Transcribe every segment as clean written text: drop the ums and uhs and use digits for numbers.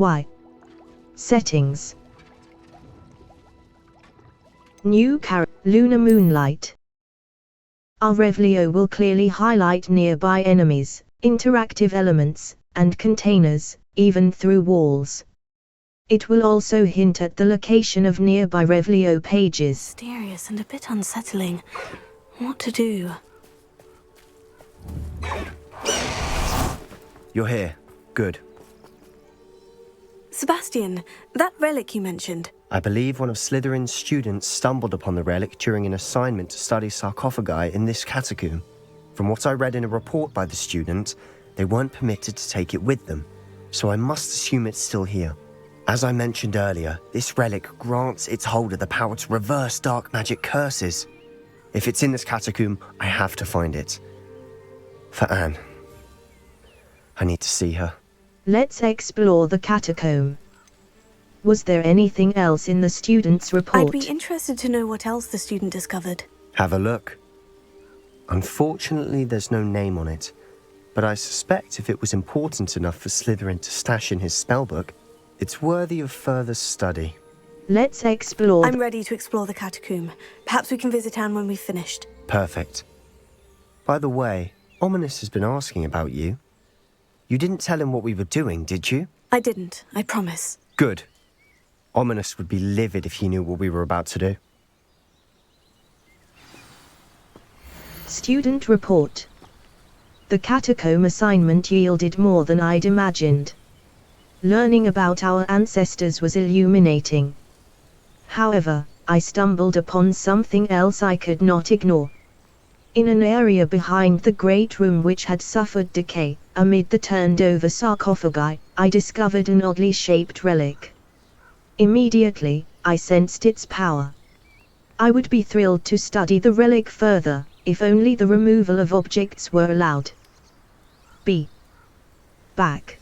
Y. Settings. New Lunar Moonlight. Our Revelio will clearly highlight nearby enemies, interactive elements, and containers, even through walls. It will also hint at the location of nearby Revelio pages. Mysterious and a bit unsettling. What to do? You're here. Good. Sebastian, that relic you mentioned. I believe one of Slytherin's students stumbled upon the relic during an assignment to study sarcophagi in this catacomb. From what I read in a report by the student, they weren't permitted to take it with them, so I must assume it's still here. As I mentioned earlier, this relic grants its holder the power to reverse dark magic curses. If it's in this catacomb, I have to find it. For Anne. I need to see her. Let's explore the catacomb. Was there anything else in the student's report? I'd be interested to know what else the student discovered. Have a look. Unfortunately, there's no name on it, but I suspect if it was important enough for Slytherin to stash in his spellbook, it's worthy of further study. Let's explore. I'm ready to explore the catacomb. Perhaps we can visit Anne when we've finished. Perfect. By the way, Ominous has been asking about you. You didn't tell him what we were doing, did you? I didn't, I promise. Good. Ominous would be livid if he knew what we were about to do. Student report. The catacomb assignment yielded more than I'd imagined. Learning about our ancestors was illuminating. However, I stumbled upon something else I could not ignore. In an area behind the great room which had suffered decay, amid the turned-over sarcophagi, I discovered an oddly shaped relic. Immediately, I sensed its power. I would be thrilled to study the relic further, if only the removal of objects were allowed. Back.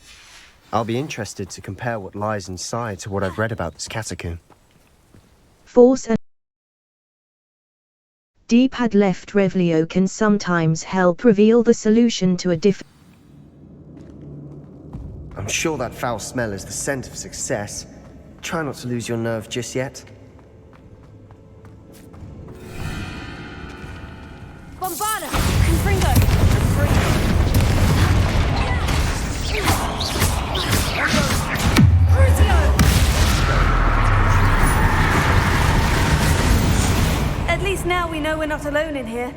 I'll be interested to compare what lies inside to what I've read about this catacomb. Force and deep had left Revelio can sometimes help reveal the solution to a I'm sure that foul smell is the scent of success. Try not to lose your nerve just yet. Bombarda! Confringo! At least now we know we're not alone in here.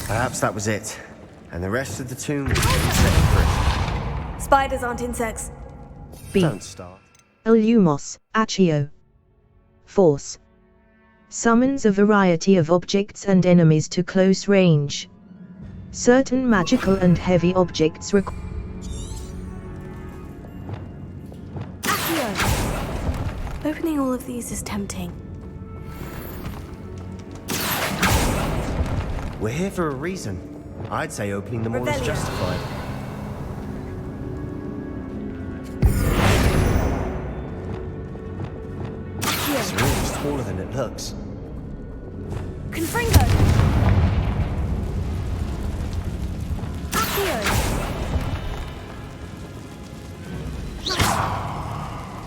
Perhaps that was it. And the rest of the tomb was separate. Spiders aren't insects. Don't start. Lumos, Accio. Force. Summons a variety of objects and enemies to close range. Certain magical and heavy objects require. Accio! Opening all of these is tempting. We're here for a reason. I'd say opening them all is justified. This room is taller than it looks. Confringo! Accio!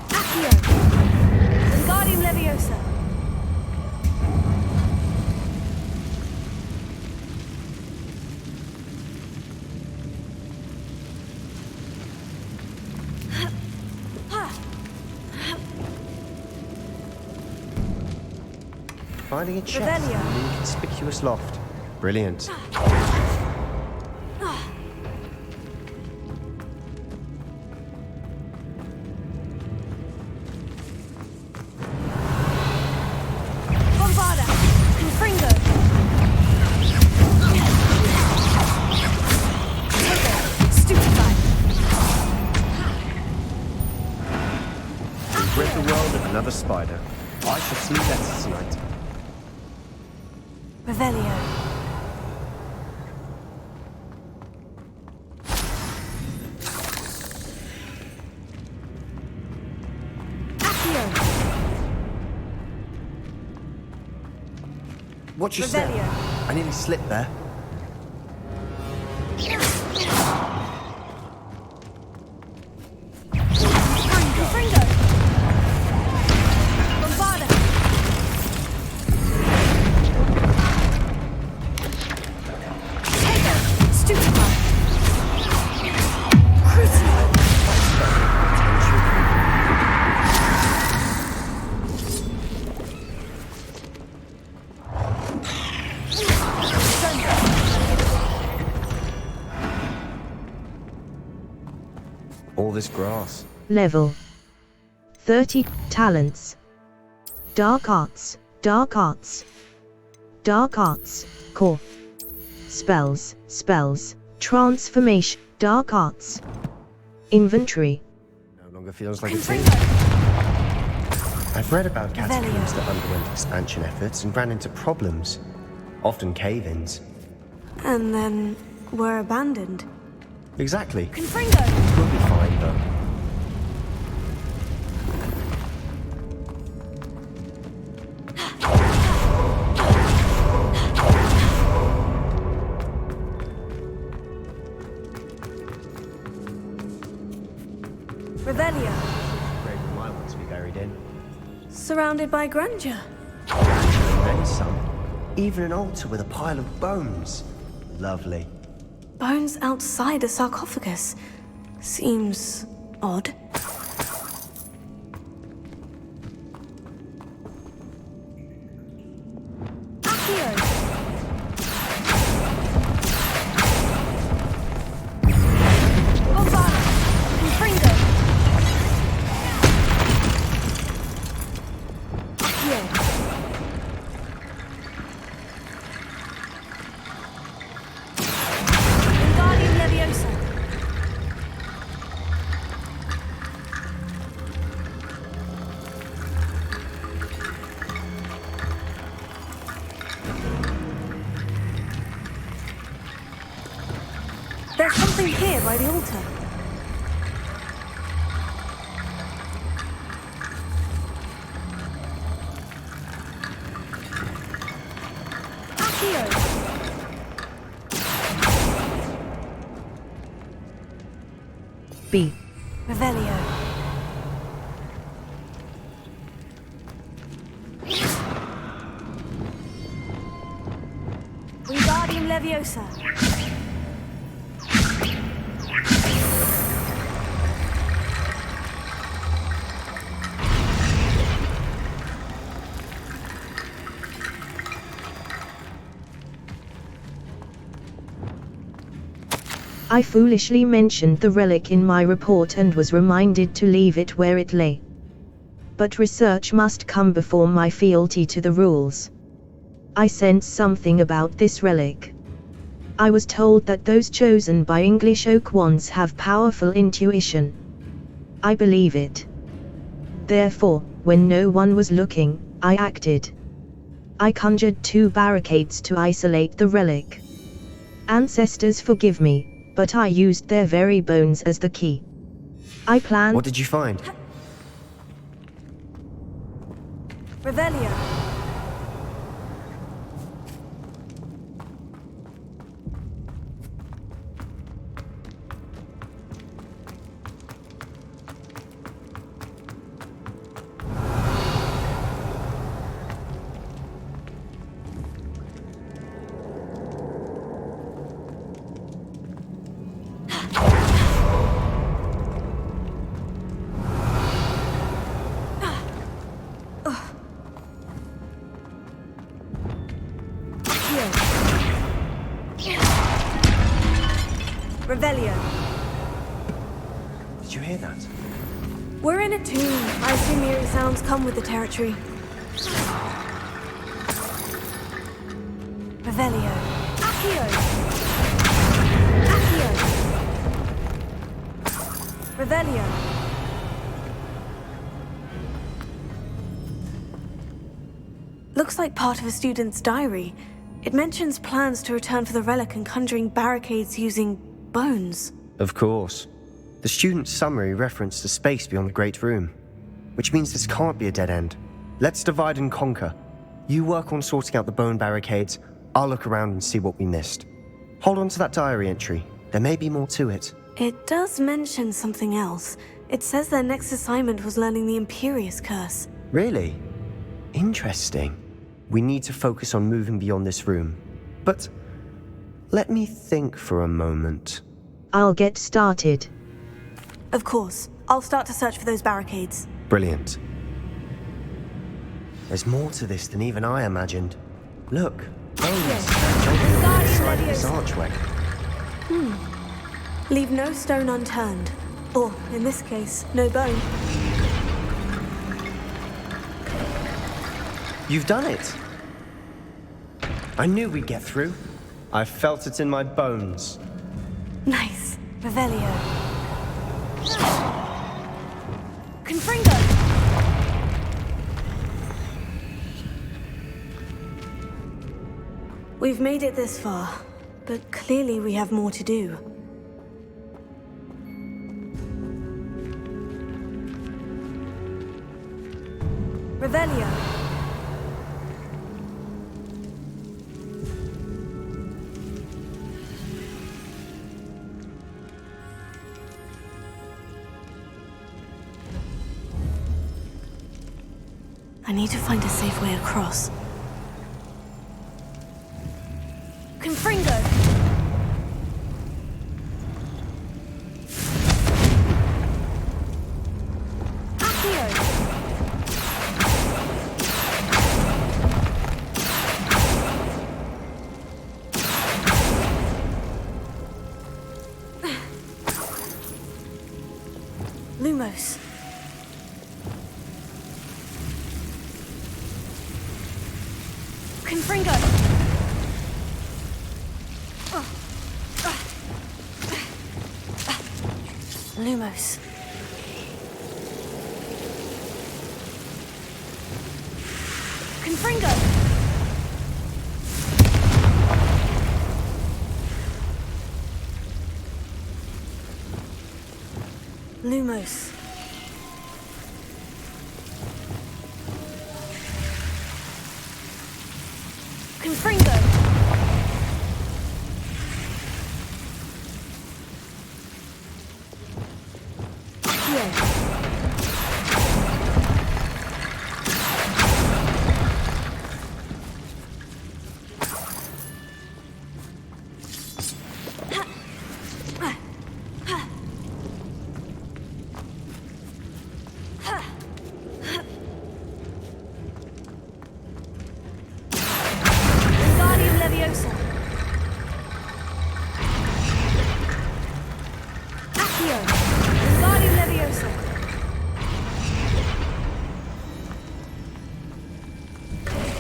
Accio! Wingardium Leviosa! Finding a chest in an inconspicuous loft. Brilliant. Bombarda! Confringo! Stupefied! We've rid the world of another spider. I shall sleep better tonight. Revelio. Accio. Watch your step. I nearly slipped there. Confringo. this grass? Level 30. Talents. Dark Arts. Dark Arts. Dark Arts. Core. Spells. Spells. Transformation. Dark Arts. Inventory. No longer feels like a thing. I've read about catacombs that underwent expansion efforts and ran into problems. Often cave-ins. And then were abandoned. Exactly. Confringo! We'll be fine, though. Revelio. Grave we might want to be buried in. Surrounded by grandeur. And then some. Even an altar with a pile of bones. Lovely. Bones outside a sarcophagus. Seems odd. There's something here by the altar. Accio! B. Revelio. Wingardium Leviosa. I foolishly mentioned the relic in my report and was reminded to leave it where it lay. But research must come before my fealty to the rules. I sensed something about this relic. I was told that those chosen by English oak wands have powerful intuition. I believe it. Therefore, when no one was looking, I acted. I conjured 2 barricades to isolate the relic. Ancestors forgive me, but I used their very bones as the key. I planned— What did you find? Revelio. Revelio. Did you hear that? We're in a tomb. I assume eerie sounds come with the territory. Revelio. Accio. Accio. Revelio. Looks like part of a student's diary. It mentions plans to return for the relic and conjuring barricades using bones. Of course. The student's summary referenced a space beyond the Great Room, which means this can't be a dead end. Let's divide and conquer. You work on sorting out the bone barricades, I'll look around and see what we missed. Hold on to that diary entry. There may be more to it. It does mention something else. It says their next assignment was learning the Imperious Curse. Really? Interesting. We need to focus on moving beyond this room. But let me think for a moment. I'll get started. Of course. I'll start to search for those barricades. Brilliant. There's more to this than even I imagined. Look, bones inside of this archway. Leave no stone unturned. Or, in this case, no bone. You've done it! I knew we'd get through. I felt it in my bones. Nice. Revelio. Confringo! We've made it this far, but clearly we have more to do. Revelio. I need to find a safe way across. Confringo! Accio! Lumos. Confringo! Lumos. Confringo! Lumos. Confringo!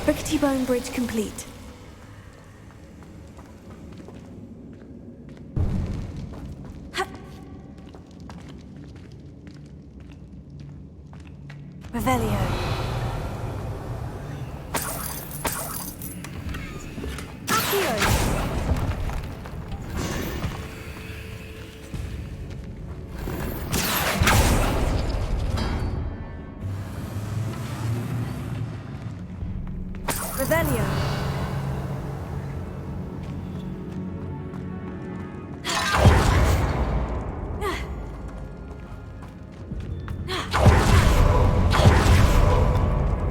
Rickety bone bridge complete. Revelio. Accio. Revelio.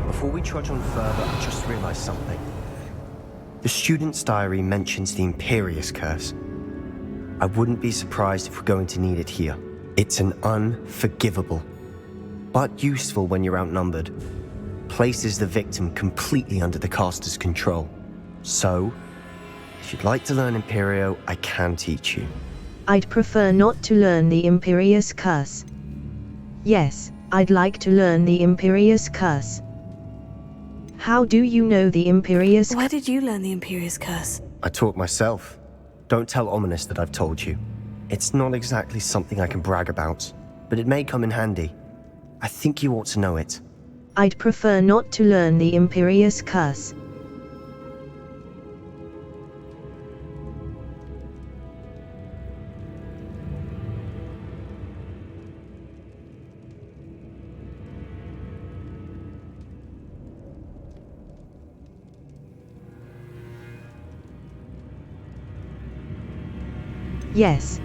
Before we trudge on further, I just realized something. The student's diary mentions the Imperious Curse. I wouldn't be surprised if we're going to need it here. It's an unforgivable, but useful when you're outnumbered. Places the victim completely under the caster's control. So, if you'd like to learn Imperio, I can teach you. I'd prefer not to learn the Imperious Curse. Yes, I'd like to learn the Imperious Curse. How do you know the Imperious Curse? Where did you learn the Imperious Curse? I taught myself. Don't tell Ominous that I've told you. It's not exactly something I can brag about, but it may come in handy. I think you ought to know it. I'd prefer not to learn the Imperious Curse. Yes,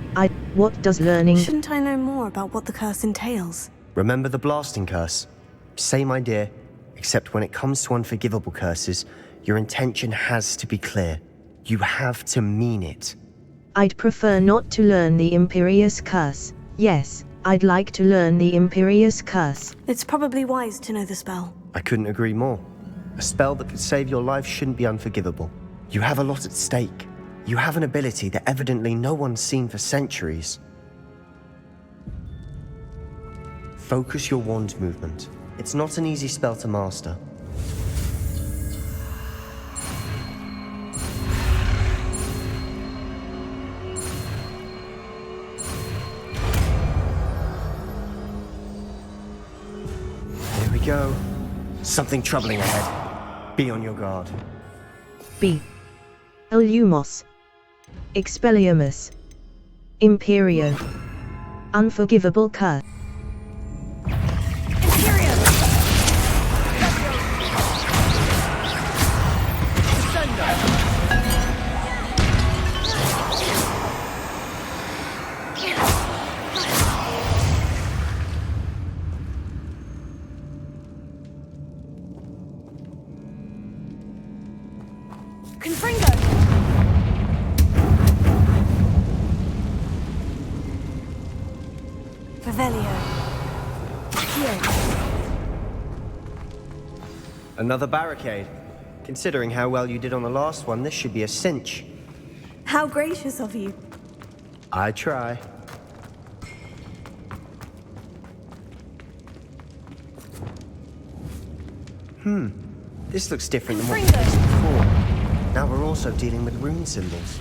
what does learning... Shouldn't I know more about what the curse entails? Remember the blasting curse? Same idea, except when it comes to unforgivable curses, your intention has to be clear. You have to mean it. I'd prefer not to learn the Imperious Curse. Yes, I'd like to learn the Imperious Curse. It's probably wise to know the spell. I couldn't agree more. A spell that could save your life shouldn't be unforgivable. You have a lot at stake. You have an ability that evidently no one's seen for centuries. Focus your wand movement. It's not an easy spell to master. There we go. Something troubling ahead. Be on your guard. B. Illumos. Expelliarmus. Imperio. Unforgivable curse. Another barricade. Considering how well you did on the last one, this should be a cinch. How gracious of you. I try. This looks different than what we faced before. Now we're also dealing with rune symbols.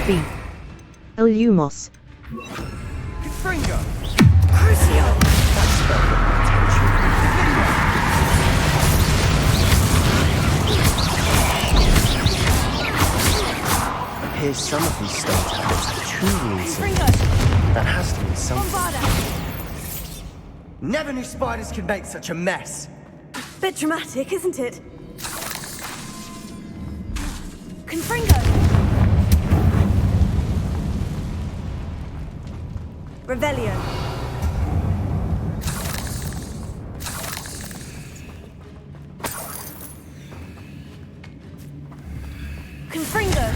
B. Illumos. Confringo! Crucio! Appears some of these stone tablets have true rune symbols. That has to mean something. Never knew spiders could make such a mess. Bit dramatic, isn't it? Confringo! Revelio. Confringo.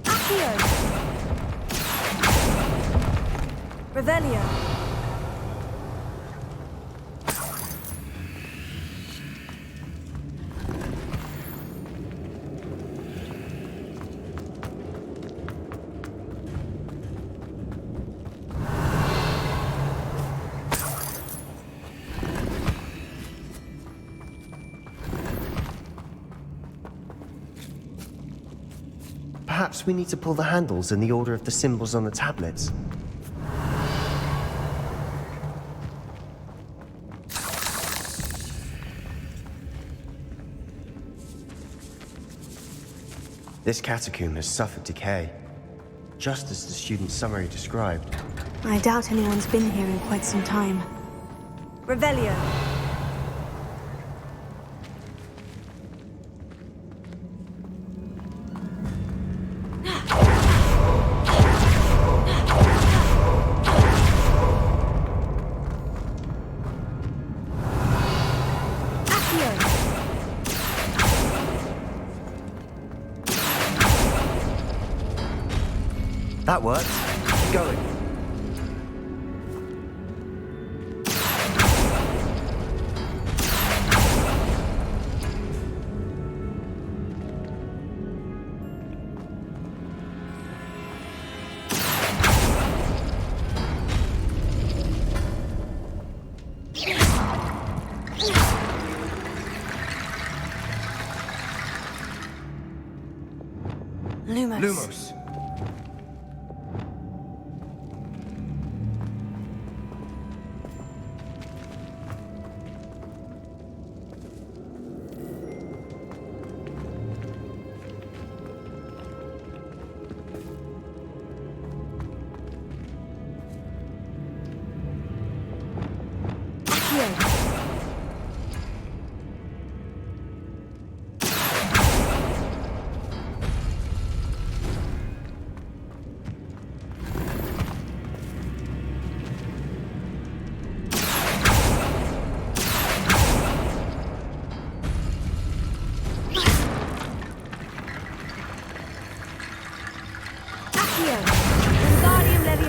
Accio. Revelio. Perhaps we need to pull the handles in the order of the symbols on the tablets. This catacomb has suffered decay, just as the student's summary described. I doubt anyone's been here in quite some time. Revelio. That worked. Keep going. Lumos.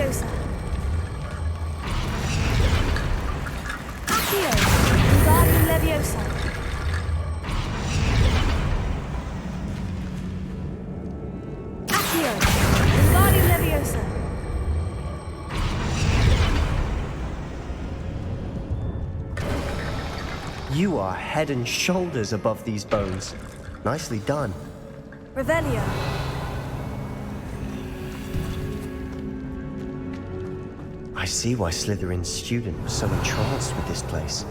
Leviosa. Accio, Wingardium Leviosa. Accio, Wingardium Leviosa. You are head and shoulders above these bones. Nicely done. Revelio. I see why Slytherin's student was so entranced with this place.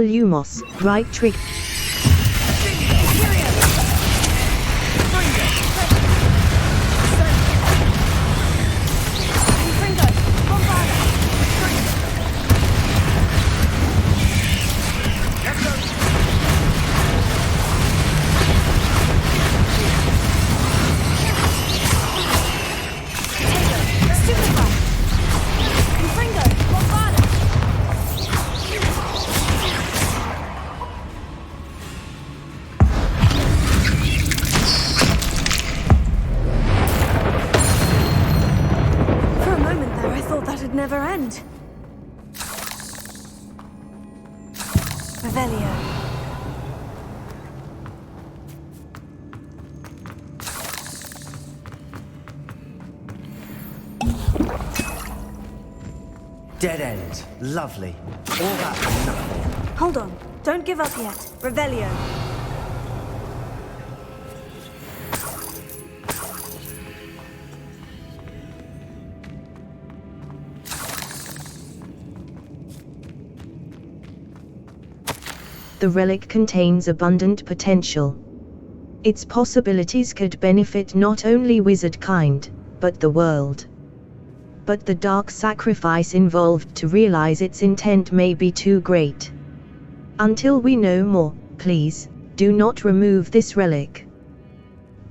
Lumos, right trigger. Never end. Revelio. Dead end. Lovely. All that for nothing. Hold on. Don't give up yet. Revelio. The relic contains abundant potential. Its possibilities could benefit not only wizard kind, but the world. But the dark sacrifice involved to realize its intent may be too great. Until we know more, please, do not remove this relic.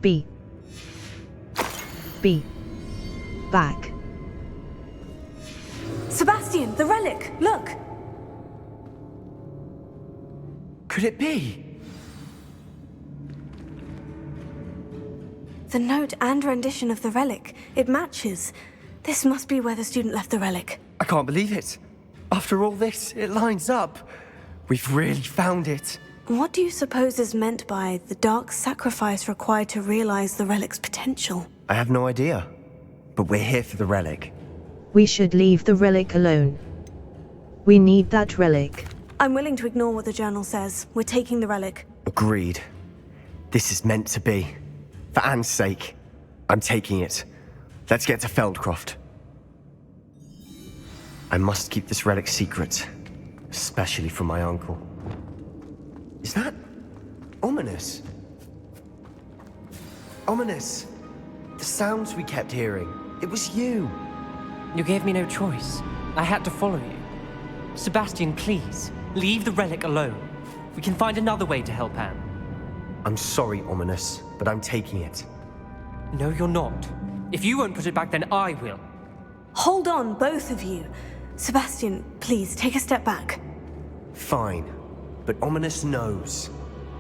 Be back. Sebastian, the relic! Look! Could it be? The note and rendition of the relic. It matches. This must be where the student left the relic. I can't believe it. After all this, it lines up. We've really found it. What do you suppose is meant by the dark sacrifice required to realize the relic's potential? I have no idea. But we're here for the relic. We should leave the relic alone. We need that relic. I'm willing to ignore what the journal says. We're taking the relic. Agreed. This is meant to be. For Anne's sake, I'm taking it. Let's get to Feldcroft. I must keep this relic secret, especially from my uncle. Is that ominous? Ominous! The sounds we kept hearing. It was you. You gave me no choice. I had to follow you. Sebastian, please, leave the relic alone. We can find another way to help Anne. I'm sorry, Ominous, but I'm taking it. No, you're not. If you won't put it back, then I will. Hold on, both of you. Sebastian, please, take a step back. Fine, but Ominous knows.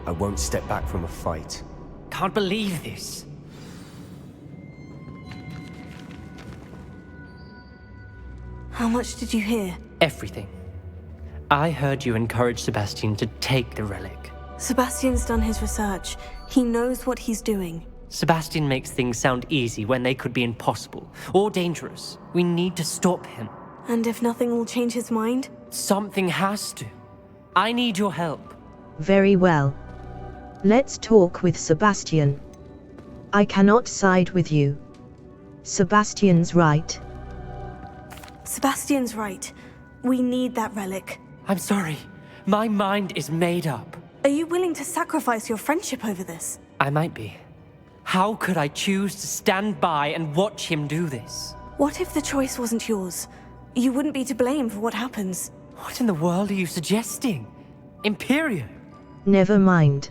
I won't step back from a fight. Can't believe this. How much did you hear? Everything. I heard you encourage Sebastian to take the relic. Sebastian's done his research. He knows what he's doing. Sebastian makes things sound easy when they could be impossible or dangerous. We need to stop him. And if nothing will change his mind? Something has to. I need your help. Very well. Let's talk with Sebastian. I cannot side with you. Sebastian's right. Sebastian's right. We need that relic. I'm sorry. My mind is made up. Are you willing to sacrifice your friendship over this? I might be. How could I choose to stand by and watch him do this? What if the choice wasn't yours? You wouldn't be to blame for what happens. What in the world are you suggesting? Imperio? Never mind.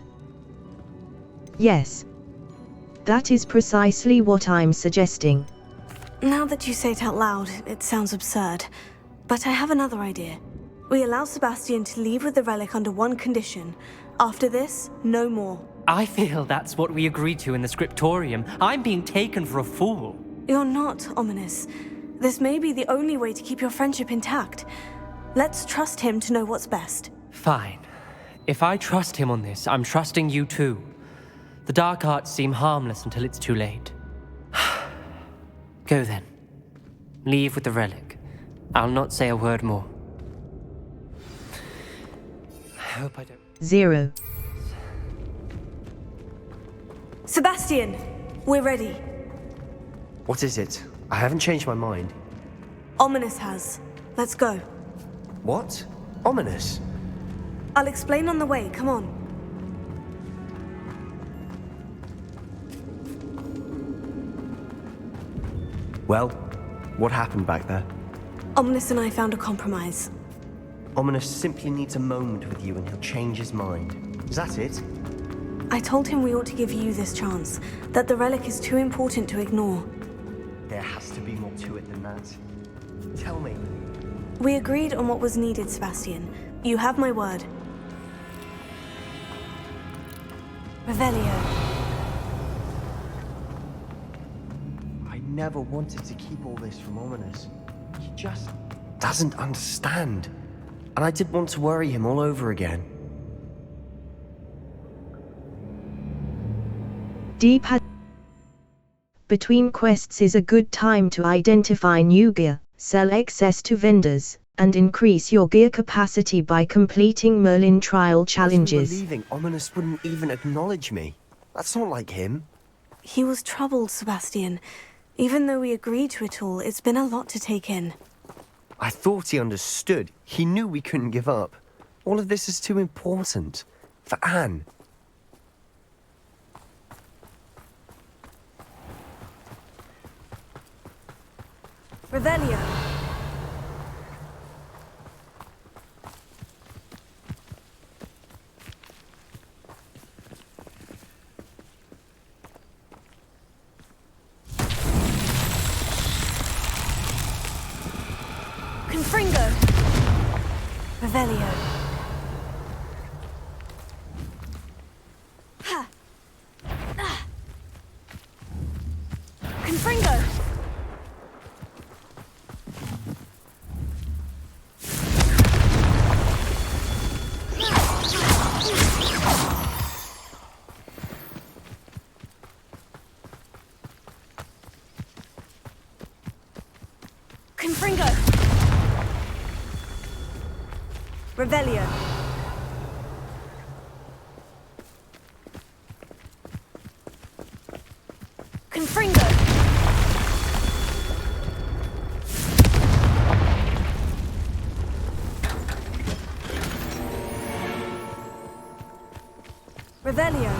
Yes. That is precisely what I'm suggesting. Now that you say it out loud, it sounds absurd. But I have another idea. We allow Sebastian to leave with the relic under one condition. After this, no more. I feel that's what we agreed to in the scriptorium. I'm being taken for a fool. You're not, Ominous. This may be the only way to keep your friendship intact. Let's trust him to know what's best. Fine. If I trust him on this, I'm trusting you too. The dark arts seem harmless until it's too late. Go then. Leave with the relic. I'll not say a word more. I hope I don't... 0. Sebastian, we're ready. What is it? I haven't changed my mind. Ominous has. Let's go. What? Ominous? I'll explain on the way, come on. Well, what happened back there? Ominous and I found a compromise. Ominous simply needs a moment with you and he'll change his mind. Is that it? I told him we ought to give you this chance, that the relic is too important to ignore. There has to be more to it than that. Tell me. We agreed on what was needed, Sebastian. You have my word. Revelio. I never wanted to keep all this from Ominous. He just doesn't understand. And I didn't want to worry him all over again. Deep between quests is a good time to identify new gear, sell excess to vendors, and increase your gear capacity by completing Merlin trial challenges. As we were leaving, Ominous wouldn't even acknowledge me. That's not like him. He was troubled, Sebastian. Even though we agreed to it all, it's been a lot to take in. I thought he understood. He knew we couldn't give up. All of this is too important. For Anne. Revelio. Confringo. Revelio. Ha. Ah. Confringo. Confringo. Revelio. Confringo. Revelio.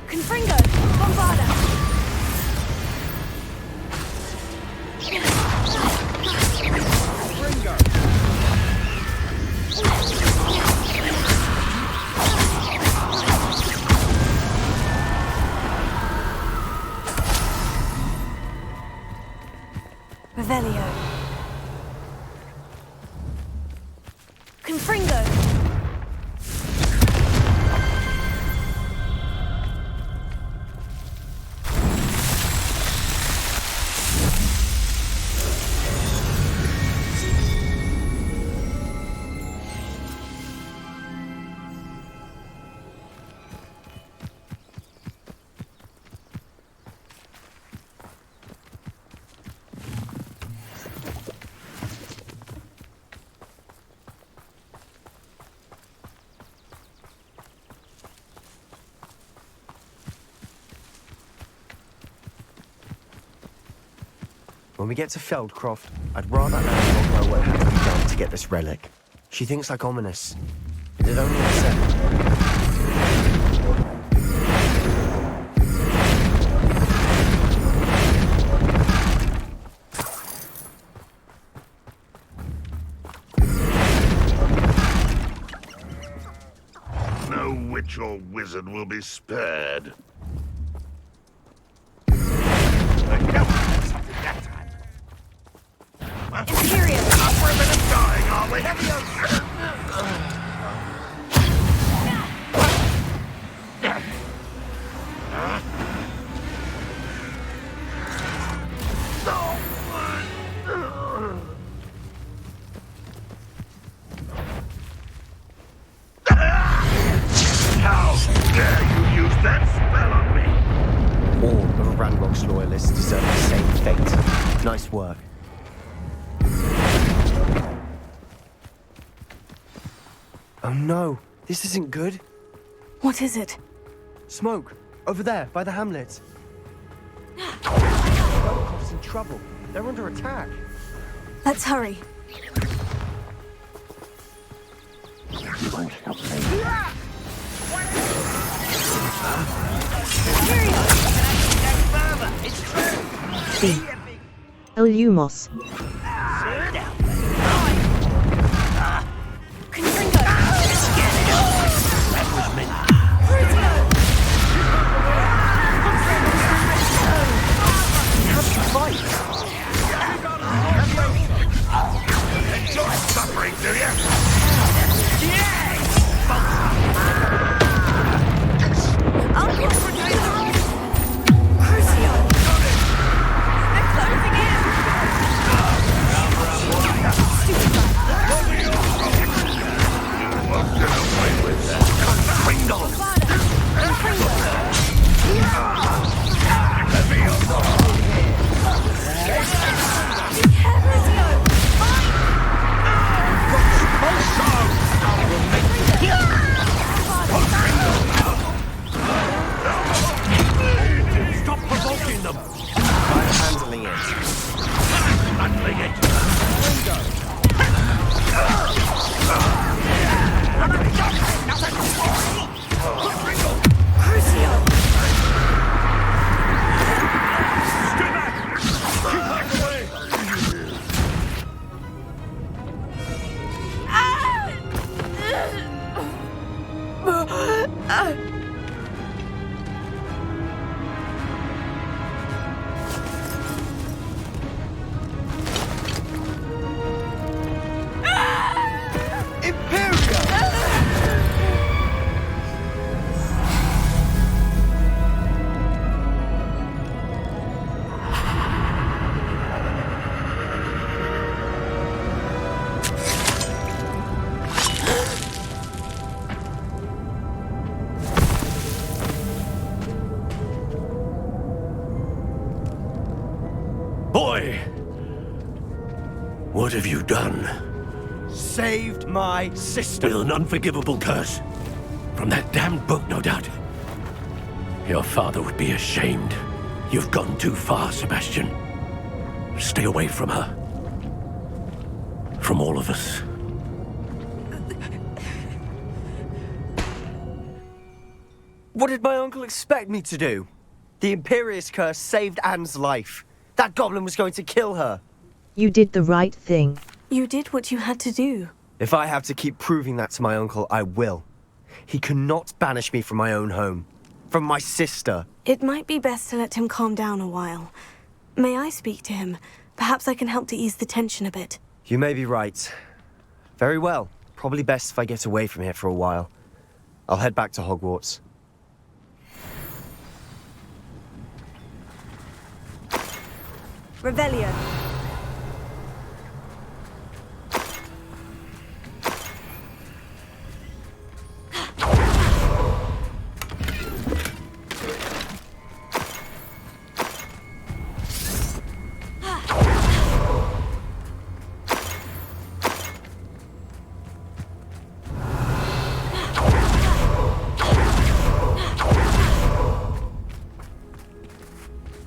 Confringo. Bombarda. Revelio. Confringo. When we get to Feldcroft, I'd rather Anne not know what had to be done to get this relic. She thinks like ominous. Did only accept. No witch or wizard will be spared. Imperium! We're a bit of dying, are we? How dare you use that spell on me? All of Ranrock's loyalists deserve the same fate. Nice work. Oh no, this isn't good. What is it? Smoke, over there, by the hamlet. Feldcroft's in trouble. They're under attack. Let's hurry. B. Lumos. Enjoy suffering, do you? Uncle! Crucio! They're closing in! Won't get away with that. Kringle! Stop provoking them! I'm handling it. Handling it! Crucio! Stay back! Keep out of the way! Boy! What have you done? Saved my sister. With an unforgivable curse. From that damned book, no doubt. Your father would be ashamed. You've gone too far, Sebastian. Stay away from her. From all of us. What did my uncle expect me to do? The Imperius curse saved Anne's life. That goblin was going to kill her. You did the right thing. You did what you had to do. If I have to keep proving that to my uncle, I will. He cannot banish me from my own home. From my sister. It might be best to let him calm down a while. May I speak to him? Perhaps I can help to ease the tension a bit. You may be right. Very well. Probably best if I get away from here for a while. I'll head back to Hogwarts. Revelio.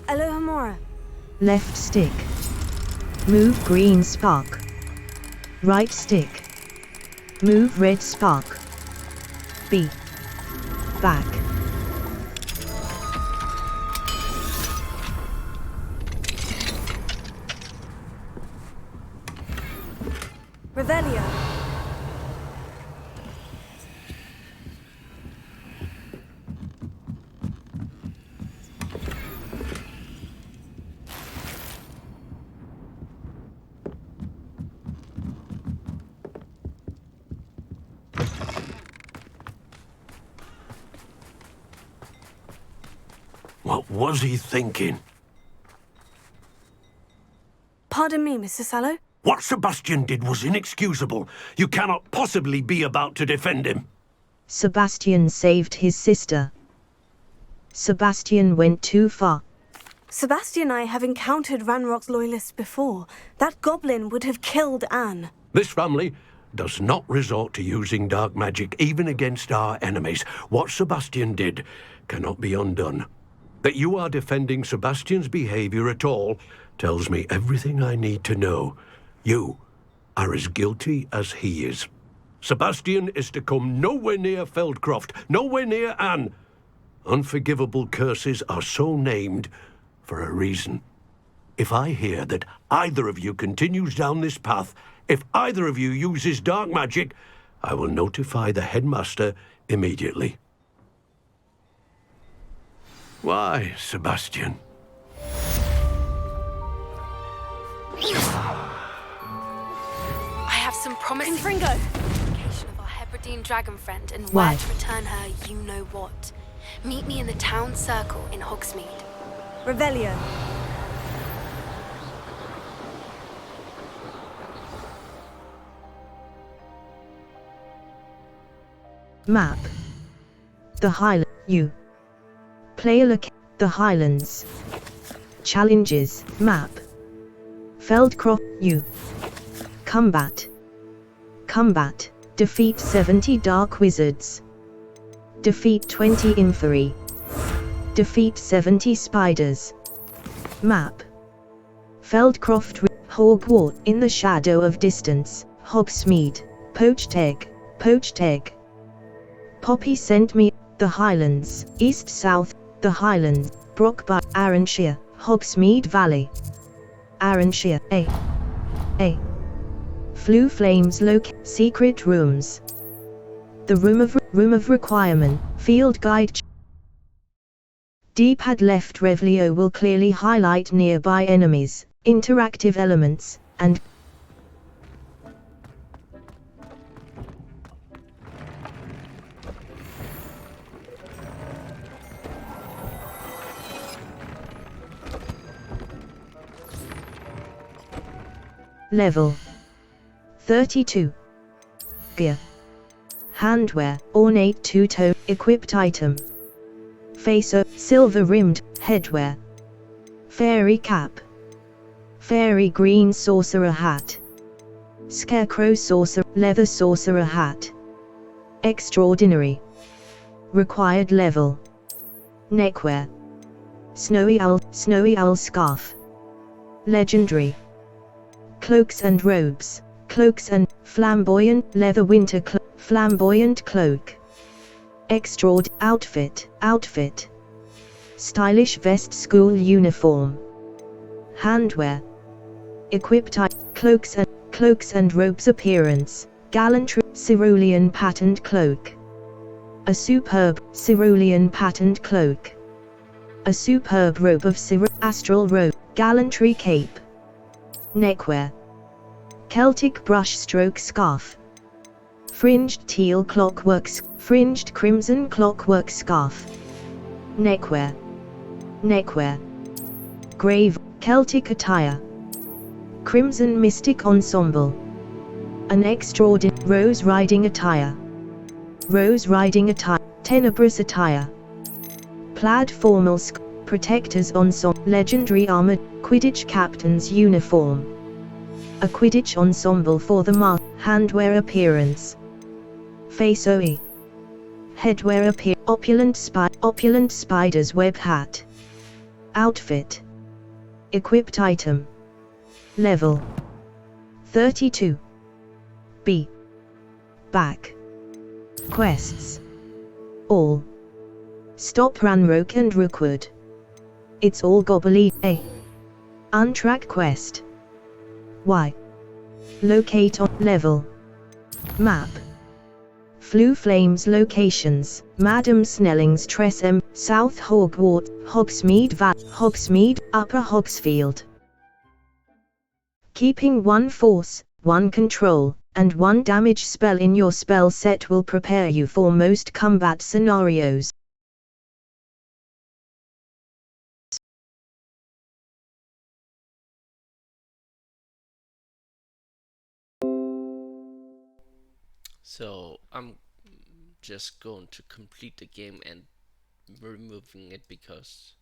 Alohomora. Left stick. Move green spark. Right stick. Move red spark. B. Back. Revelio. What was he thinking? Pardon me, Mr. Sallow. What Sebastian did was inexcusable. You cannot possibly be about to defend him. Sebastian saved his sister. Sebastian went too far. Sebastian and I have encountered Ranrock's loyalists before. That goblin would have killed Anne. This family does not resort to using dark magic even against our enemies. What Sebastian did cannot be undone. That you are defending Sebastian's behavior at all tells me everything I need to know. You are as guilty as he is. Sebastian is to come nowhere near Feldcroft, nowhere near Anne. Unforgivable curses are so named for a reason. If I hear that either of you continues down this path, if either of you uses dark magic, I will notify the headmaster immediately. Why, Sebastian? I have some promising Fringo! location of our Hebridean dragon friend and Why? where to return her you know what. Meet me in the town circle in Hogsmeade. Revelio. Map. The Highlands. You. Player the Highlands. Challenges. Map. Feldcroft. You. Combat. Combat. Defeat 70 Dark Wizards. Defeat 20 Inferi. Defeat 70 Spiders. Map. Feldcroft. Hogwarts. In the shadow of distance. Hogsmeade. Poached egg. Poached egg. Poppy sent me. The Highlands. East-South. The Highlands. Brockby. Arranshire. Hogsmeade Valley. Arranshire. A. Flue flames secret rooms. The room of requirement. Field guide. D-pad left Revelio will clearly highlight nearby enemies, interactive elements, and Level 32. Gear. Handwear, ornate two-tone, equipped item. Facer, silver-rimmed, headwear. Fairy cap. Fairy green sorcerer hat. Scarecrow sorcerer, leather sorcerer hat. Extraordinary. Required level. Neckwear. Snowy owl scarf. Legendary. Cloaks and robes, cloaks and flamboyant leather winter flamboyant cloak. Outfit. Stylish vest school uniform. Handwear. Equipped cloaks and robes appearance, gallantry cerulean patterned cloak. A superb cerulean patterned cloak. A superb robe of astral robe, gallantry cape. Neckwear. Celtic brushstroke scarf. Fringed teal fringed crimson clockwork scarf. Neckwear. Grave, Celtic attire. Crimson mystic ensemble. An extraordinary rose riding attire. Tenebrous attire. Plaid formal protectors ensemble. Legendary armored Quidditch captain's uniform. A Quidditch ensemble for the handwear appearance. Faceoe. Headwear opulent spider's web hat. Outfit. Equipped item. Level 32. B. Back. Quests. All. Stop Ranrock and Rookwood. It's all gobbly. A. Untrack quest. Y. Locate on level. Map. Flue Flames locations, Madam Snelling's Tressem, South Hogwarts, Hogsmeade Hogsmeade, Upper Hogsfield. Keeping one force, one control, and one damage spell in your spell set will prepare you for most combat scenarios. So I'm just going to complete the game and removing it because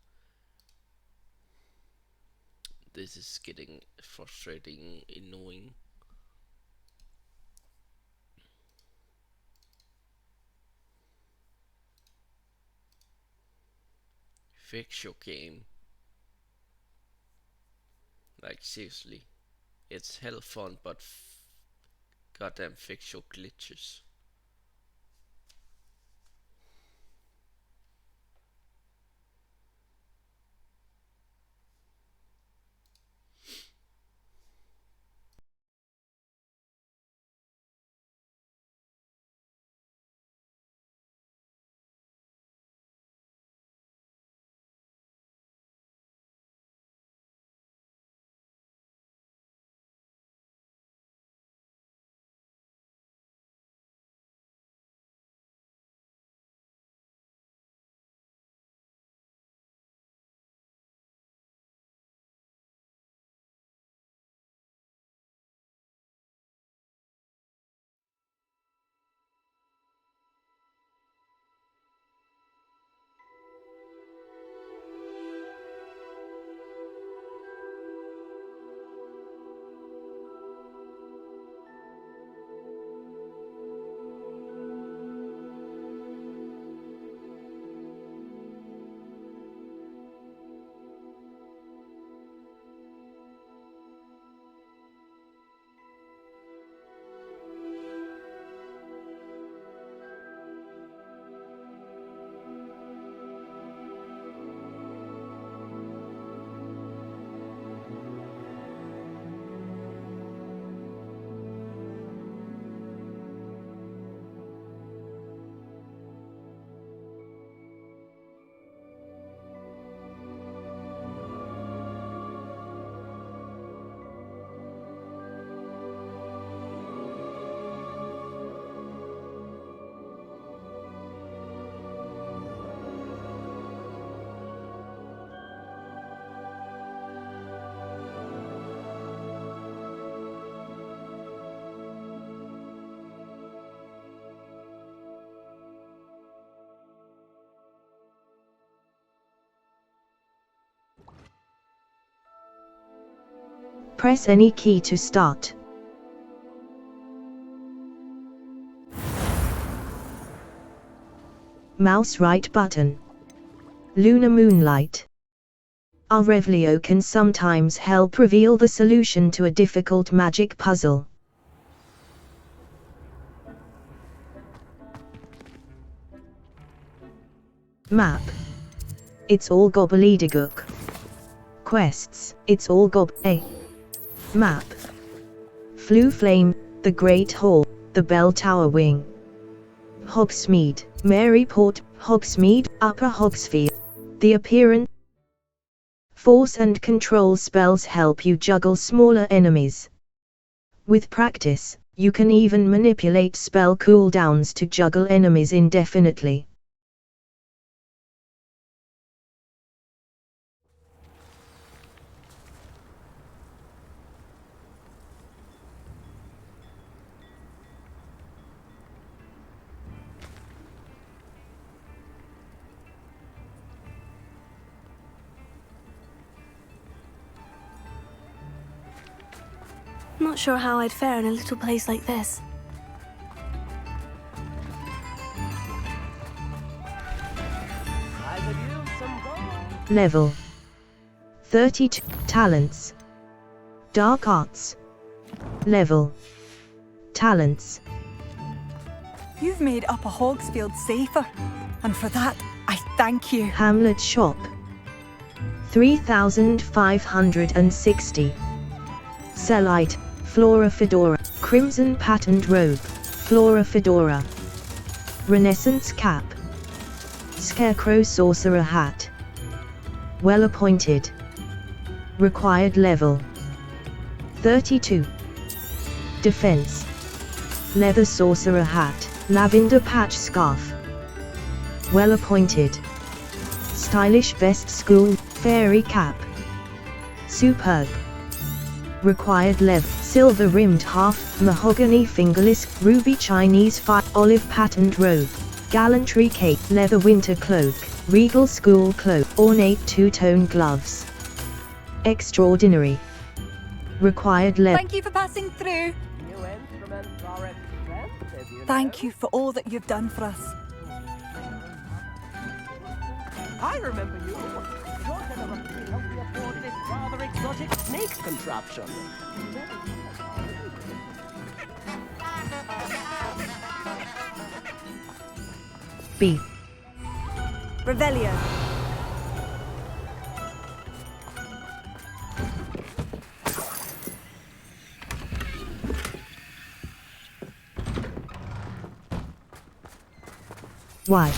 this is getting frustrating, annoying. Fix your game. Like seriously, it's hell fun, but goddamn fix your glitches. Press any key to start. Mouse right button. Lunar Moonlight. Our Revlio can sometimes help reveal the solution to a difficult magic puzzle. Map. It's all gobbledygook. Quests. It's all A. Map. Flue Flame, the Great Hall, the Bell Tower Wing. Hogsmeade, Maryport, Hogsmeade, Upper Hogsfield. The appearance. Force and control spells help you juggle smaller enemies. With practice, you can even manipulate spell cooldowns to juggle enemies indefinitely. Not sure how I'd fare in a little place like this. Level 32. Talents. Dark Arts. Level. Talents. You've made Upper Hogsfield safer, and for that, I thank you. Hamlet Shop. 3,560. Cellite, Flora Fedora. Crimson Patterned Robe, Flora Fedora. Renaissance Cap. Scarecrow Sorcerer Hat. Well appointed. Required level. 32. Defense. Leather Sorcerer Hat, Lavender Patch Scarf. Well appointed. Stylish Vest School, Fairy Cap. Superb. Required level. Silver Rimmed Half, Mahogany Fingerless, Ruby Chinese Fire, Olive Patterned Robe. Gallantry Cape, Leather Winter Cloak, Regal School Cloak, Ornate Two-Tone Gloves. Extraordinary. Required level. Thank you for passing through. Thank you for all that you've done for us. I remember you. Your generosity helped me afford this rather exotic snake contraption. B. Revelio. Y.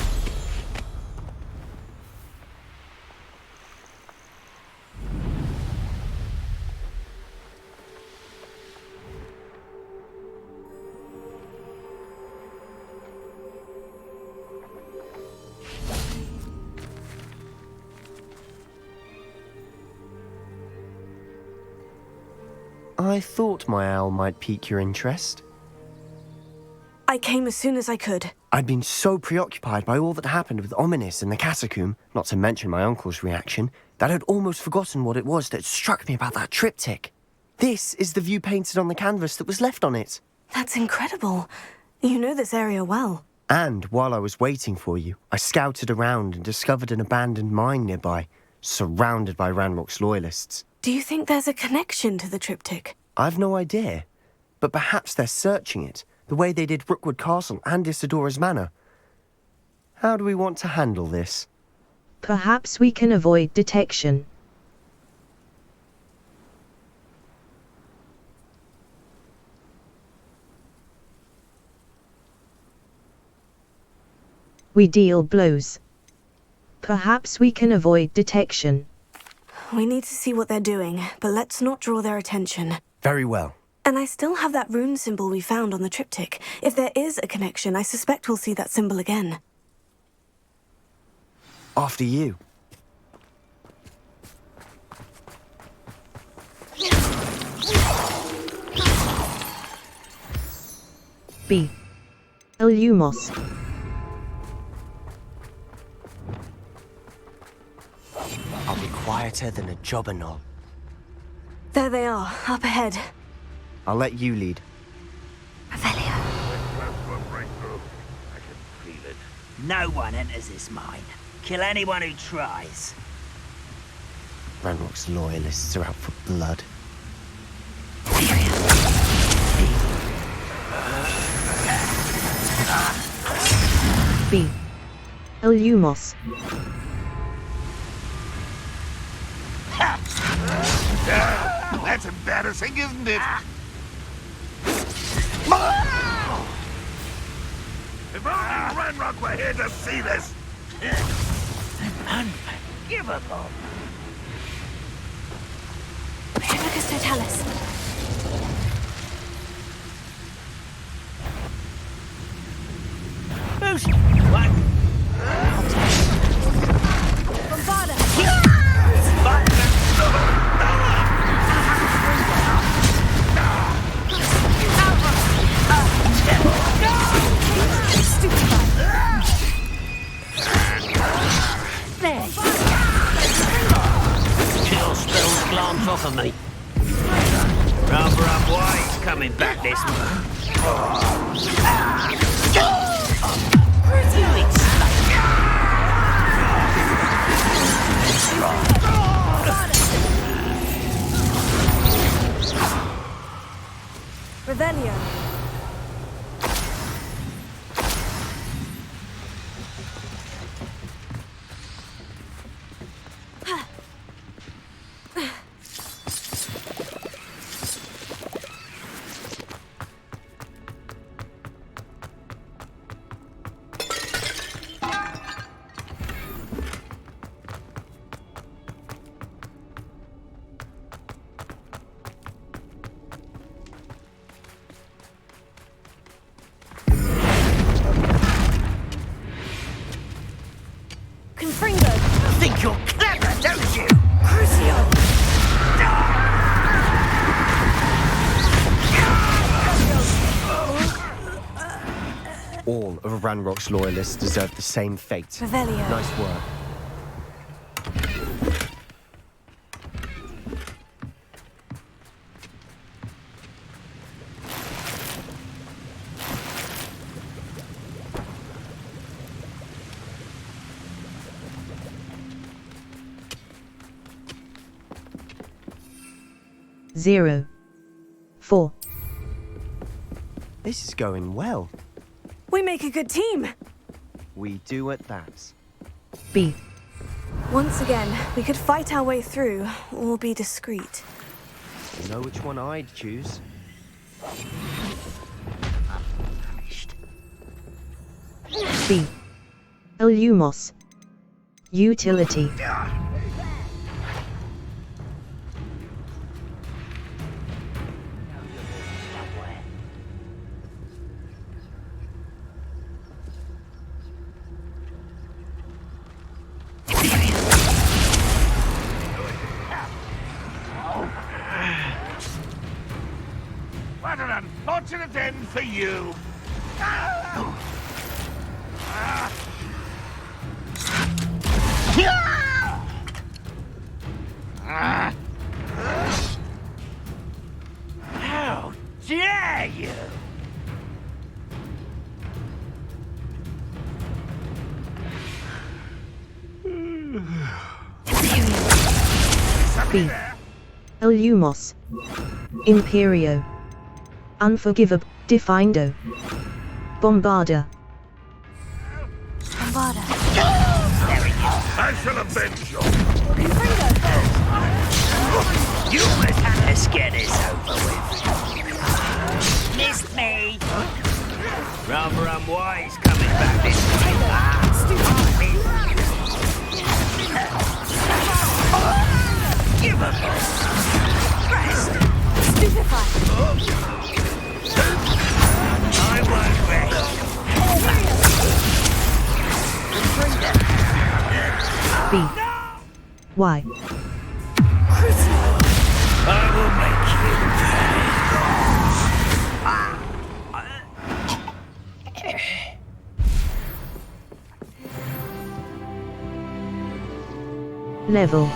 I thought my owl might pique your interest. I came as soon as I could. I'd been so preoccupied by all that happened with Ominis in the catacomb, not to mention my uncle's reaction, that I'd almost forgotten what it was that struck me about that triptych. This is the view painted on the canvas that was left on it. That's incredible. You know this area well. And while I was waiting for you, I scouted around and discovered an abandoned mine nearby, surrounded by Ranrock's loyalists. Do you think there's a connection to the triptych? I've no idea, but perhaps they're searching it, the way they did Rookwood Castle and Isidora's Manor. How do we want to handle this? Perhaps we can avoid detection. We deal blows. Perhaps we can avoid detection. We need to see what they're doing, but let's not draw their attention. Very well. And I still have that rune symbol we found on the triptych. If there is a connection, I suspect we'll see that symbol again. After you. B. Illumos. I'll be quieter than a jobberknoll. There they are, up ahead. I'll let you lead. Revelio. No one enters this mine. Kill anyone who tries. Ranrock's loyalists are out for blood. B. Illumos. That's embarrassing, isn't it? If only Ranrock were here to see this! Unforgivable. Primicus Totalis. Boost! What? Bombarda. Chill spells glance off of me. Rubber up white coming back this month. Revelio. Think you're clever, don't you? Crucio! All of Ranrock's loyalists deserve the same fate. Revelio. Nice work. Zero. 4. This is going well. We make a good team. We do at that. B. Once again, we could fight our way through, or be discreet. You know which one I'd choose? B. Illumos. Utility. What an unfortunate end for you! How dare you! B. Illumos. Imperio. Unforgivable. Defindo. Bombarda. Bombarda. I shall avenge you! You must have to get this over with. Missed me! Rather unwise coming back this way. Give up! Rest! Stupefy! I won't rest. B. Y. I will make you pay. Level.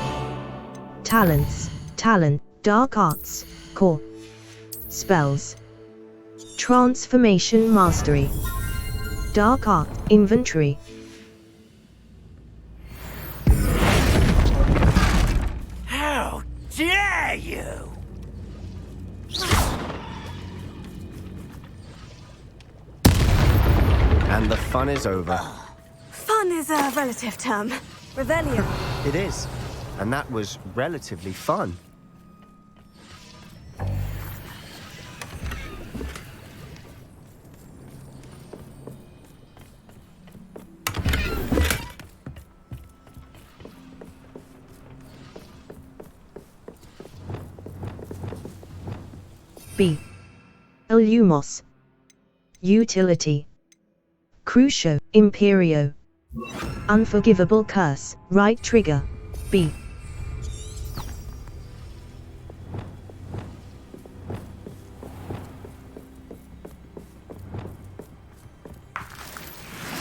Talents. Talent. Dark Arts. Core. Spells. Transformation Mastery. Dark Art. Inventory. How dare you! And the fun is over. Fun is a relative term. Revelio. It is. And that was relatively fun. B. Illumos. Utility. Crucio. Imperio. Unforgivable Curse. Right trigger. B.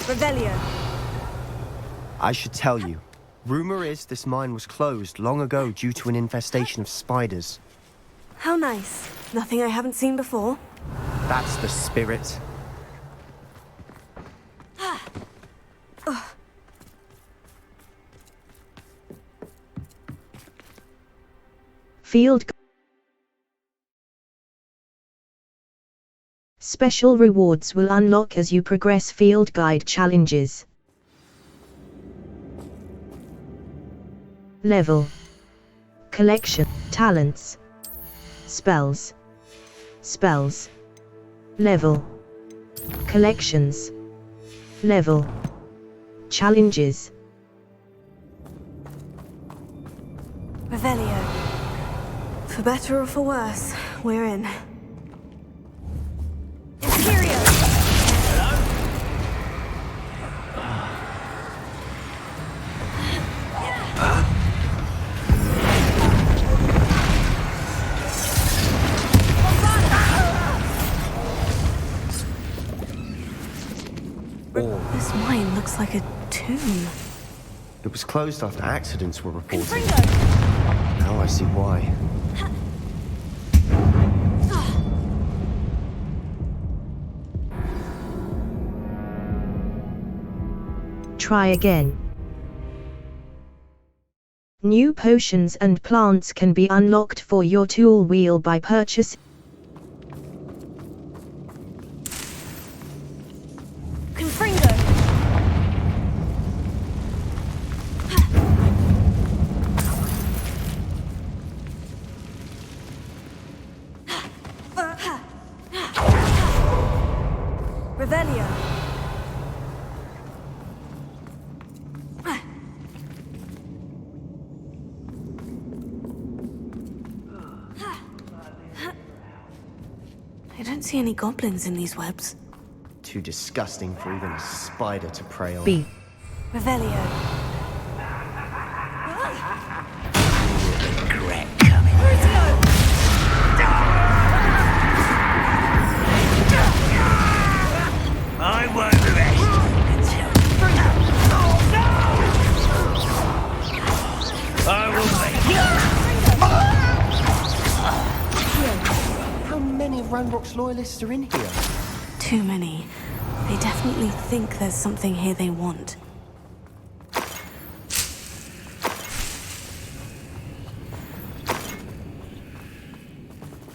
Revelio. I should tell you. Rumor is this mine was closed long ago due to an infestation of spiders. How nice. Nothing I haven't seen before. That's the spirit. Field Special rewards will unlock as you progress field guide challenges. Level. Collection. Talents. Spells. Spells. Level. Collections. Level. Challenges. Revelio. For better or for worse, we're in. Imperio! This mine looks like a tomb. It was closed after accidents were reported. Now I see why. Try again. New potions and plants can be unlocked for your tool wheel by purchasing. Revelio. I don't see any goblins in these webs. Too disgusting for even a spider to prey on. B. Revelio. Regret coming. I won't rest until... I will make... How many of Ranrock's loyalists are in here? Too many. They definitely think there's something here they want.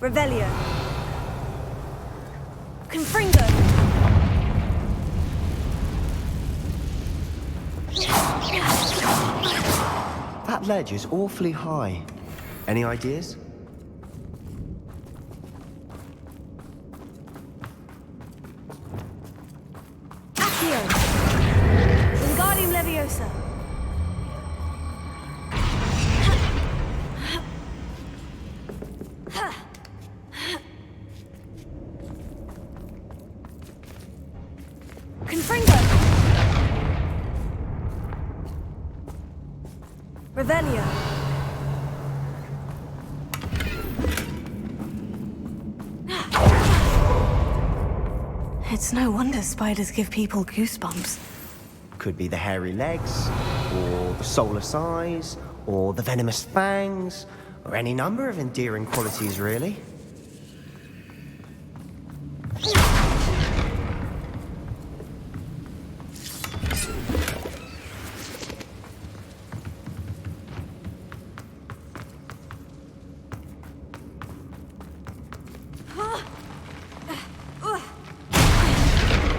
Revelio. Confringo. That ledge is awfully high. Any ideas? Accio. Wingardium Leviosa. Confringo. Revelio. It's no wonder spiders give people goosebumps. Could be the hairy legs, or the soulless eyes, or the venomous fangs, or any number of endearing qualities, really.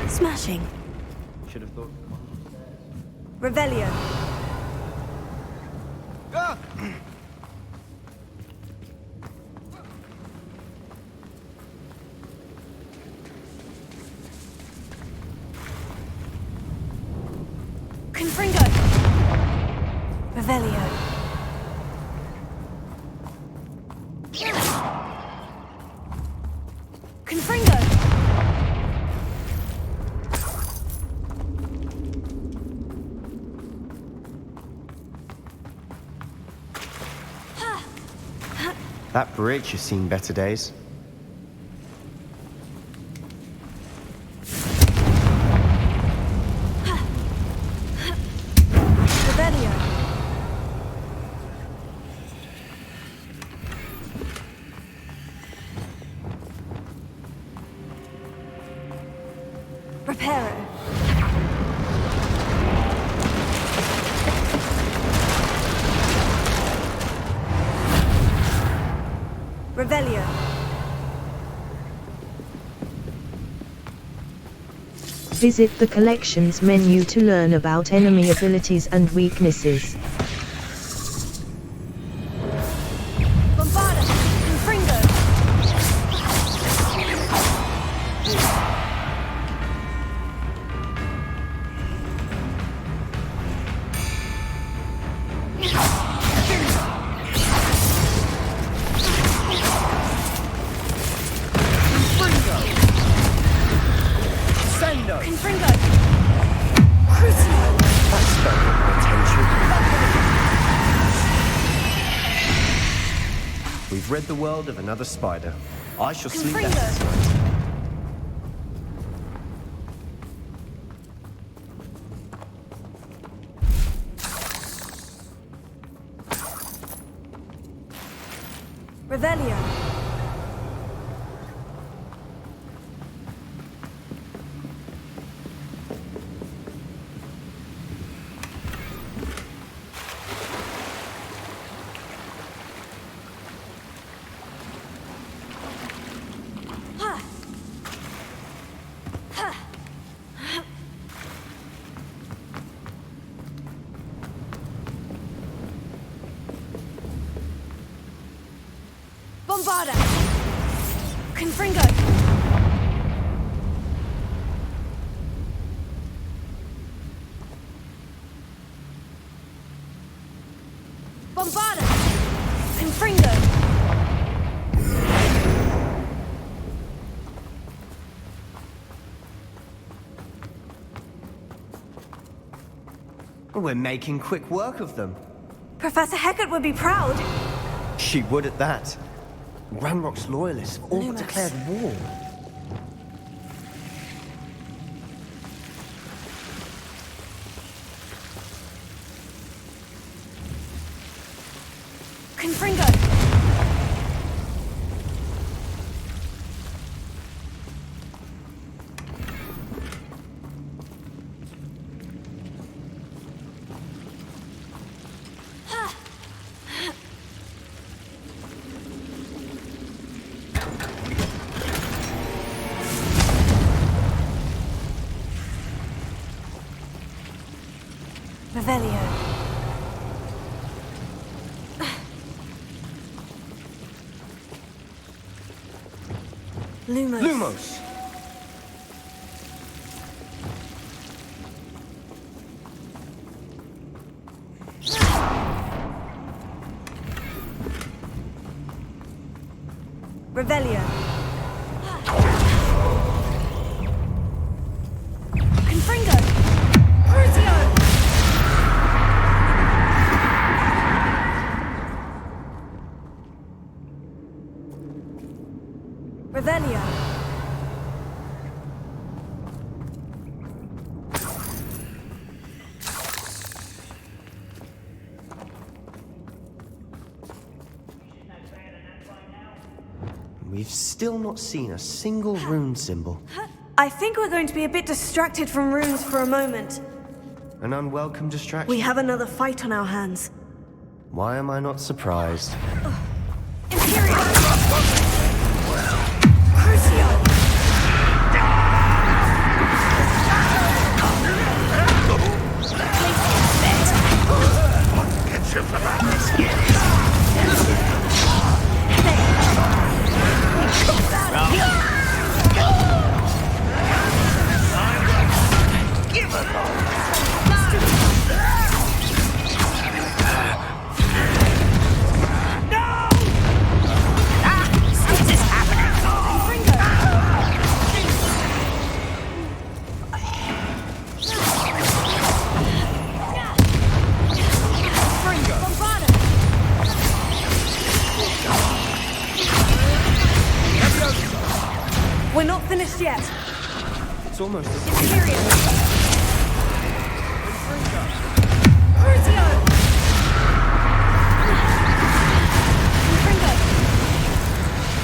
Smashing. Should have thought. Revelio. Confringo. Revelio. Confringo. That bridge has seen better days. Revelio. Reparo. Revelio. Visit the collections menu to learn about enemy abilities and weaknesses. Bombarda! Confringo! Confringo! Crucio! That's felt my attention. We've rid the world of another spider. I shall sleep better tonight. Revelio. Bombarda! Confringo! Bombarda! Confringo! We're making quick work of them. Professor Hecat would be proud. She would at that. Ranrock's loyalists have all but Lumos. declared war. Confringo! Revelio. Lumos. Lumos! Revelio. Confringo. Crucio. Revelio. We've still not seen a single rune symbol. I think we're going to be a bit distracted from runes for a moment. An unwelcome distraction. We have another fight on our hands. Why am I not surprised? Imperial! Crucio! Get you for that. Give her We're not finished yet. It's almost as Imperial! Crucio! Confringo!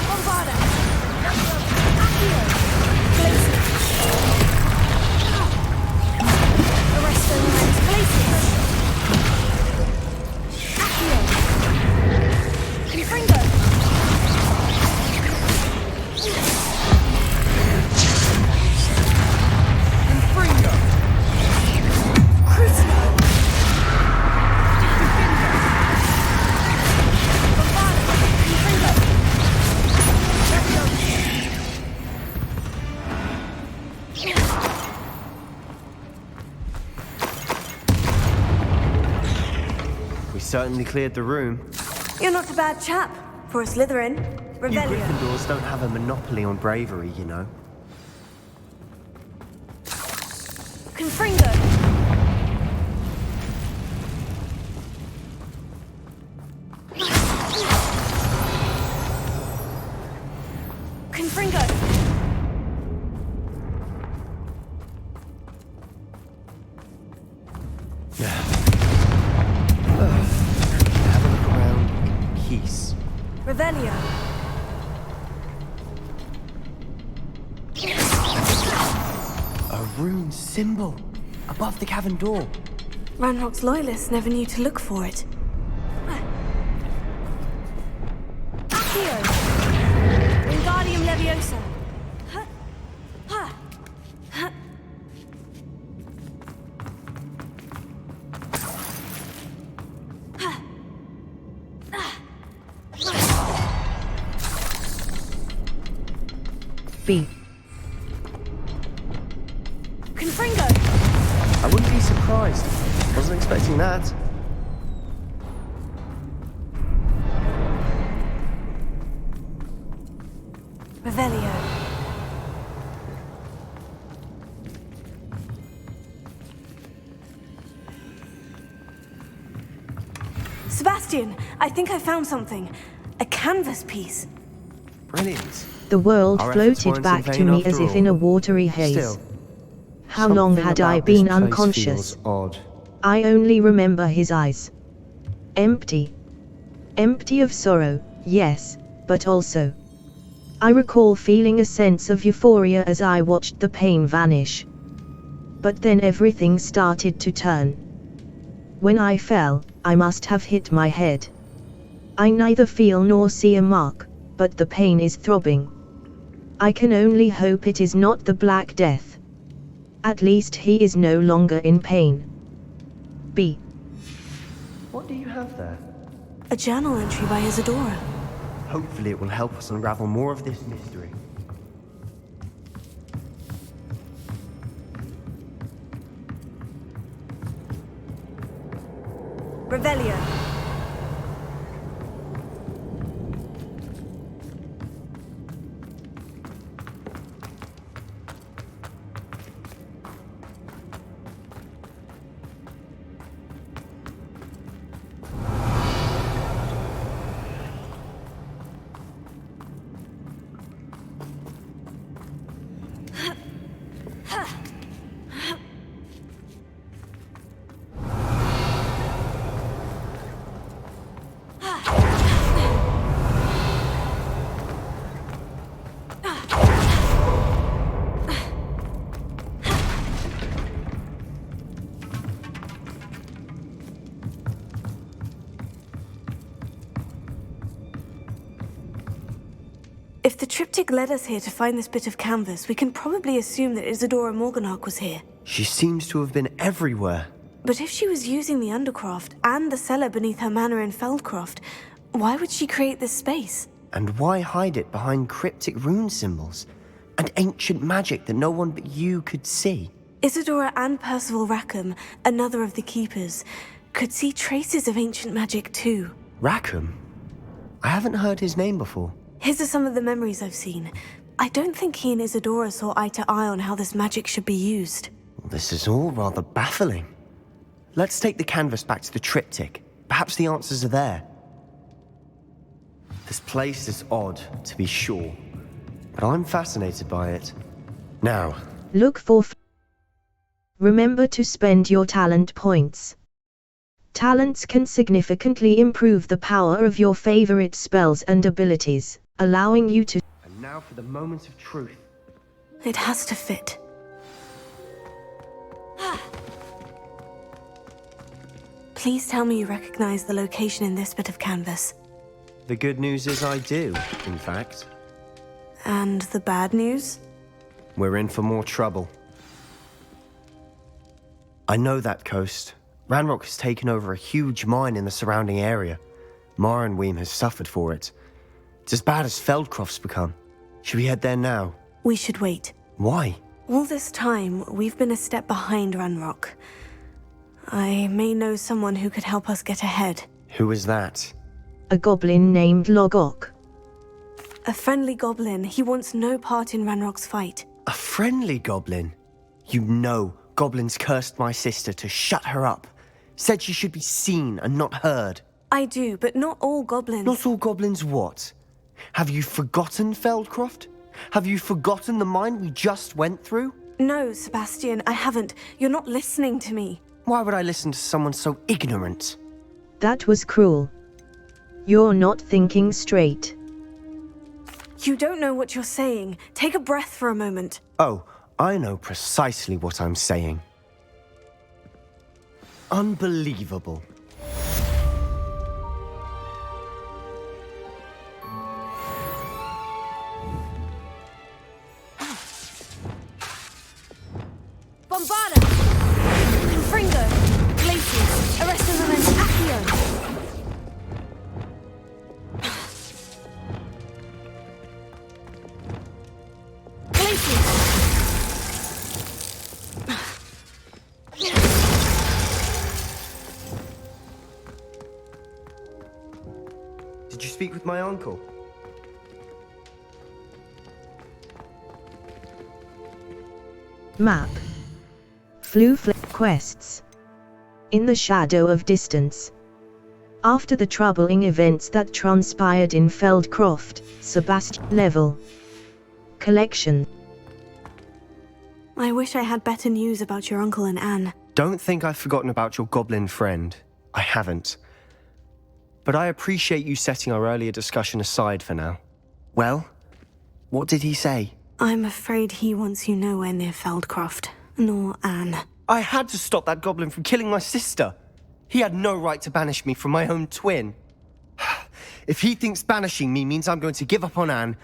Bombarda! Accio! Glacier! Arresto Lines Glacier! Accio! Confringo! certainly cleared the room. You're not a bad chap for a Slytherin. You Revelio. Gryffindors don't have a monopoly on bravery, you know. Confringo. Confringo. Have a look around in peace. Revelio. A rune symbol above the cavern door. Ranrock's loyalists never knew to look for it. Accio! Wingardium Leviosa! B. Confringo! I wouldn't be surprised. Wasn't expecting that. Revelio. Sebastian, I think I found something. A canvas piece. Brilliant. The world Our efforts floated weren't back in to vain me after as if all. in a watery haze. Still, How long something had I about this been place unconscious? feels odd. I only remember his eyes. Empty. Empty of sorrow, yes, but also. I recall feeling a sense of euphoria as I watched the pain vanish. But then everything started to turn. When I fell, I must have hit my head. I neither feel nor see a mark, but the pain is throbbing. I can only hope it is not the Black Death. At least he is no longer in pain. B. What do you have there? A journal entry by Isadora. Hopefully it will help us unravel more of this mystery. Revelio. If the triptych led us here to find this bit of canvas, we can probably assume that Isadora Morganach was here. She seems to have been everywhere. But if she was using the Undercroft and the cellar beneath her manor in Feldcroft, why would she create this space? And why hide it behind cryptic rune symbols? And ancient magic that no one but you could see? Isadora and Percival Rackham, another of the Keepers, could see traces of ancient magic too. Rackham? I haven't heard his name before. His are some of the memories I've seen. I don't think he and Isadora saw eye to eye on how this magic should be used. This is all rather baffling. Let's take the canvas back to the triptych. Perhaps the answers are there. This place is odd, to be sure, but I'm fascinated by it. Now, Look for. Remember to spend your talent points. Talents can significantly improve the power of your favorite spells and abilities, allowing you to. and now for the moment of truth. It has to fit. Please tell me you recognize the location in this bit of canvas. The good news is I do, in fact. And the bad news? We're in for more trouble. I know that coast. Ranrock has taken over a huge mine in the surrounding area. Marrenweem has suffered for it. It's as bad as Feldcroft's become. Should we head there now? We should wait. Why? All this time, we've been a step behind Ranrock. I may know someone who could help us get ahead. Who was that? A goblin named Logok. A friendly goblin. He wants no part in Ranrock's fight. A friendly goblin? You know, goblins cursed my sister to shut her up. Said she should be seen and not heard. I do, but not all goblins. Not all goblins what? Have you forgotten Feldcroft? Have you forgotten the mine we just went through? No, Sebastian, I haven't. You're not listening to me. Why would I listen to someone so ignorant? That was cruel. You're not thinking straight. You don't know what you're saying. Take a breath for a moment. Oh, I know precisely what I'm saying. Unbelievable. Bombarda! Confringo! Glacius! Arrestimament! Accio! Did you speak with my uncle? Map. Quests. In the shadow of distance. After the troubling events that transpired in Feldcroft, Sebastian level. Collection. I wish I had better news about your uncle and Anne. Don't think I've forgotten about your goblin friend. I haven't. But I appreciate you setting our earlier discussion aside for now. Well, what did he say? I'm afraid he wants you nowhere near Feldcroft, nor Anne. I had to stop that goblin from killing my sister. He had no right to banish me from my own twin. If he thinks banishing me means I'm going to give up on Anne,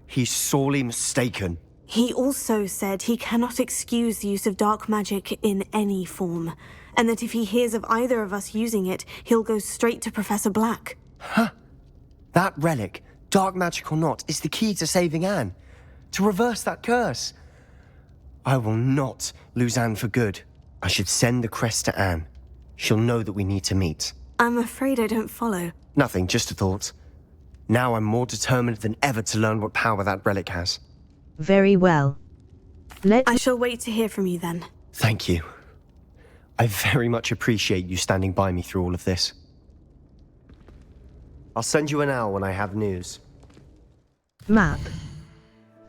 he's sorely mistaken. He also said he cannot excuse the use of dark magic in any form, and that if he hears of either of us using it, he'll go straight to Professor Black. Huh? That relic, dark magic or not, is the key to saving Anne. To reverse that curse. I will not lose Anne for good. I should send the crest to Anne. She'll know that we need to meet. I'm afraid I don't follow. Nothing, just a thought. Now I'm more determined than ever to learn what power that relic has. Very well. I shall wait to hear from you then. Thank you. I very much appreciate you standing by me through all of this. I'll send you an owl when I have news. Map.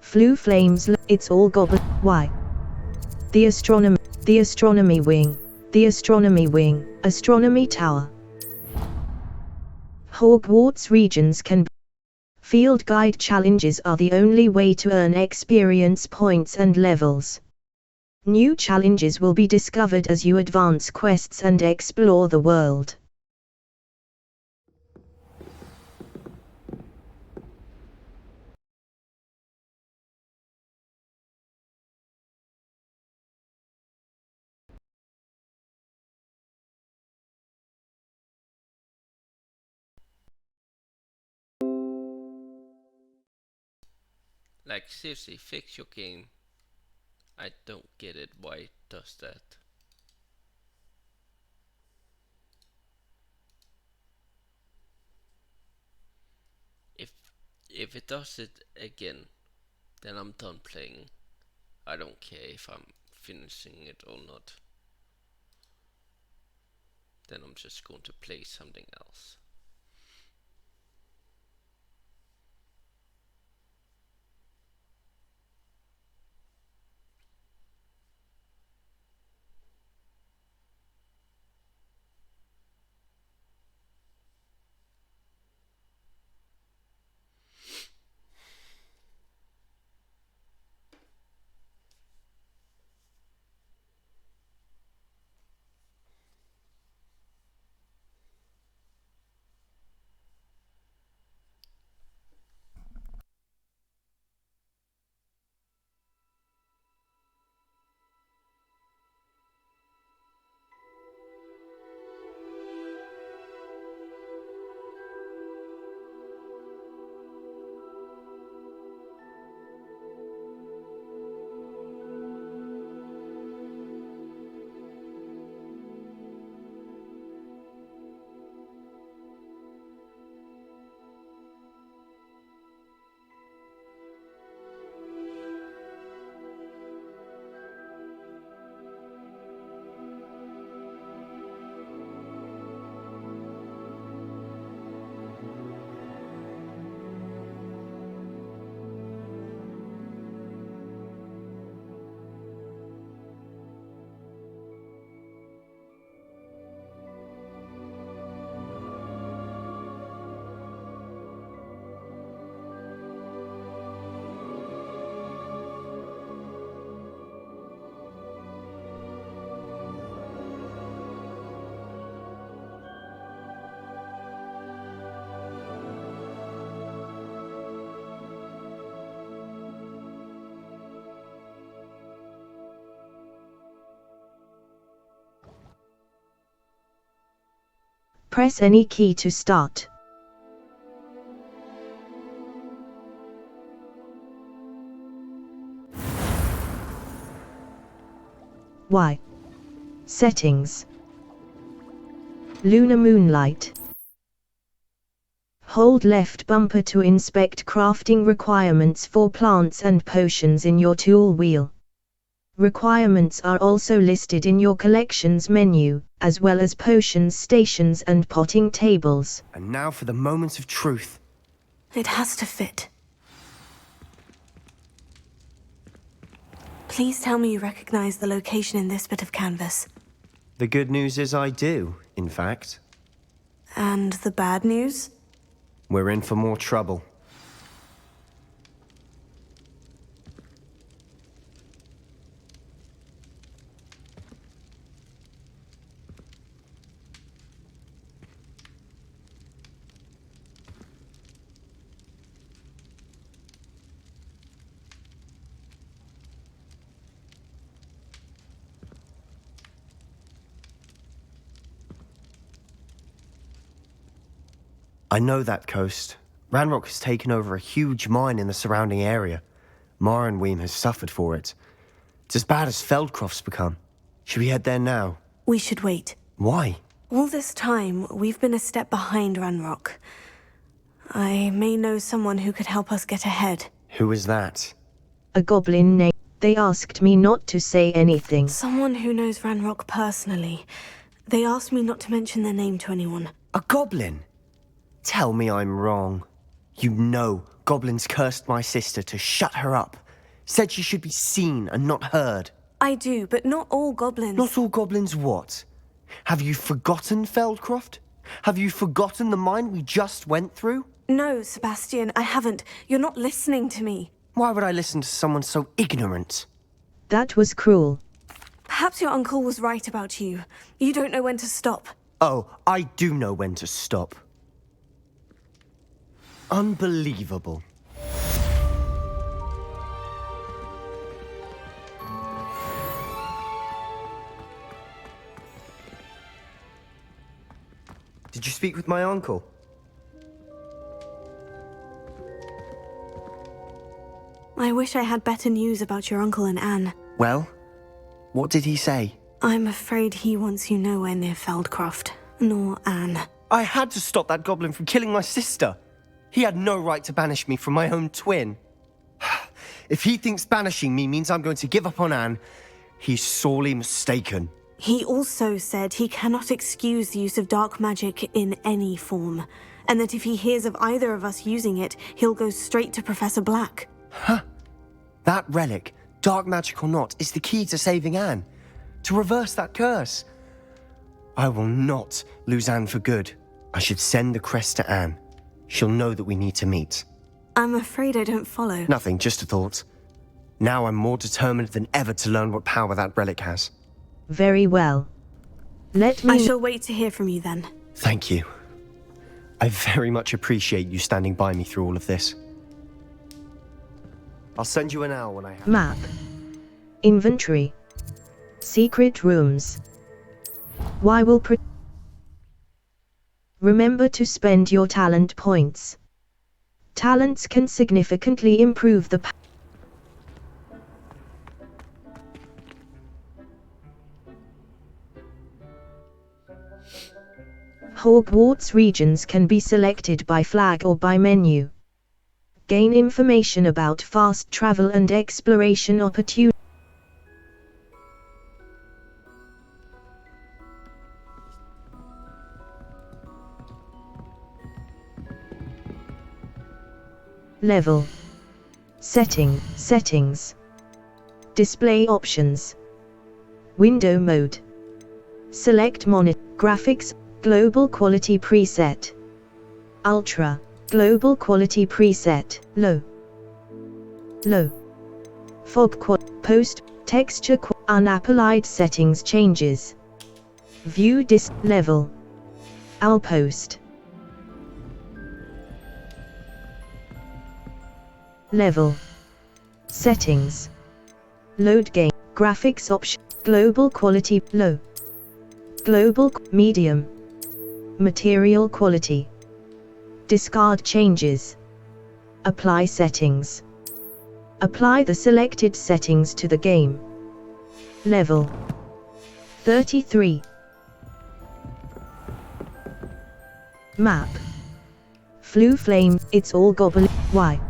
Flames. It's all goblin. Why? The astronomy wing. The astronomy wing. Astronomy tower. Hogwarts regions can. Field guide challenges are the only way to earn experience points and levels. New challenges will be discovered as you advance quests and explore the world. Like, seriously, fix your game. I don't get it, why it does that. If it does it again, then I'm done playing. I don't care if I'm finishing it or not. Then I'm just going to play something else. Press any key to start. Y. Settings. Lunar moonlight. Hold left bumper to inspect crafting requirements for plants and potions in your tool wheel. Requirements are also listed in your collections menu, as well as potions stations and potting tables. And now for the moments of truth. It has to fit. Please tell me you recognize the location in this bit of canvas. The good news is I do, in fact. And the bad news? We're in for more trouble. I know that coast. Ranrock has taken over a huge mine in the surrounding area. Morinweem has suffered for it. It's as bad as Feldcroft's become. Should we head there now? We should wait. Why? All this time, we've been a step behind Ranrock. I may know someone who could help us get ahead. Who is that? A goblin named. They asked me not to say anything. Someone who knows Ranrock personally. They asked me not to mention their name to anyone. A goblin? Tell me I'm wrong. You know, goblins cursed my sister to shut her up. Said she should be seen and not heard. I do, but not all goblins. Not all goblins what? Have you forgotten Feldcroft? Have you forgotten the mine we just went through? No, Sebastian, I haven't. You're not listening to me. Why would I listen to someone so ignorant? That was cruel. Perhaps your uncle was right about you. You don't know when to stop. Oh, I do know when to stop. Unbelievable. Did you speak with my uncle? I wish I had better news about your uncle and Anne. Well, what did he say? I'm afraid he wants you nowhere near Feldcroft, nor Anne. I had to stop that goblin from killing my sister. He had no right to banish me from my own twin. If he thinks banishing me means I'm going to give up on Anne, he's sorely mistaken. He also said he cannot excuse the use of dark magic in any form, and that if he hears of either of us using it, he'll go straight to Professor Black. Huh? That relic, dark magic or not, is the key to saving Anne. To reverse that curse. I will not lose Anne for good. I should send the crest to Anne. She'll know that we need to meet. I'm afraid I don't follow. Nothing, just a thought. Now I'm more determined than ever to learn what power that relic has. Very well. Let me... I shall wait to hear from you then. Thank you. I very much appreciate you standing by me through all of this. I'll send you an hour when I have... Map. Inventory. Secret rooms. Why will... Remember to spend your talent points. Talents can significantly improve the... Hogwarts regions can be selected by flag or by menu. Gain information about fast travel and exploration opportunities. Level. Settings. Display options. Window mode. Select monitor. Graphics. Global quality preset. Ultra. Global quality preset. Low. Fog post. Texture unapplied settings changes. View level. Outpost. Level. Settings. Load game. Graphics option. Global quality low. Global medium. Material quality. Discard changes. Apply settings. Apply the selected settings to the game. Level 33. Map. Flue Flame, it's all gobbly. Why?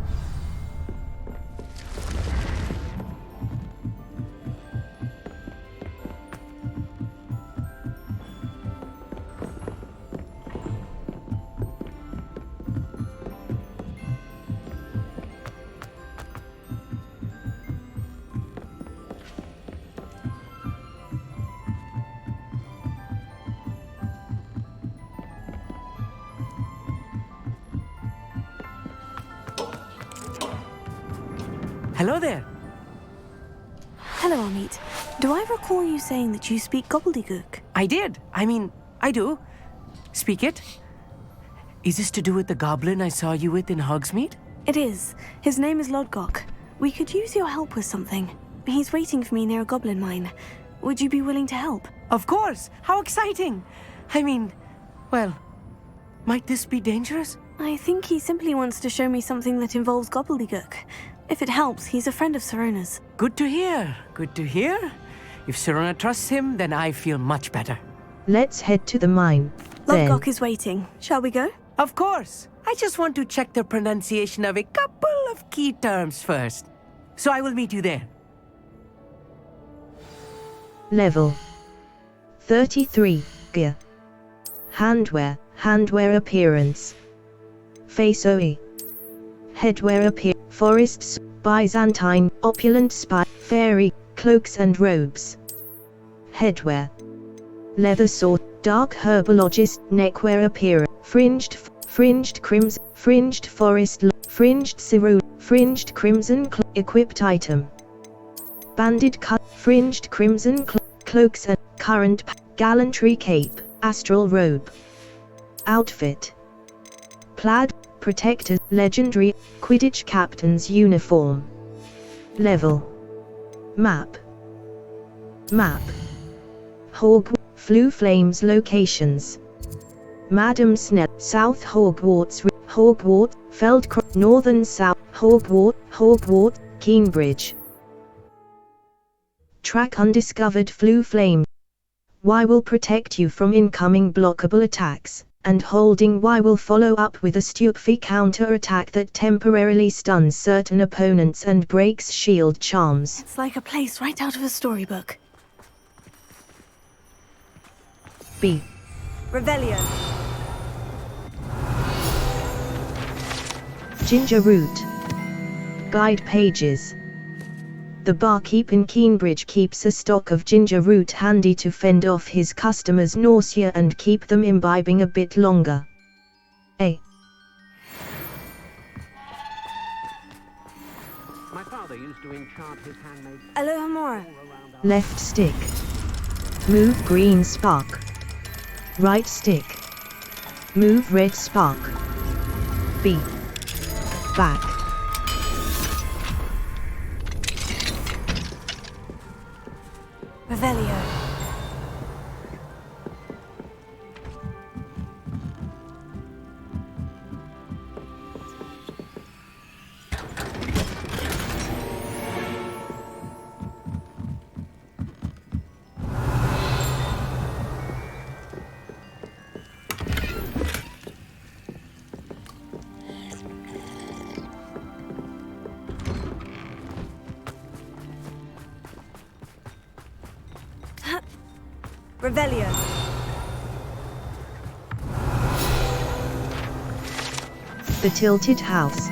Hello there. Hello, Amit. Do I recall you saying that you speak gobbledygook? I did. I do. Speak it. Is this to do with the goblin I saw you with in Hogsmeade? It is. His name is Lodgok. We could use your help with something. He's waiting for me near a goblin mine. Would you be willing to help? Of course. How exciting. Well, might this be dangerous? I think he simply wants to show me something that involves gobbledygook. If it helps, he's a friend of Sirona's. Good to hear. Good to hear. If Sirona trusts him, then I feel much better. Let's head to the mine. Lodgok is waiting. Shall we go? Of course. I just want to check the pronunciation of a couple of key terms first. So I will meet you there. Level 33. Gear. Handwear appearance. Face OE. Headwear appear. Forests, Byzantine, opulent spy, fairy, cloaks and robes. Headwear. Leather sword, dark herbologist, neckwear appearance. Fringed crimson, fringed forest, fringed cerulean, fringed crimson equipped item. Banded cut, fringed crimson cloaks and current gallantry cape, astral robe. Outfit. Plaid, protector, legendary, Quidditch captain's uniform. Level. Map. Hogwarts, Flue Flames locations. Madam Snell, South Hogwarts, Feldcroft, Northern South, Hogwarts, Cambridge. Track undiscovered Flue Flame. Y will protect you from incoming blockable attacks, and holding Y will follow up with a stupefy counter-attack that temporarily stuns certain opponents and breaks shield charms. It's like a place right out of a storybook. B. Revelio. Ginger root. Guide pages. The barkeep in Cambridge keeps a stock of ginger root handy to fend off his customers' nausea and keep them imbibing a bit longer. A. My father used to enchant his handmade. Alohomora. Left stick. Move green spark. Right stick. Move red spark. B. Back. Revelio. Revelio. The Tilted House.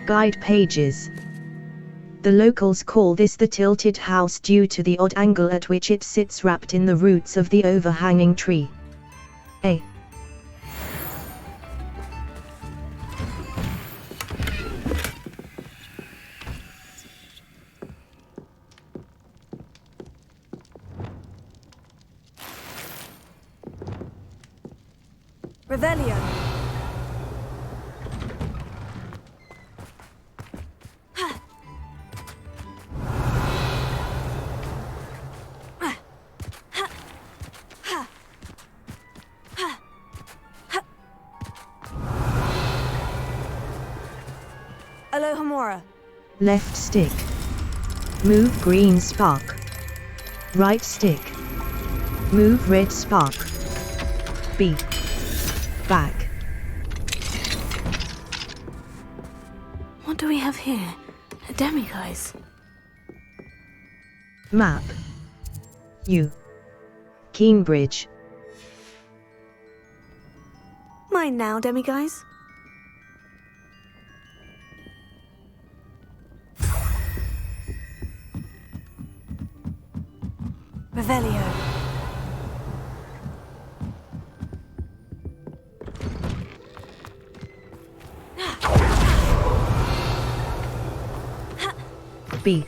Guide pages. The locals call this the Tilted House due to the odd angle at which it sits wrapped in the roots of the overhanging tree. A. Revelio. Alohomora. Left stick. Move green spark. Right stick. Move red spark. B. Back. What do we have here? A demiguise. Map. U. Keenbridge. Mine now, demiguise. Revelio. B.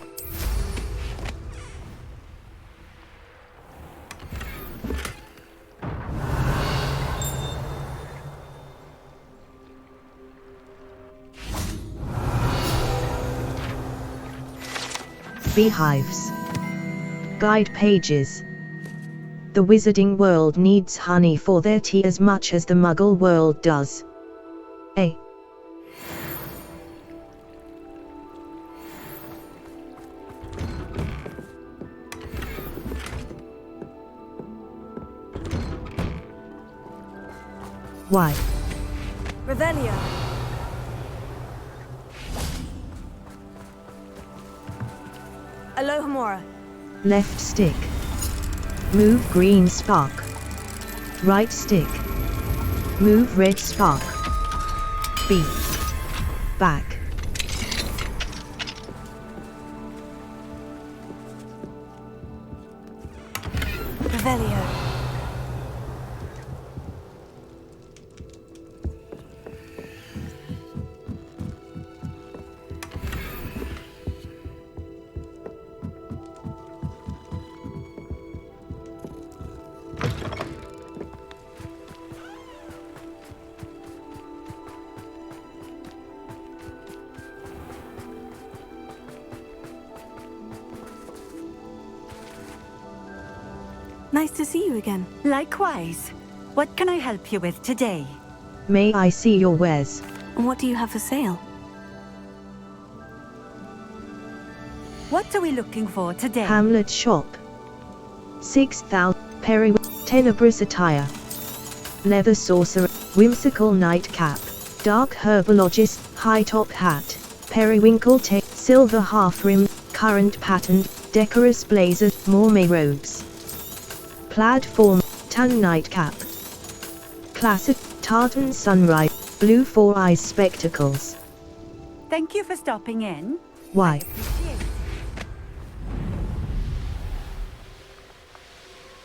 Beehives. Guide pages. The wizarding world needs honey for their tea as much as the muggle world does. A. Y. Revelio. Alohomora. Left stick. Move green spark. Right stick. Move red spark. B. Back. Revelio. Nice to see you again. Likewise. What can I help you with today? May I see your wares? And what do you have for sale? What are we looking for today? Hamlet shop. 6,000. Peri. Tenebrous attire. Leather sorcerer. Whimsical nightcap. Dark herbologist. High top hat. Periwinkle tape. Silver half rim. Current patterned. Decorous blazer. Mormay robes. Plaid form. Tan nightcap. Classic. Tartan sunrise. Blue 4 eyes spectacles. Thank you for stopping in. Y.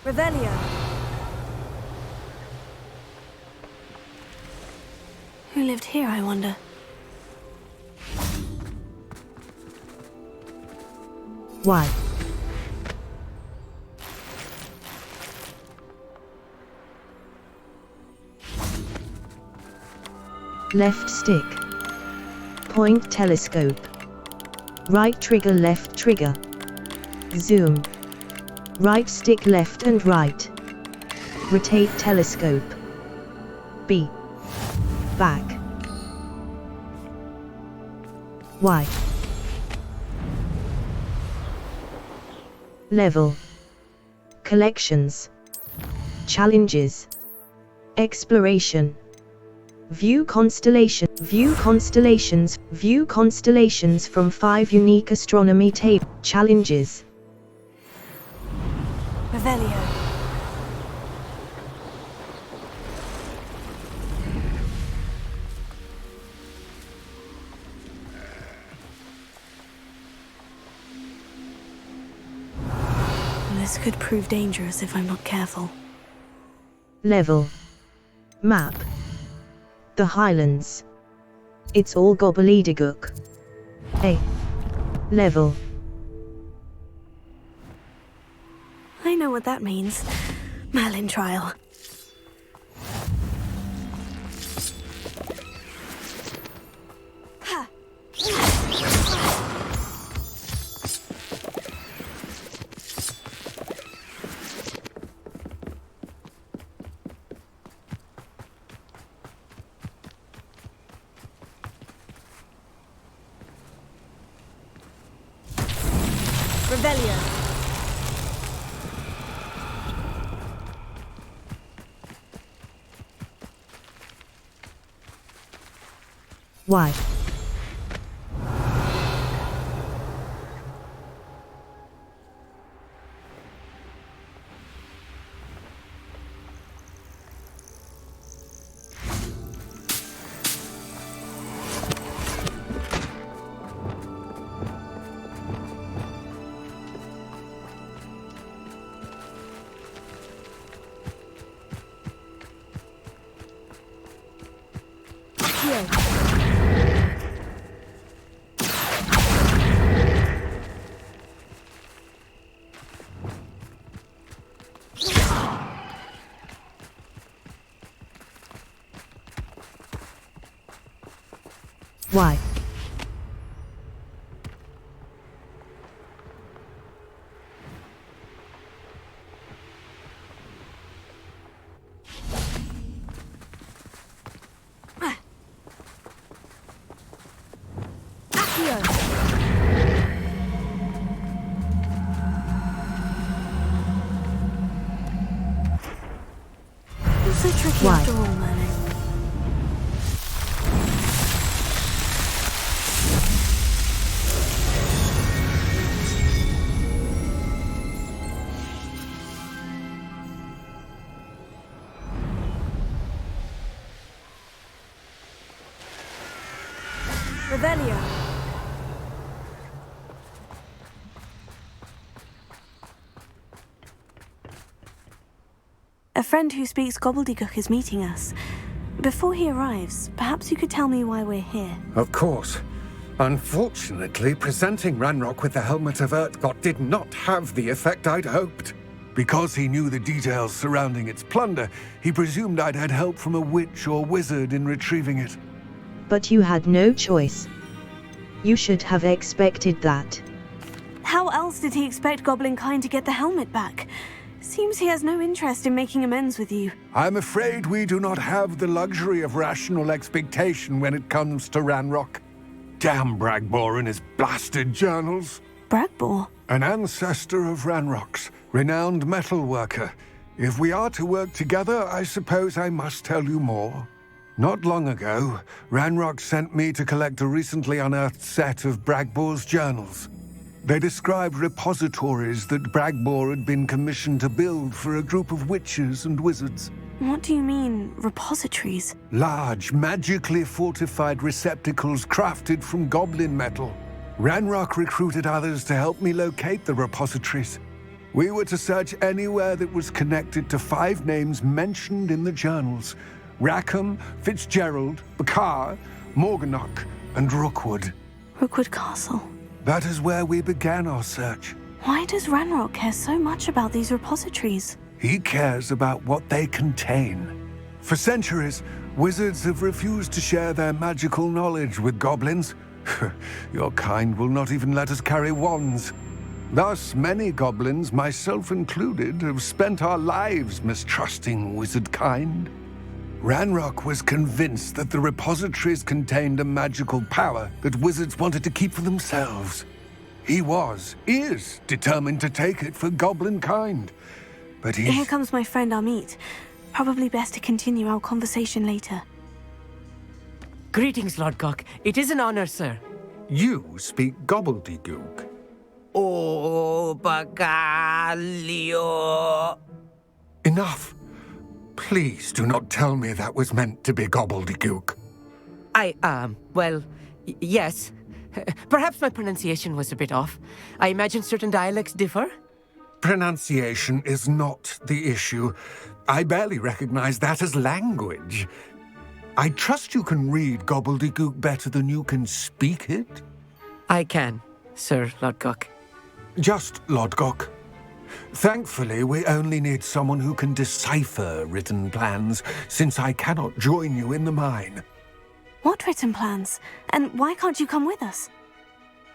Revelio. Who lived here, I wonder? Y. Left stick. Point telescope. Right trigger, left trigger. Zoom. Right stick, left and right. Rotate telescope. B. Back. Y. Level. Collections. Challenges. Exploration. View constellation. View constellations. View constellations from 5 unique astronomy table. Challenges. Revelio. This could prove dangerous if I'm not careful. Level. Map. The Highlands. It's all gobbledygook. A. Level. I know what that means. Merlin trial. Ha! Revelio. Why? Why? So tricky Why? after all, Merlin. Revelio. A friend who speaks gobbledygook is meeting us. Before he arrives, perhaps you could tell me why we're here. Of course. Unfortunately, presenting Ranrock with the Helmet of Urtkot did not have the effect I'd hoped. Because he knew the details surrounding its plunder, he presumed I'd had help from a witch or wizard in retrieving it. But you had no choice. You should have expected that. How else did he expect Goblinkind to get the helmet back? Seems he has no interest in making amends with you. I'm afraid we do not have the luxury of rational expectation when it comes to Ranrock. Damn Bragbor and his blasted journals. Bragbor? An ancestor of Ranrock's, renowned metal worker. If we are to work together, I suppose I must tell you more. Not long ago, Ranrock sent me to collect a recently unearthed set of Bragbor's journals. They described repositories that Bragbor had been commissioned to build for a group of witches and wizards. What do you mean, repositories? Large, magically fortified receptacles crafted from goblin metal. Ranrock recruited others to help me locate the repositories. We were to search anywhere that was connected to 5 names mentioned in the journals: Rackham, Fitzgerald, Bakar, Morganach, and Rookwood. Rookwood Castle. That is where we began our search. Why does Ranrock care so much about these repositories? He cares about what they contain. For centuries, wizards have refused to share their magical knowledge with goblins. Your kind will not even let us carry wands. Thus, many goblins, myself included, have spent our lives mistrusting wizard kind. Ranrock was convinced that the repositories contained a magical power that wizards wanted to keep for themselves. He is determined to take it for goblin kind. But Here comes my friend Amit. Probably best to continue our conversation later. Greetings, Lord Cock. It is an honor, sir. You speak gobbledygook. Oh, Bagalio. Enough. Please do not tell me that was meant to be gobbledygook. Well, yes. Perhaps my pronunciation was a bit off. I imagine certain dialects differ? Pronunciation is not the issue. I barely recognize that as language. I trust you can read gobbledygook better than you can speak it? I can, Sir Lodgok. Just Lodgok. Thankfully, we only need someone who can decipher written plans, since I cannot join you in the mine. What written plans? And why can't you come with us?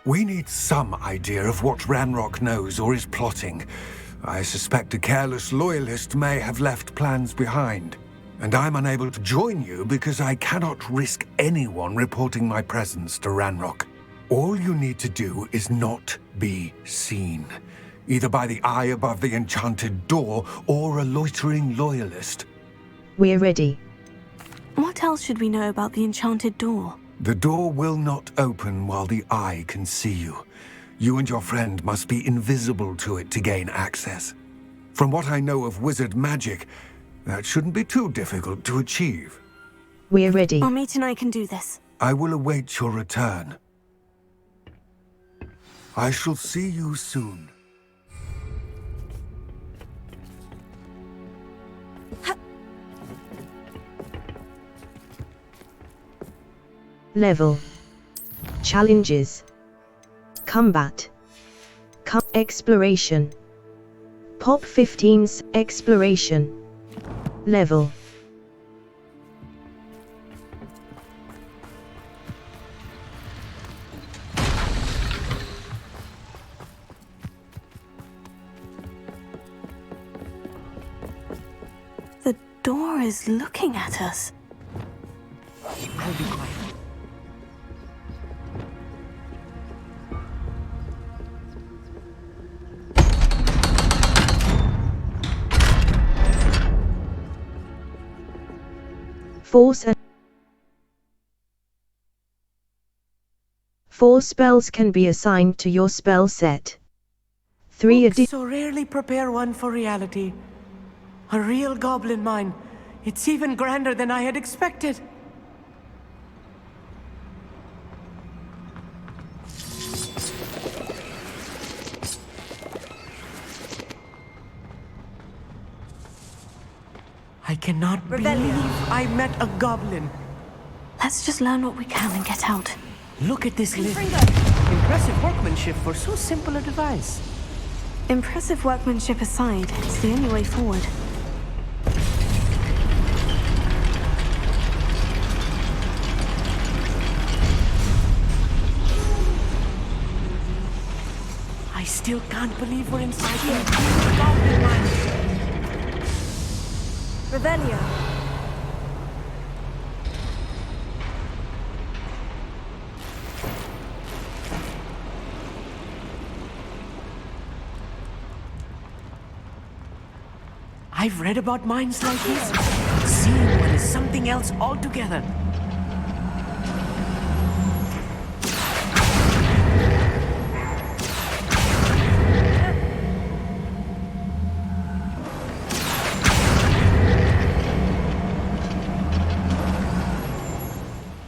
We need some idea of what Ranrock knows or is plotting. I suspect a careless loyalist may have left plans behind. And I'm unable to join you because I cannot risk anyone reporting my presence to Ranrock. All you need to do is not be seen, either by the eye above the enchanted door or a loitering loyalist. We're ready. What else should we know about the enchanted door? The door will not open while the eye can see you. You and your friend must be invisible to it to gain access. From what I know of wizard magic, that shouldn't be too difficult to achieve. We're ready. Amit and I can do this. I will await your return. I shall see you soon. Level. Challenges. Combat. Exploration. Pop 15's Exploration. Level. The door is looking at us. I'll be quiet. Force and 4 spells can be assigned to your spell set. 3 Books so rarely prepare one for reality. A real goblin mine. It's even grander than I had expected. I cannot believe I met a goblin. Let's just learn what we can and get out. Look at this lid. Impressive workmanship for so simple a device. Impressive workmanship aside, it's the only way forward. I still can't believe we're inside a real goblin mine. Revelio. I've read about mines like this. Seeing one is something else altogether.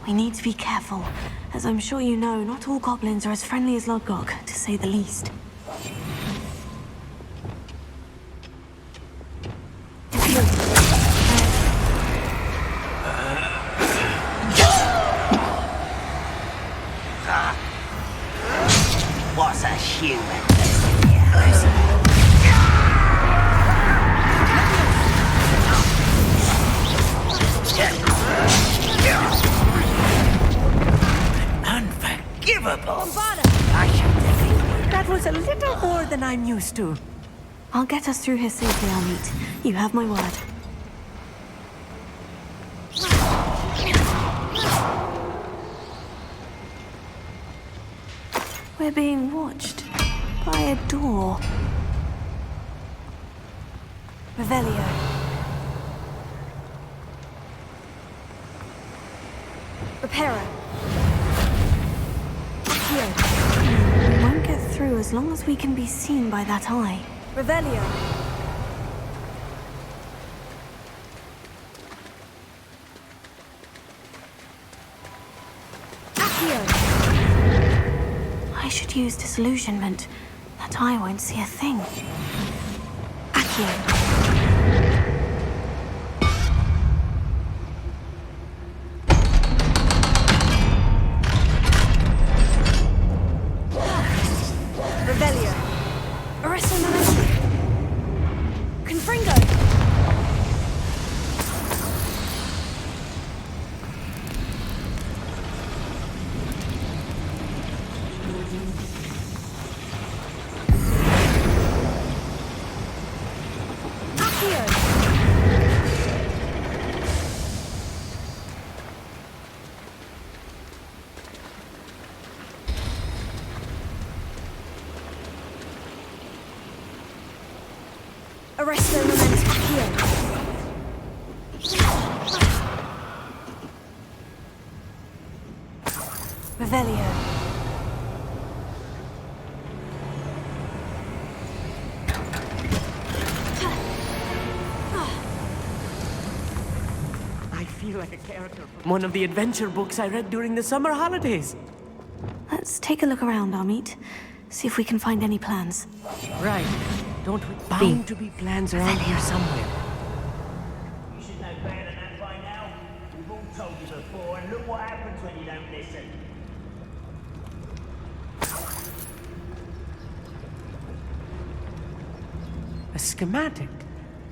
We need to be careful. As I'm sure you know, not all goblins are as friendly as Lodgok, to say the least. What's a human? Unforgivable. That was a little more than I'm used to. I'll get us through here safely, Amit. You have my word. We're being watched by a door. Revelio. Reparo. Accio. We won't get through as long as we can be seen by that eye. Revelio. I should use disillusionment. That eye won't see a thing. Accio. Revelio. Arresto Momentum. Confringo. Accio. Arresto momento here. Revelio. I feel like a character from one of the adventure books I read during the summer holidays. Let's take a look around, Amit. See if we can find any plans. Right. Don't we? Bound to be plans around here somewhere. You should know better than that by now. We've all told you before, and look what happens when you don't listen. A schematic.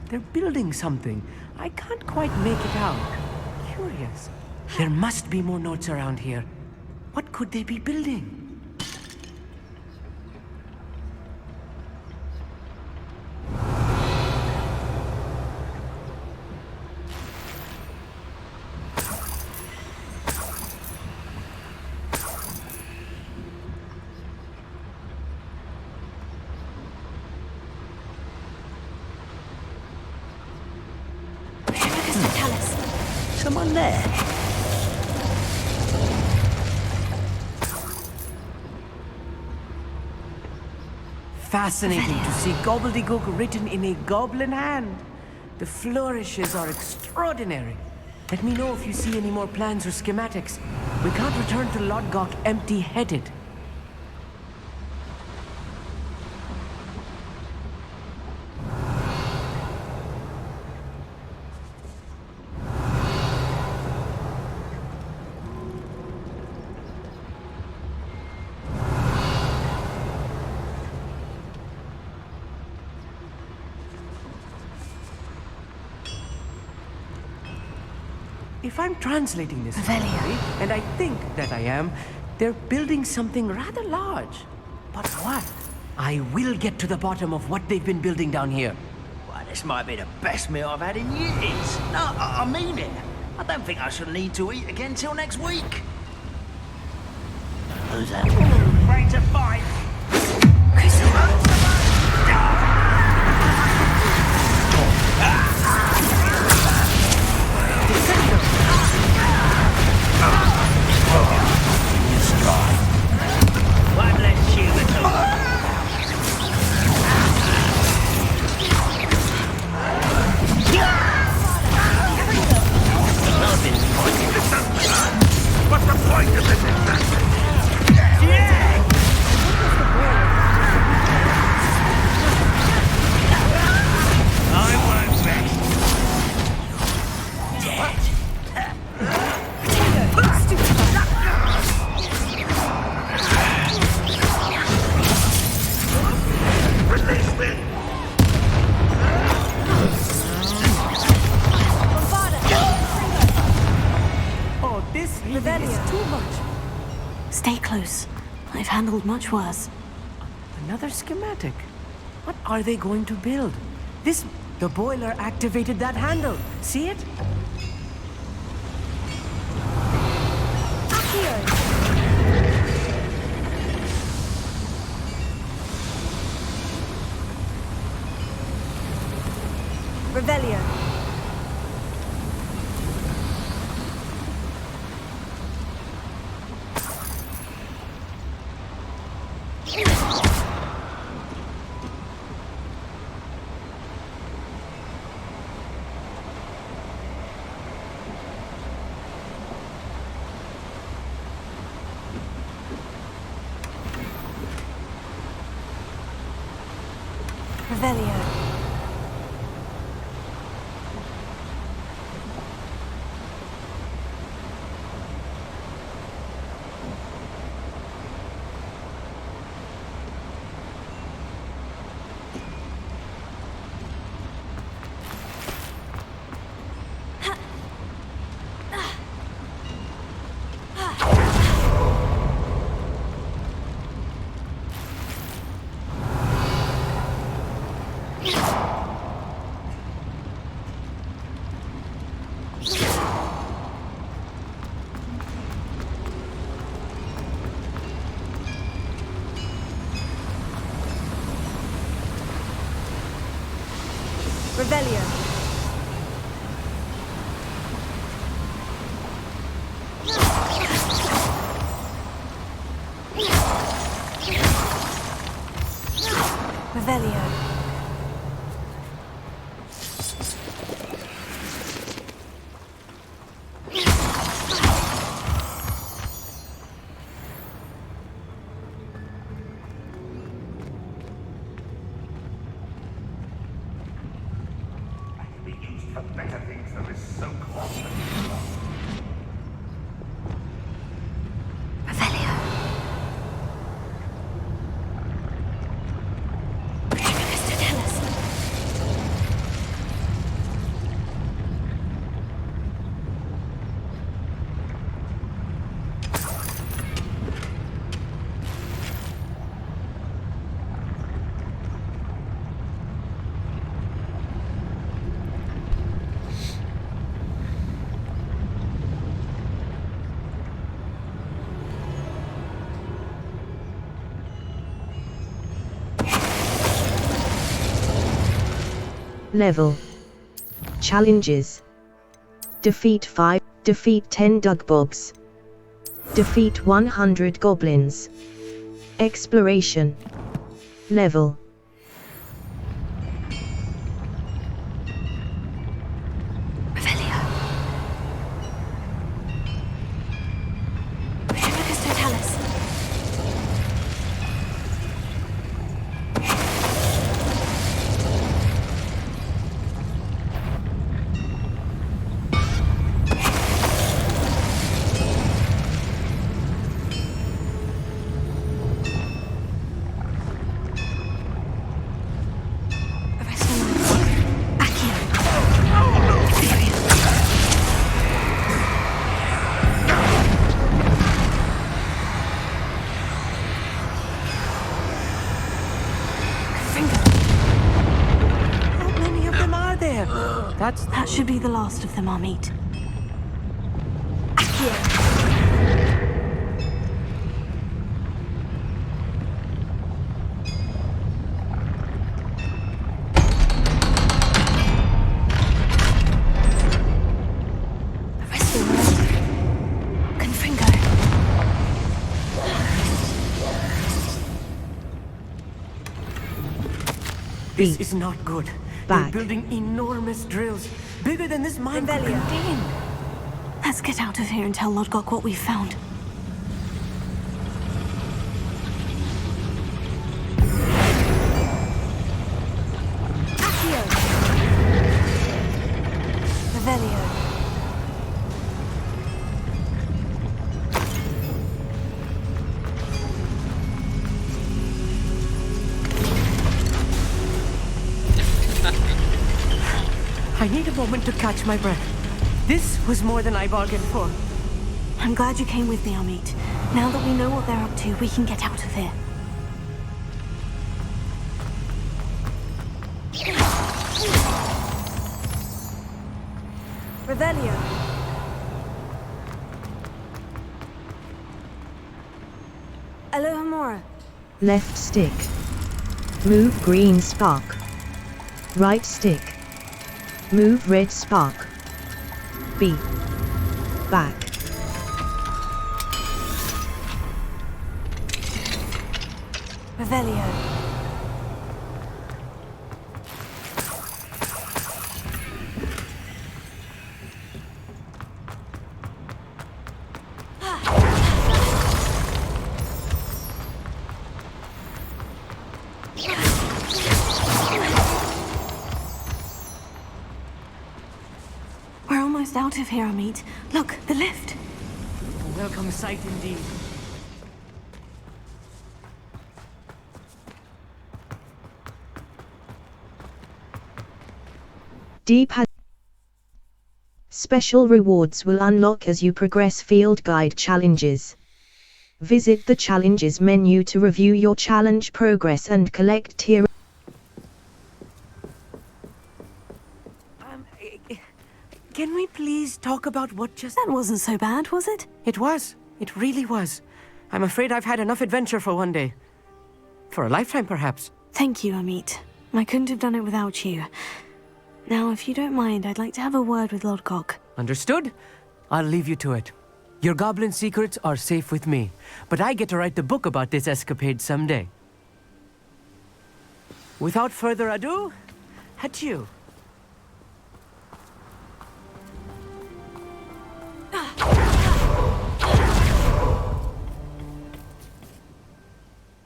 They're building something. I can't quite make it out. Curious. There must be more notes around here. What could they be building? Someone there. Fascinating to see gobbledygook written in a goblin hand. The flourishes are extraordinary. Let me know if you see any more plans or schematics. We can't return to Lodgok empty-headed. If I'm translating this correctly, and I think that I am, they're building something rather large. But what? I will get to the bottom of what they've been building down here. Well, this might be the best meal I've had in years. No, I mean it. I don't think I shall need to eat again till next week. Who's that? Ready to fight? One less human to What's the point of this exactly? Yeah! I won't rest. Release me! Oh, this really is too much. Stay close. I've handled much worse. Another schematic. What are they going to build? The boiler activated that handle. See it? Revelio. Revelio. Revelio. Revelio. Be used for better things than this so-called. Revelio. Mr. Tellis. Level. Challenges. Defeat 5. Defeat 10 Dugbogs. Defeat 100 Goblins. Exploration. Level. Revelio. Mr. Tellis. How many of them are there? That should be the last of them, Amit. This is not good. Back. They're building enormous drills, bigger than this mine could Revelio. contain. Let's get out of here and tell Lodgok what we found. Accio. Revelio. I need a moment to catch my breath. This was more than I bargained for. I'm glad you came with me, Amit. Now that we know what they're up to, we can get out of here. Revelio. Alohomora. Left stick. Move green spark. Right stick. Move red spark. B. Back. Revelio. We're almost out of here, Amit. Look, the lift. A welcome sight indeed. Deep has special rewards will unlock as you progress field guide challenges. Visit the challenges menu to review your challenge progress and collect tier. Can we please talk about what just... That wasn't so bad, was it? It was. It really was. I'm afraid I've had enough adventure for one day. For a lifetime, perhaps. Thank you, Amit. I couldn't have done it without you. Now, if you don't mind, I'd like to have a word with Lord Gog. Understood? I'll leave you to it. Your goblin secrets are safe with me, but I get to write the book about this escapade someday. Without further ado, adieu.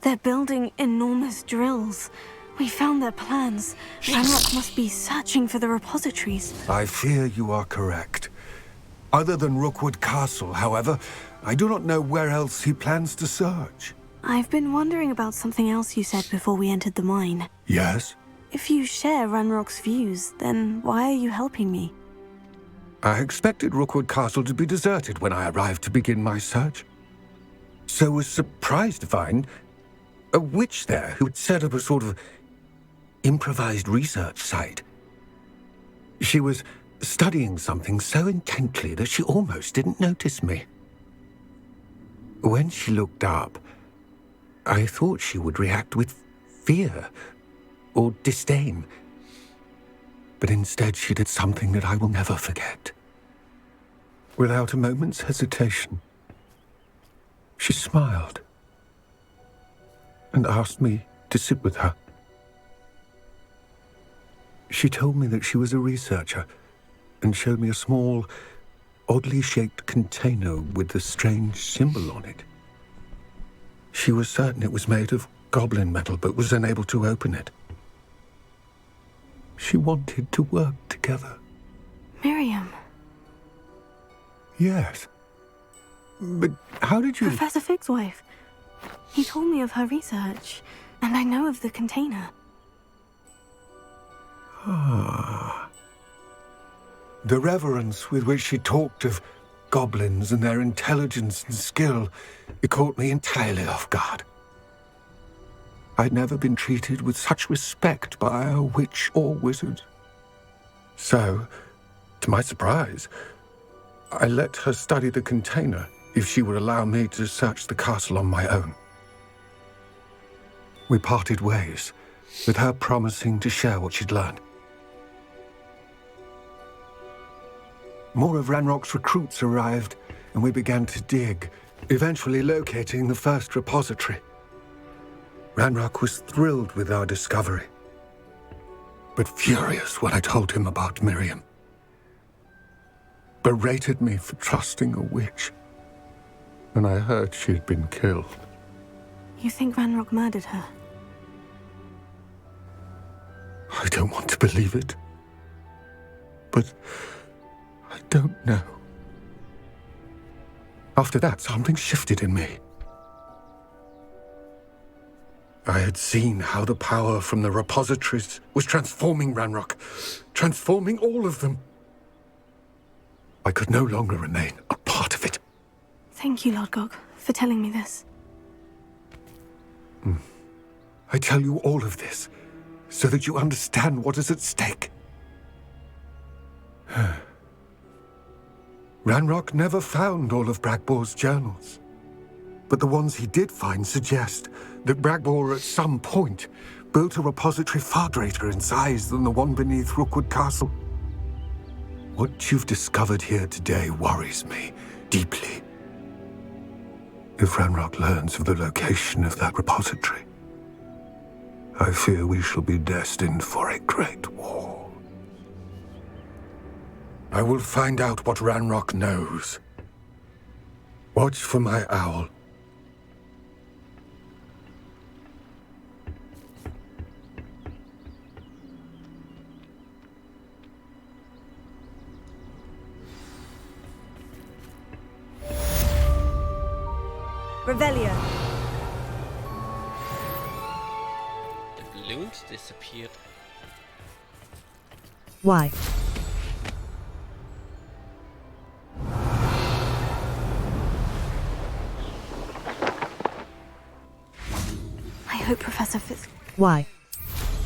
They're building enormous drills. We found their plans. Ranrock must be searching for the repositories. I fear you are correct. Other than Rookwood Castle, however, I do not know where else he plans to search. I've been wondering about something else you said before we entered the mine. Yes? If you share Ranrock's views, then why are you helping me? I expected Rookwood Castle to be deserted when I arrived to begin my search. So was surprised to find a witch there who had set up a sort of improvised research site. She was studying something so intently that she almost didn't notice me. When she looked up, I thought she would react with fear or disdain. But instead she did something that I will never forget. Without a moment's hesitation, she smiled and asked me to sit with her. She told me that she was a researcher and showed me a small, oddly shaped container with a strange symbol on it. She was certain it was made of goblin metal, but was unable to open it. She wanted to work together. Miriam. Yes. But how did you... Professor Fig's wife. He told me of her research, and I know of the container. Ah. The reverence with which she talked of goblins and their intelligence and skill, it caught me entirely off guard. I'd never been treated with such respect by a witch or wizard. So, to my surprise, I let her study the container if she would allow me to search the castle on my own. We parted ways, with her promising to share what she'd learned. More of Ranrock's recruits arrived, and we began to dig, eventually locating the first repository. Ranrock was thrilled with our discovery, but furious when I told him about Miriam. Berated me for trusting a witch, and I heard she had been killed. You think Ranrock murdered her? I don't want to believe it, but I don't know. After that, something shifted in me. I had seen how the power from the repositories was transforming Ranrock, transforming all of them. I could no longer remain a part of it. Thank you, Lord Gog, for telling me this. I tell you all of this so that you understand what is at stake. Ranrock never found all of Bragbor's journals, but the ones he did find suggest that Bragbor at some point built a repository far greater in size than the one beneath Rookwood Castle. What you've discovered here today worries me deeply. If Ranrock learns of the location of that repository, I fear we shall be destined for a great war. I will find out what Ranrock knows. Watch for my owl. Revelio. The balloons disappeared. Why? I hope Professor Fitz... Why?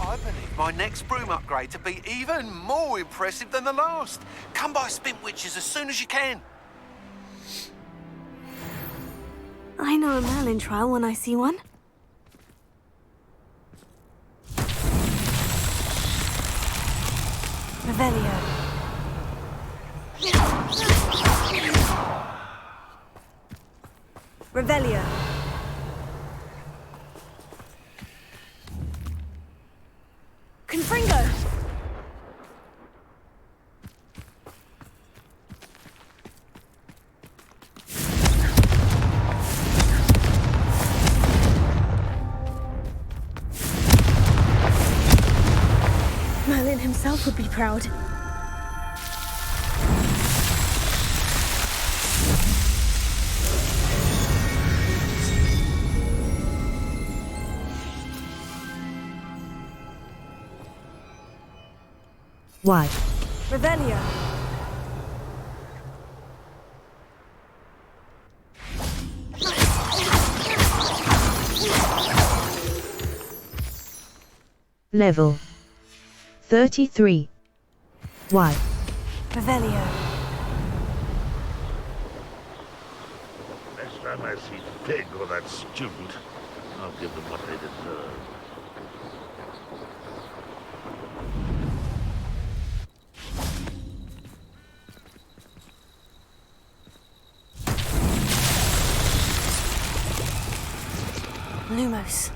I believe my next broom upgrade to be even more impressive than the last. Come by Spint Witches as soon as you can. I know a Merlin trial when I see one. Revelio. Revelio. Confringo! Merlin himself would be proud. Why? Revelio. Level 33. Why? Revelio. Next time I see Fig or that student, I'll give them what they deserve. Lumos.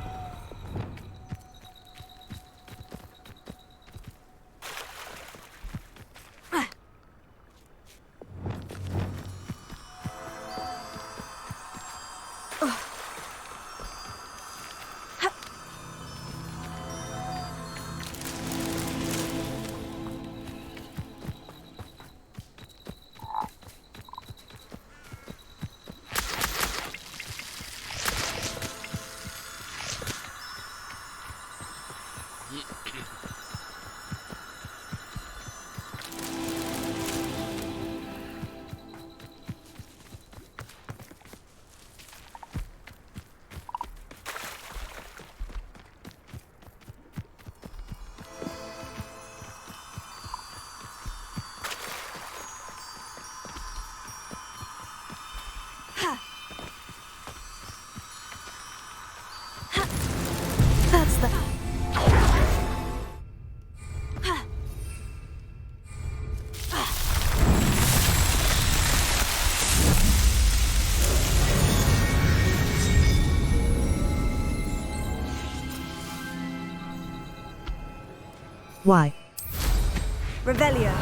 That's the... Why? Revelio.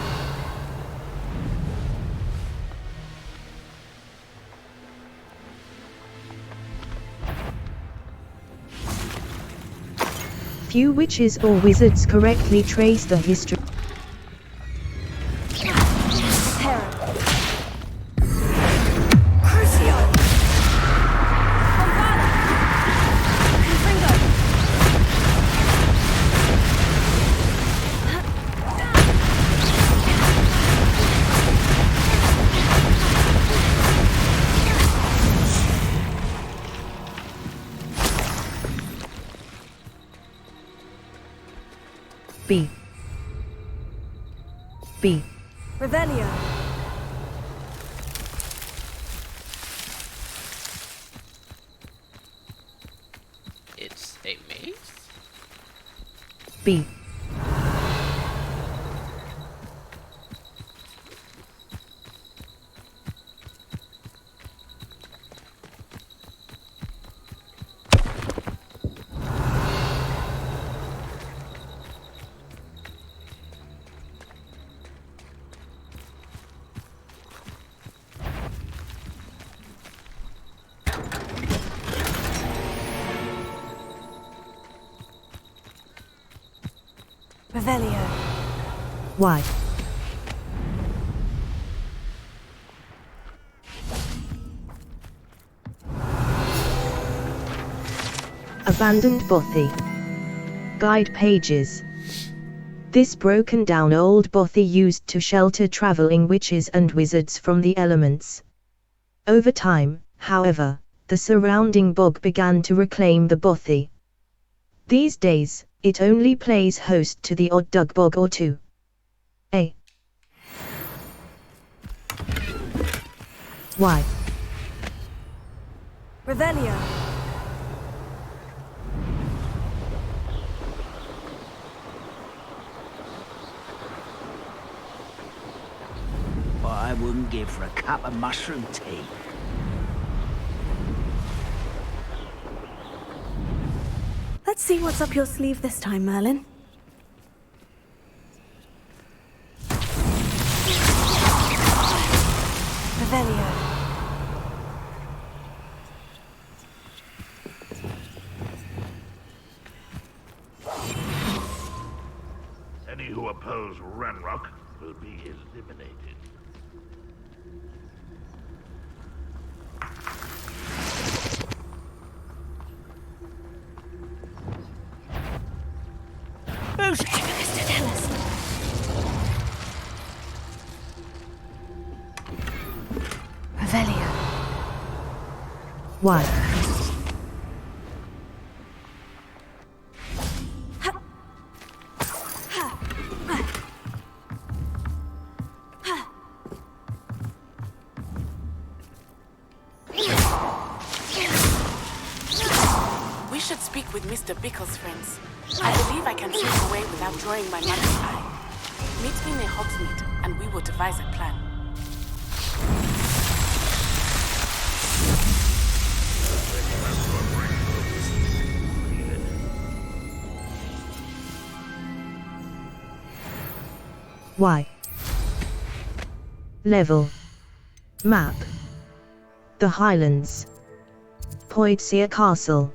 Few witches or wizards correctly trace the history. B. Revelio. It's a maze? B. Revelio. Why? Abandoned bothy. Guide pages. This broken down old bothy used to shelter traveling witches and wizards from the elements. Over time, however, the surrounding bog began to reclaim the bothy. These days, it only plays host to the odd dug bog or two. A. Why? Revelio. wouldn't give for a cup of mushroom tea. Let's see what's up your sleeve this time, Merlin. Revelio. Any who oppose Ranrock will be eliminated. Who's this to tell us? Revelio. Why? We should speak with Mr. Bickle's friends. I believe I can slip away without drawing my mother's eye. Meet me near Hogsmeade, and we will devise a plan. Why? Level. Map. The Highlands. Poidsea Castle.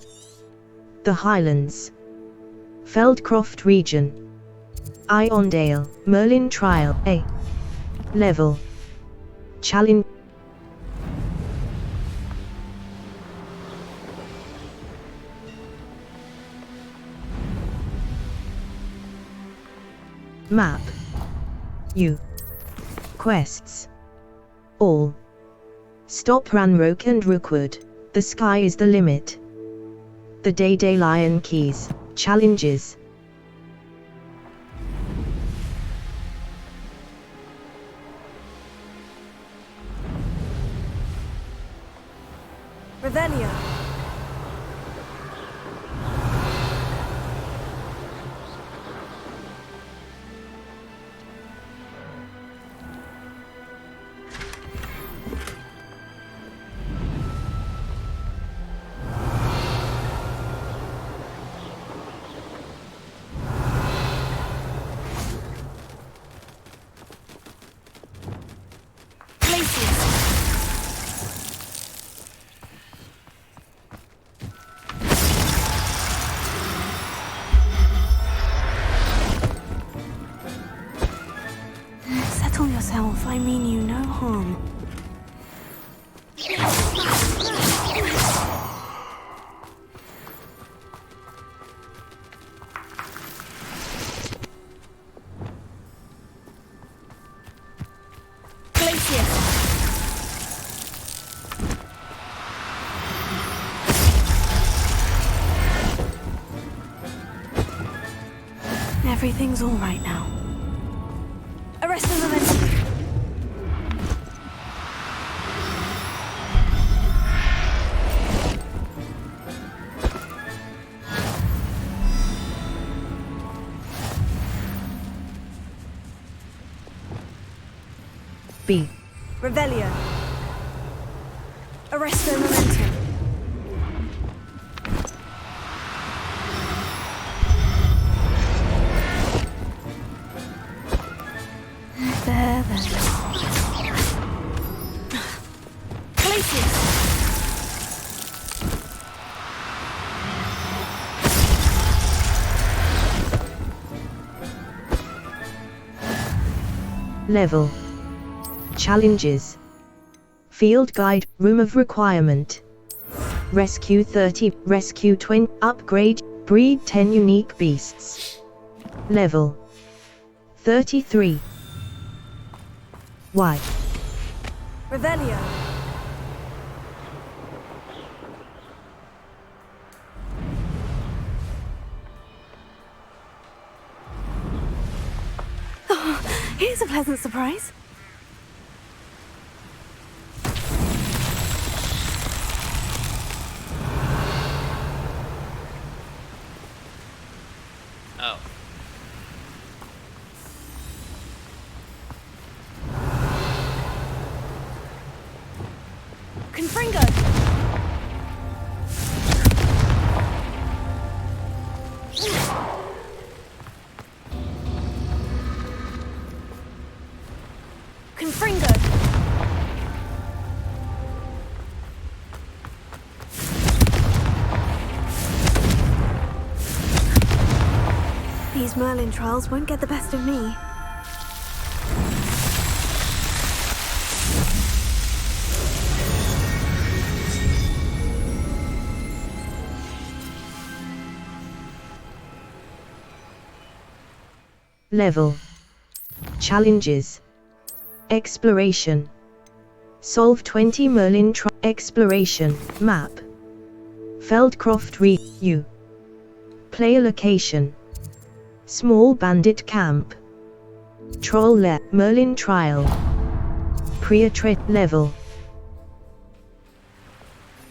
The Highlands. Feldcroft region. Iondale, Merlin Trial, A. Level. Challenge. Map. U. Quests. All. Stop Ranrock and Rookwood. The sky is the limit. The Day Lion Keys. Challenges. Revelio. Settle yourself, I mean you no harm. Everything's all right now. Arrest the momentum. B. Revelio. Arrest the momentum. There. Places. Level. Challenges. Field Guide, Room of Requirement. Rescue 30, Rescue 20, Upgrade, Breed 10 Unique Beasts. Level. 33. Why? Revelio. Oh, here's a pleasant surprise. Oh. Confringo! These Merlin trials won't get the best of me. Level. Challenges. Exploration. Solve 20 Merlin Exploration. Map. Feldcroft U. Player location. Small bandit camp. Troll Merlin trial. Pre-atret level.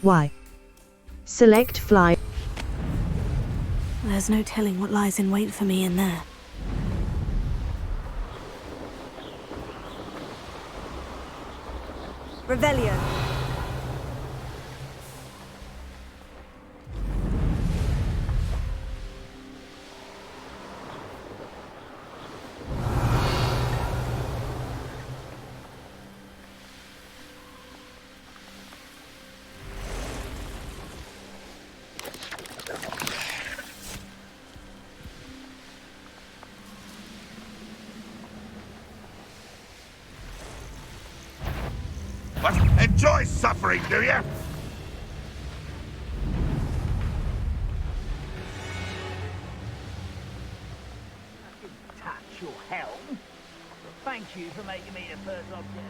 Y. Select fly. There's no telling what lies in wait for me in there. Revelio. But enjoy suffering, do you? Touch your helm. Thank you for making me the first object.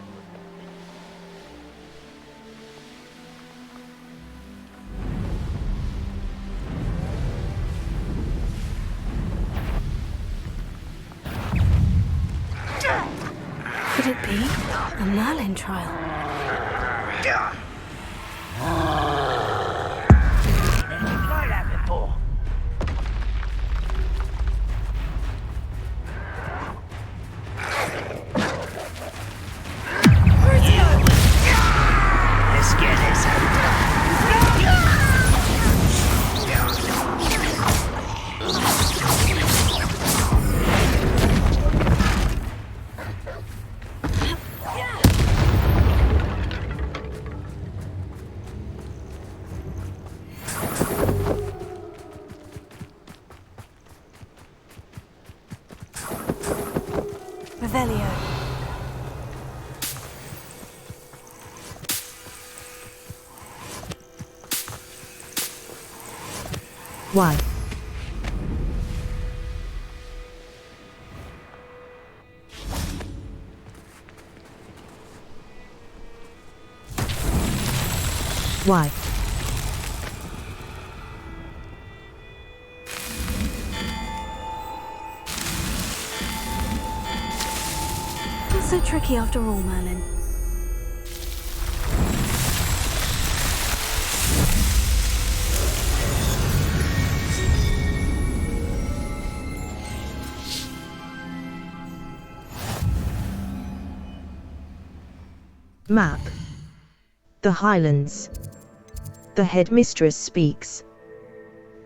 Could it be a Merlin trial? Never tried that before. Let's get this Revelio. Y. Y. Not so tricky after all, Merlin. Map. The Highlands. The headmistress speaks.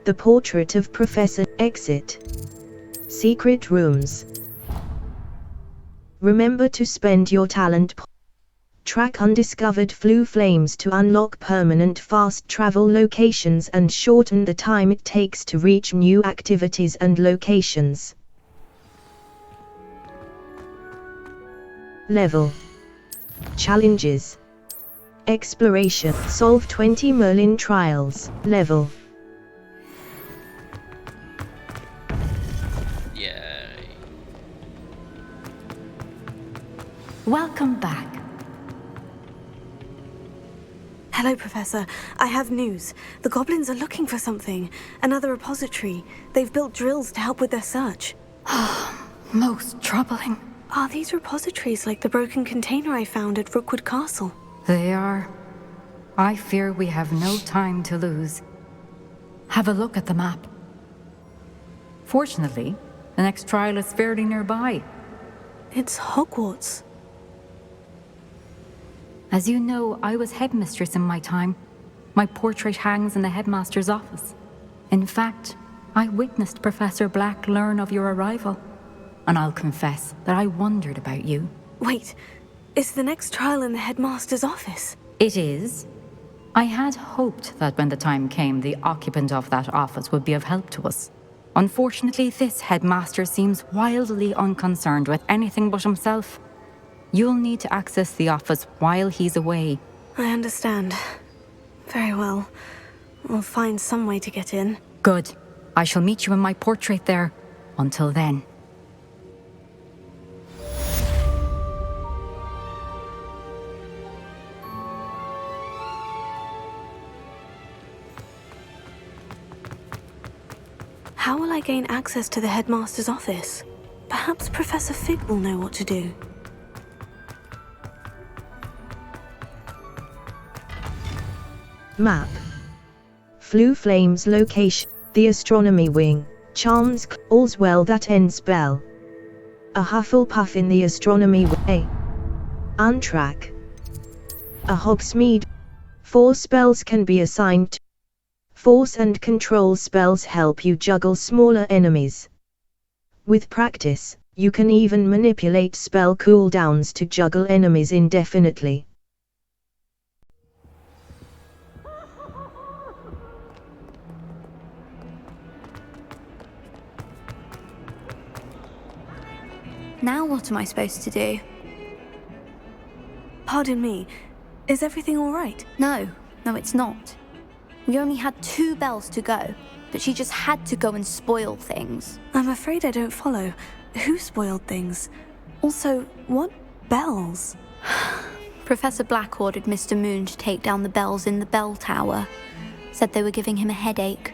The portrait of Professor. Exit. Secret rooms. Remember to spend your talent. Track undiscovered flue flames to unlock permanent fast travel locations and shorten the time it takes to reach new activities and locations. Level. Challenges. Exploration. Solve 20 Merlin trials. Level. Yay. Welcome back. Hello, Professor. I have news. The goblins are looking for something. Another repository. They've built drills to help with their search. Most troubling. Are these repositories like the broken container I found at Rookwood Castle? They are. I fear we have no time to lose. Have a look at the map. Fortunately, the next trial is fairly nearby. It's Hogwarts. As you know, I was headmistress in my time. My portrait hangs in the headmaster's office. In fact, I witnessed Professor Black learn of your arrival, and I'll confess that I wondered about you. Wait, is the next trial in the headmaster's office? It is. I had hoped that when the time came, the occupant of that office would be of help to us. Unfortunately, this headmaster seems wildly unconcerned with anything but himself. You'll need to access the office while he's away. I understand. Very well. We'll find some way to get in. Good. I shall meet you in my portrait there. Until then. How will I gain access to the headmaster's office? Perhaps Professor Fig will know what to do. Map. Flue Flame's location. The Astronomy Wing. Charms. All's well that ends well. A Hufflepuff in the Astronomy Wing. Untrack. A Hogsmeade. 4 spells can be assigned to. Force and control spells help you juggle smaller enemies. With practice, you can even manipulate spell cooldowns to juggle enemies indefinitely. Now what am I supposed to do? Pardon me, is everything all right? No, it's not. We only had 2 bells to go, but she just had to go and spoil things. I'm afraid I don't follow. Who spoiled things? Also, what bells? Professor Black ordered Mr. Moon to take down the bells in the bell tower. Said they were giving him a headache.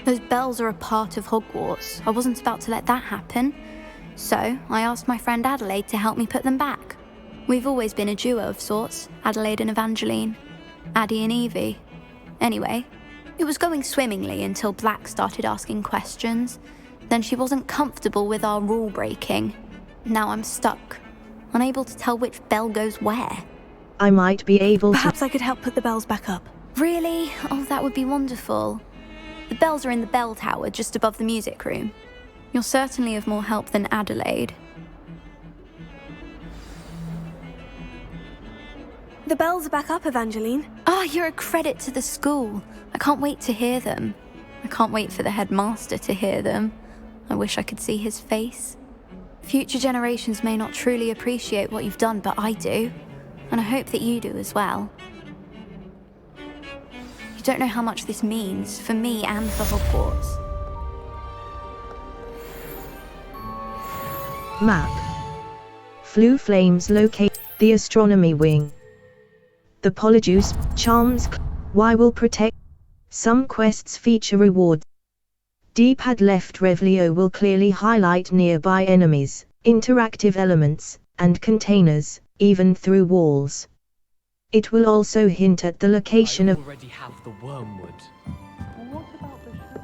Those bells are a part of Hogwarts. I wasn't about to let that happen. So, I asked my friend Adelaide to help me put them back. We've always been a duo of sorts, Adelaide and Evangeline. Addie and Evie. Anyway, it was going swimmingly until Black started asking questions. Then she wasn't comfortable with our rule breaking. Now I'm stuck, unable to tell which bell goes where. I might be able to... Perhaps I could help put the bells back up. Really? Oh, that would be wonderful. The bells are in the bell tower just above the music room. You're certainly of more help than Adelaide. The bells are back up, Evangeline. Ah, you're a credit to the school. I can't wait to hear them. I can't wait for the headmaster to hear them. I wish I could see his face. Future generations may not truly appreciate what you've done, but I do. And I hope that you do as well. You don't know how much this means for me and for Hogwarts. Map. Flue Flames locate the Astronomy Wing. The Polyjuice, Charms, Y will protect. Some quests feature rewards. D-pad left Revlio will clearly highlight nearby enemies, interactive elements, and containers, even through walls. It will also hint at the location of... I already have the wormwood. What about the show?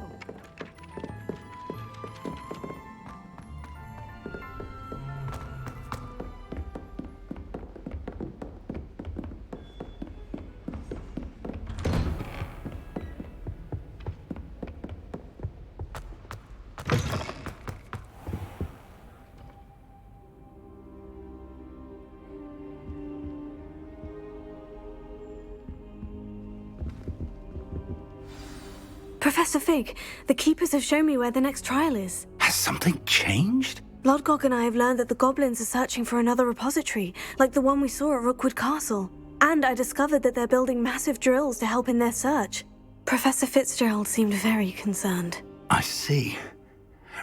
Professor Fig, the Keepers have shown me where the next trial is. Has something changed? Lodgok and I have learned that the goblins are searching for another repository, like the one we saw at Rookwood Castle. And I discovered that they're building massive drills to help in their search. Professor Fitzgerald seemed very concerned. I see.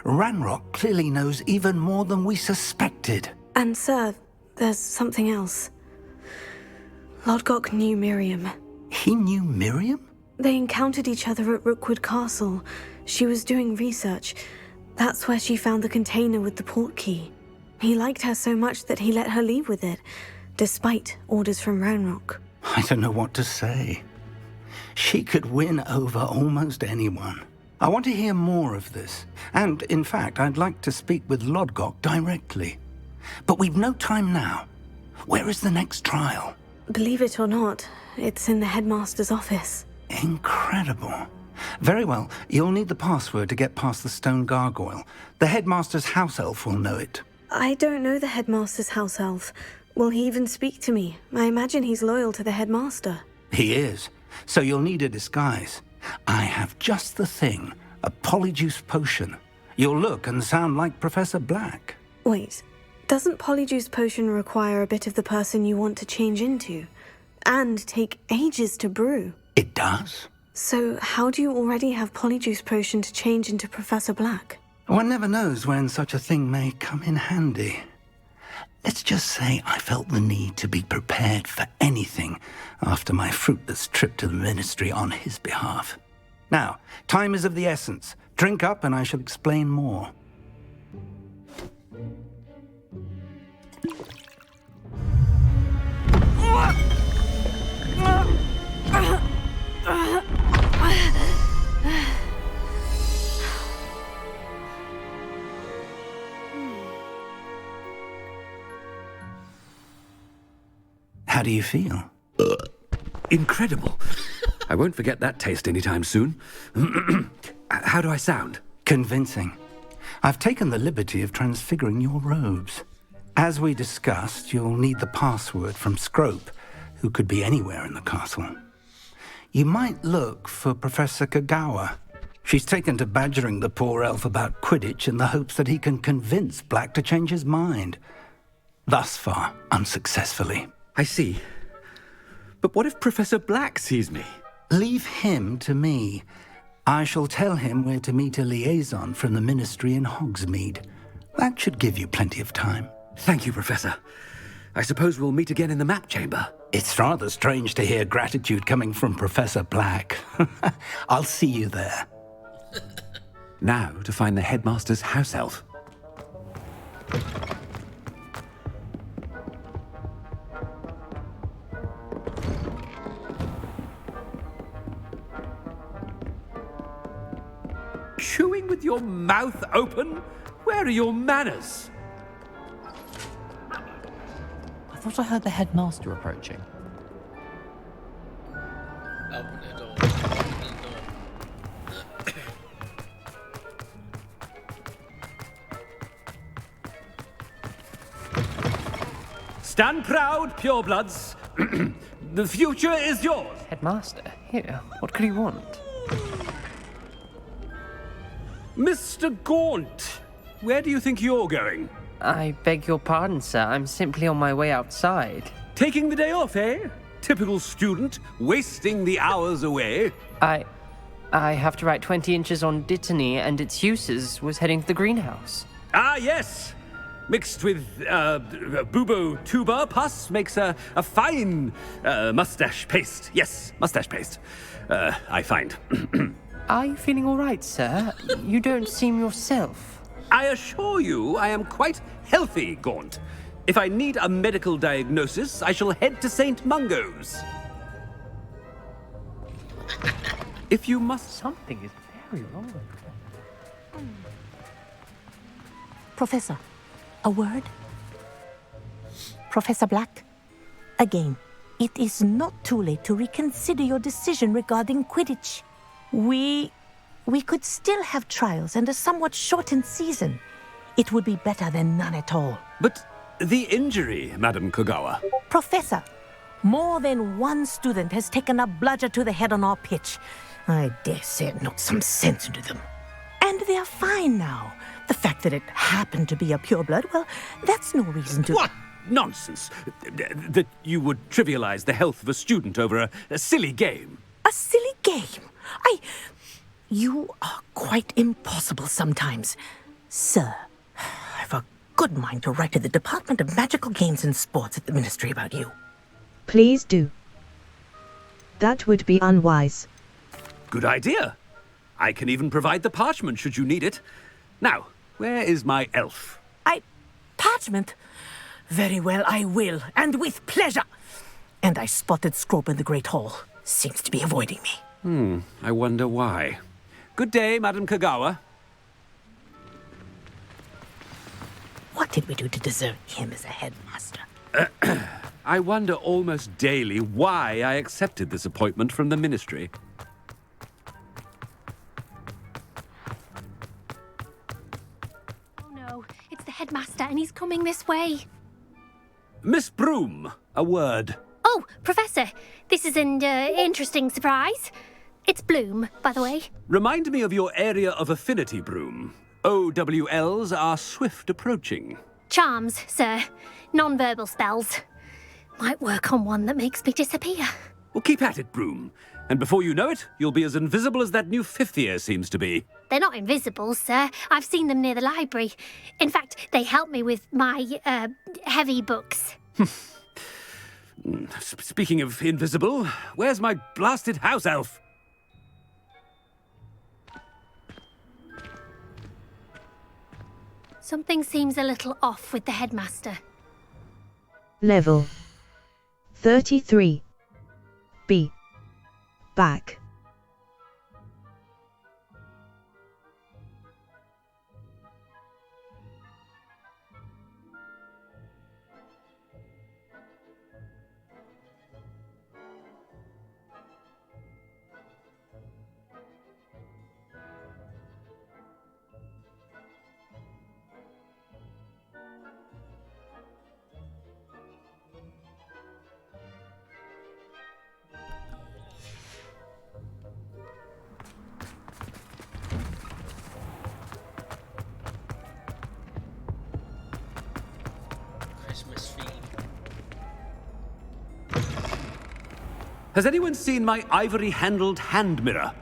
Ranrock clearly knows even more than we suspected. And sir, there's something else. Lodgok knew Miriam. He knew Miriam? They encountered each other at Rookwood Castle. She was doing research. That's where she found the container with the port key. He liked her so much that he let her leave with it, despite orders from Ranrock. I don't know what to say. She could win over almost anyone. I want to hear more of this. And, in fact, I'd like to speak with Lodgok directly. But we've no time now. Where is the next trial? Believe it or not, it's in the headmaster's office. Incredible. Very well. You'll need the password to get past the stone gargoyle. The headmaster's house elf will know it. I don't know the headmaster's house elf. Will he even speak to me? I imagine he's loyal to the headmaster. He is. So you'll need a disguise. I have just the thing. A polyjuice potion. You'll look and sound like Professor Black. Wait, doesn't polyjuice potion require a bit of the person you want to change into? And take ages to brew? It does. So how do you already have polyjuice potion to change into Professor Black? One never knows when such a thing may come in handy. Let's just say I felt the need to be prepared for anything after my fruitless trip to the ministry on his behalf. Now, time is of the essence. Drink up and I shall explain more. How do you feel? Incredible. I won't forget that taste anytime soon. How do I sound? Convincing. I've taken the liberty of transfiguring your robes. As we discussed, you'll need the password from Scrope, who could be anywhere in the castle. You might look for Professor Kagawa. She's taken to badgering the poor elf about Quidditch in the hopes that he can convince Black to change his mind. Thus far, unsuccessfully. I see. But what if Professor Black sees me? Leave him to me. I shall tell him where to meet a liaison from the ministry in Hogsmeade. That should give you plenty of time. Thank you, Professor. I suppose we'll meet again in the map chamber. It's rather strange to hear gratitude coming from Professor Black. I'll see you there. Now to find the headmaster's house elf. Chewing with your mouth open? Where are your manners? I thought I heard the headmaster approaching. Open the door. Open the door. Stand proud, purebloods. The future is yours. Headmaster? Here, what could he want? Mr. Gaunt, where do you think you're going? I beg your pardon, sir. I'm simply on my way outside. Taking the day off, eh? Typical student, wasting the hours away. I have to write 20 inches on Dittany and its uses. Was heading to the greenhouse. Ah, yes. Mixed with bubo tuber pus makes a fine mustache paste. Yes, mustache paste. I find. Are you feeling all right, sir? You don't seem yourself. I assure you I am quite healthy, Gaunt. If I need a medical diagnosis, I shall head to St. Mungo's. If you must... Something is very wrong. Professor, a word? Professor Black, again, it is not too late to reconsider your decision regarding Quidditch. We could still have trials and a somewhat shortened season. It would be better than none at all. But the injury, Madam Kagawa. Professor, more than one student has taken a bludger to the head on our pitch. I dare say it knocked some sense into them. And they're fine now. The fact that it happened to be a pureblood, well, that's no reason to... What nonsense! That you would trivialize the health of a student over a silly game. A silly game? You are quite impossible sometimes. Sir, I've a good mind to write to the Department of Magical Games and Sports at the Ministry about you. Please do. That would be unwise. Good idea. I can even provide the parchment should you need it. Now, where is my elf? Parchment? Very well, I will, and with pleasure. And I spotted Scrope in the Great Hall. Seems to be avoiding me. I wonder why. Good day, Madam Kagawa. What did we do to deserve him as a headmaster? I wonder almost daily why I accepted this appointment from the ministry. Bubo. It's the headmaster, and he's coming this way. Miss Broom, a word. Oh, Professor, this is an interesting surprise. It's Bloom, by the way. Remind me of your area of affinity, Broom. OWLs are swift approaching. Charms, sir. Non-verbal spells. Might work on one that makes me disappear. Well, keep at it, Broom. And before you know it, you'll be as invisible as that new fifth year seems to be. They're not invisible, sir. I've seen them near the library. In fact, they help me with my, heavy books. Speaking of invisible, where's my blasted house elf? Something seems a little off with the headmaster. Level 33. B. Back. Christmas theme. Has anyone seen my ivory-handled hand mirror?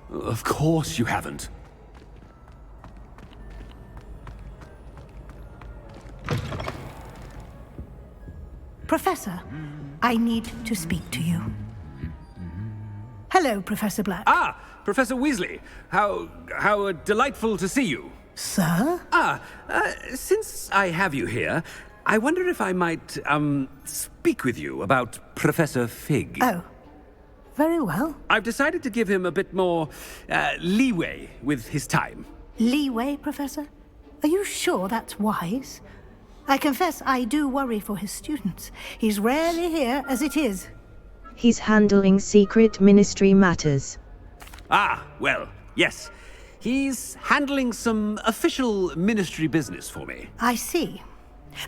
Of course you haven't. Professor, I need to speak to you. Hello, Professor Black. Ah, Professor Weasley. How delightful to see you. Sir? Since I have you here, I wonder if I might, speak with you about Professor Fig. Oh, very well. I've decided to give him a bit more, leeway with his time. Leeway, Professor? Are you sure that's wise? I confess I do worry for his students. He's rarely here as it is. He's handling secret ministry matters. Ah, well, yes. He's handling some official ministry business for me. I see.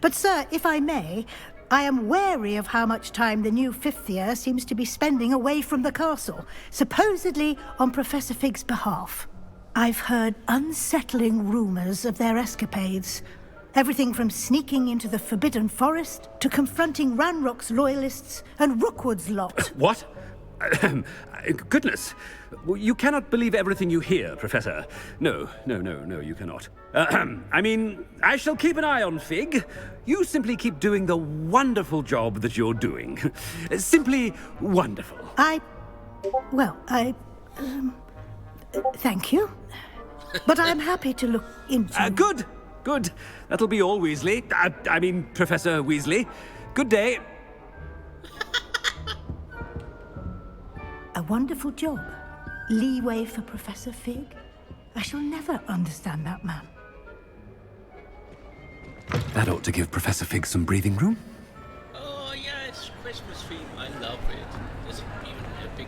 But, sir, if I may, I am wary of how much time the new fifth year seems to be spending away from the castle, supposedly on Professor Fig's behalf. I've heard unsettling rumors of their escapades. Everything from sneaking into the Forbidden Forest to confronting Ranrock's loyalists and Rookwood's lot. What? Goodness. You cannot believe everything you hear, Professor. No, you cannot. I mean, I shall keep an eye on Fig. You simply keep doing the wonderful job that you're doing. Simply wonderful. Thank you. But I'm happy to look into... Good. That'll be all, Weasley. I mean, Professor Weasley. Good day. A wonderful job. Leeway for Professor Fig. I shall never understand that man. That ought to give Professor Fig some breathing room. Oh yeah, it's Christmas theme. I love it. There's even a big...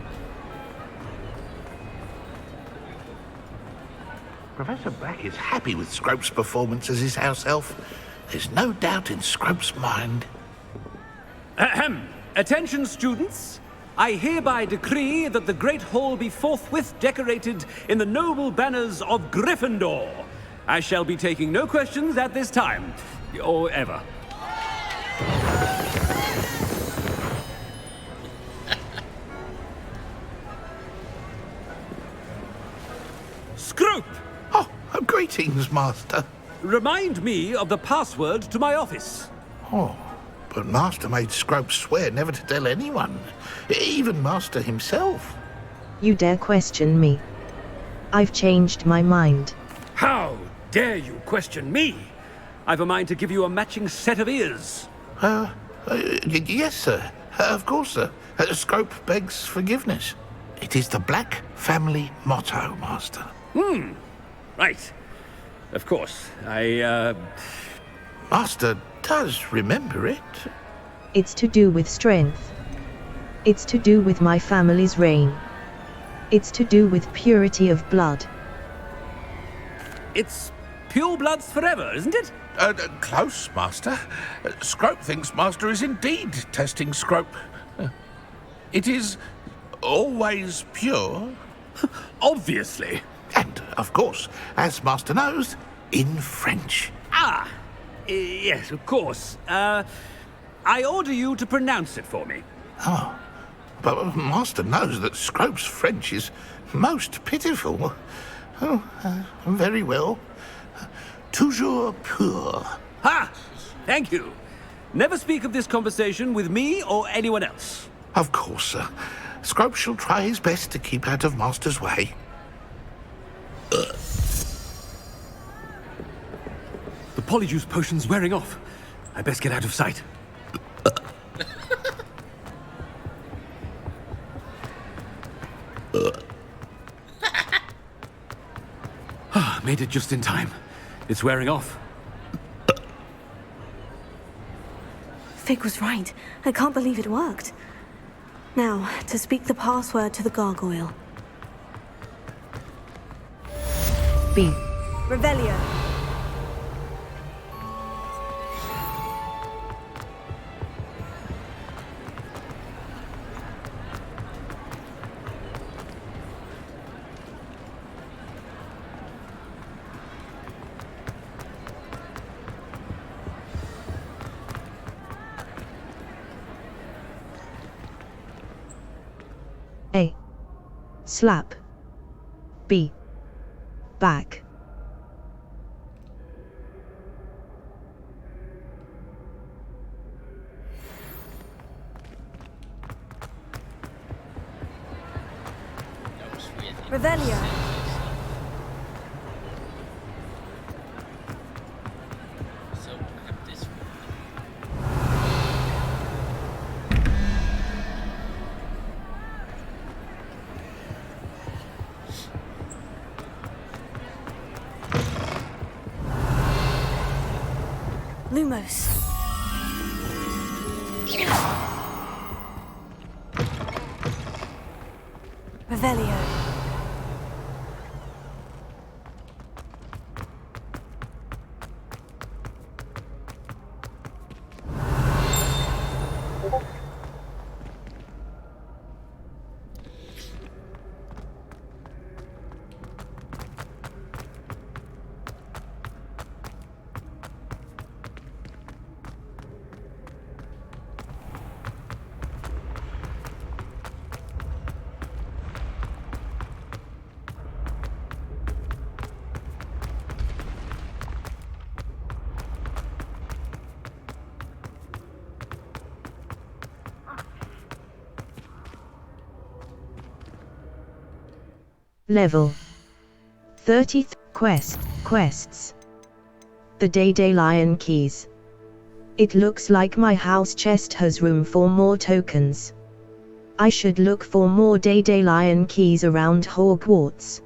Professor Black is happy with Scrope's performance as his house elf. There's no doubt in Scrope's mind. Ahem. Attention, students. I hereby decree that the Great Hall be forthwith decorated in the noble banners of Gryffindor. I shall be taking no questions at this time, or ever. Scrope! Oh, greetings, Master. Remind me of the password to my office. Oh, but Master made Scrope swear never to tell anyone, even Master himself. You dare question me? I've changed my mind. How dare you question me? I've a mind to give you a matching set of ears. Yes, sir. Of course, sir. Scrope begs forgiveness. It is the Black family motto, Master. Right. Of course. Master does remember it. It's to do with strength. It's to do with my family's reign. It's to do with purity of blood. It's Pure bloods forever, isn't it? Close, Master. Scrope thinks Master is indeed testing Scrope. It is always pure. Obviously. And, of course, as Master knows, in French. Ah, yes, of course. I order you to pronounce it for me. Oh, but Master knows that Scrope's French is most pitiful. Oh, very well. Toujours pur. Ha! Thank you. Never speak of this conversation with me or anyone else. Of course, sir. Scrope shall try his best to keep out of Master's way. The polyjuice potion's wearing off. I best get out of sight. Made it just in time. It's wearing off. Fig was right. I can't believe it worked. Now, to speak the password to the gargoyle. B. Revelio. A. Slap. B. Back. Revelio. So I have this Lumos. Revelio. Level 30th quests. The Day Lion keys. It looks like my house chest has room for more tokens. I should look for more Day Lion keys around Hogwarts.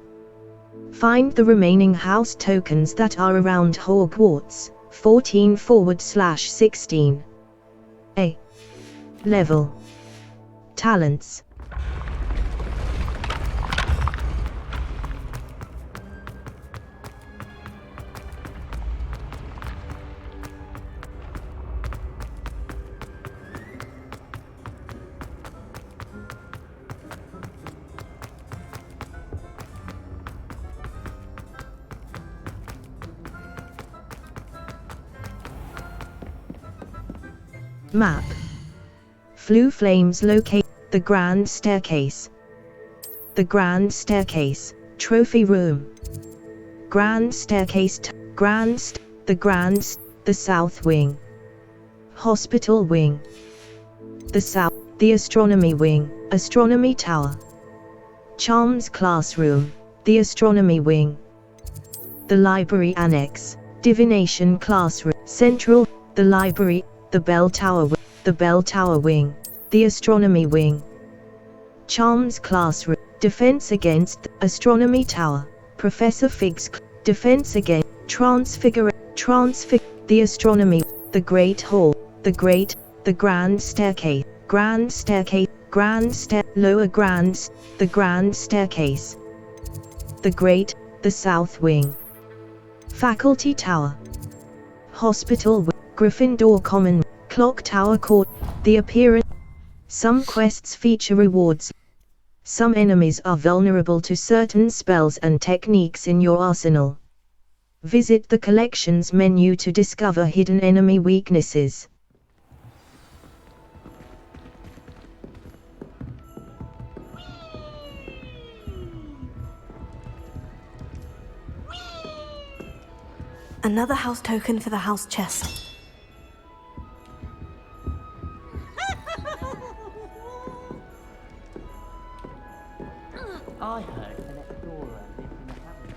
Find the remaining house tokens that are around Hogwarts. 14/16. A. Level. Talents. Map. Flue flames locate the Grand Staircase. The Grand Staircase, Trophy Room. Grand Staircase, the South Wing. Hospital Wing. The Astronomy Wing, Astronomy Tower. Charms Classroom, the Astronomy Wing. The Library Annex, Divination Classroom, Central, the Library, the Bell Tower Wing, the Astronomy Wing. Charms Classroom, Defense Against, Astronomy Tower, Professor Fig's, Defense Against, the Astronomy, the Great Hall, the Grand Staircase, Lower Grand, the Grand Staircase. The South Wing. Faculty Tower, Hospital, Gryffindor Common, Clock Tower Court. The appearance. Some quests feature rewards. Some enemies are vulnerable to certain spells and techniques in your arsenal. Visit the Collections menu to discover hidden enemy weaknesses. Another house token for the house chest. I heard an explorer lived in a cabin.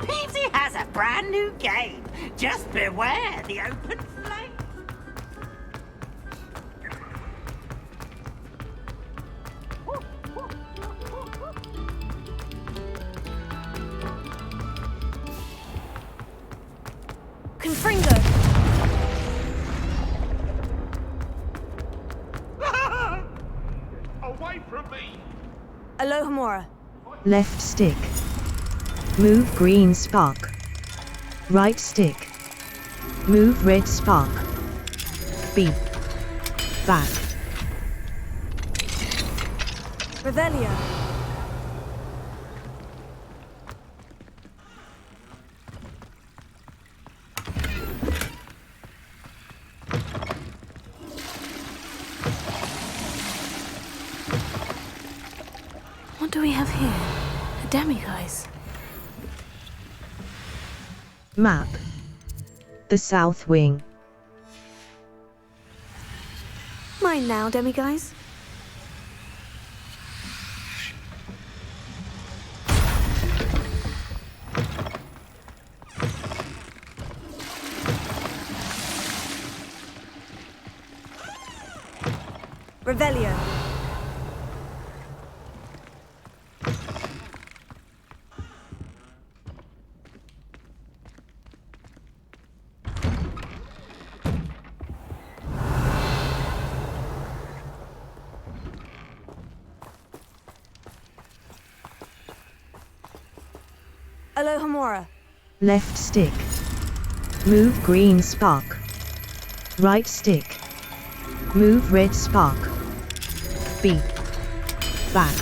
Peavesy has a brand new game. Just beware the open flame. Confringo! Away from me! Alohomora. Left stick. Move green spark. Right stick. Move red spark. B. Back. Revelio. What do we have here? A demiguise. Map. The South Wing. Mine now, demiguise. Revelio. Alohomora. Left stick. Move green spark. Right stick. Move red spark. B. Back.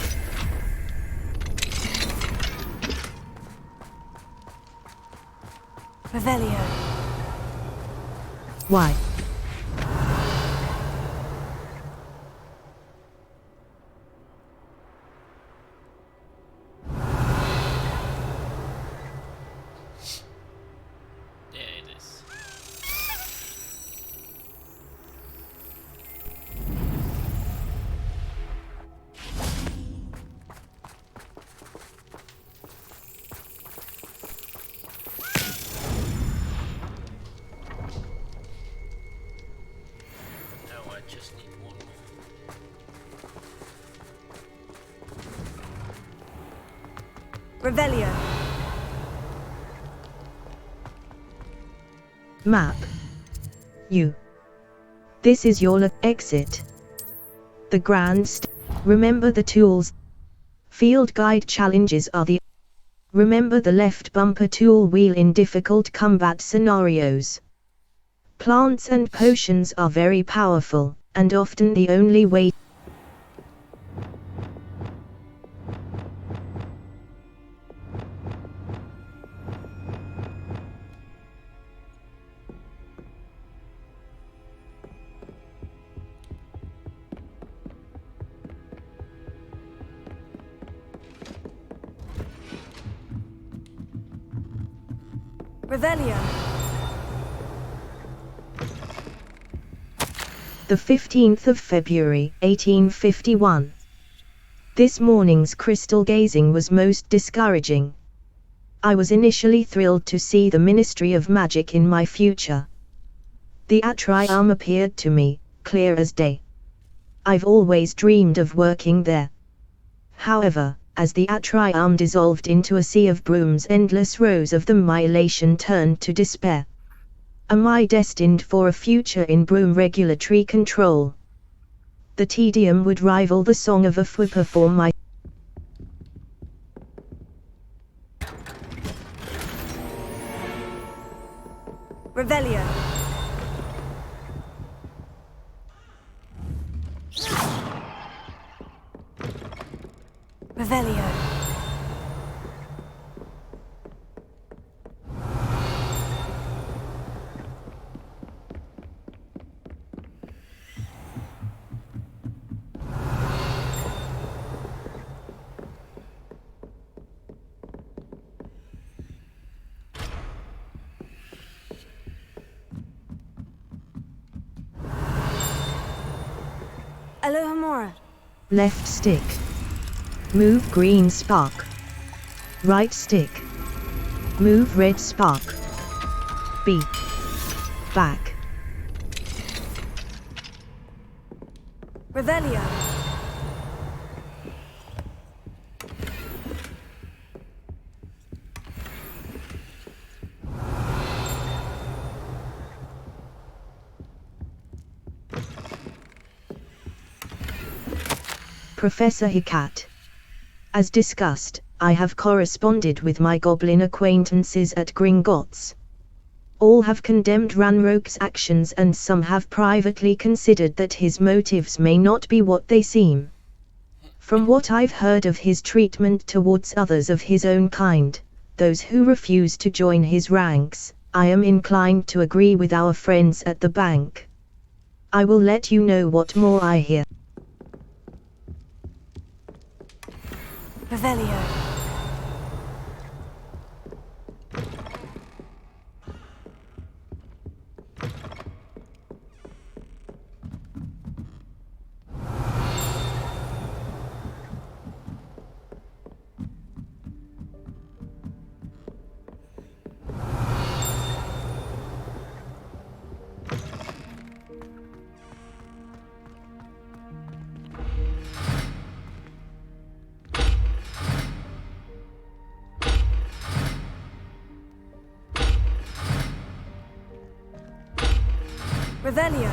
Revelio. Y. There it is. Now I just need one more. Revelio. Map. U. This is your exit. The remember the tools. Field guide challenges are the. Remember the left bumper tool wheel in difficult combat scenarios. Plants and potions are very powerful, and often the only way. Revelio. The 15th of February, 1851. This morning's crystal gazing was most discouraging. I was initially thrilled to see the Ministry of Magic in my future. The atrium appeared to me, clear as day. I've always dreamed of working there. However, as the atrium dissolved into a sea of brooms, endless rows of them, my elation turned to despair. Am I destined for a future in broom regulatory control? The tedium would rival the song of a whipper for my Revelio. Revelio. Alohomora. left stick. Move green spark. Right stick. Move red spark. B. Back. Revelio. Professor Hicat. As discussed, I have corresponded with my goblin acquaintances at Gringotts. All have condemned Ranroke's actions and some have privately considered that his motives may not be what they seem. From what I've heard of his treatment towards others of his own kind, those who refuse to join his ranks, I am inclined to agree with our friends at the bank. I will let you know what more I hear. Revelio. Revelio.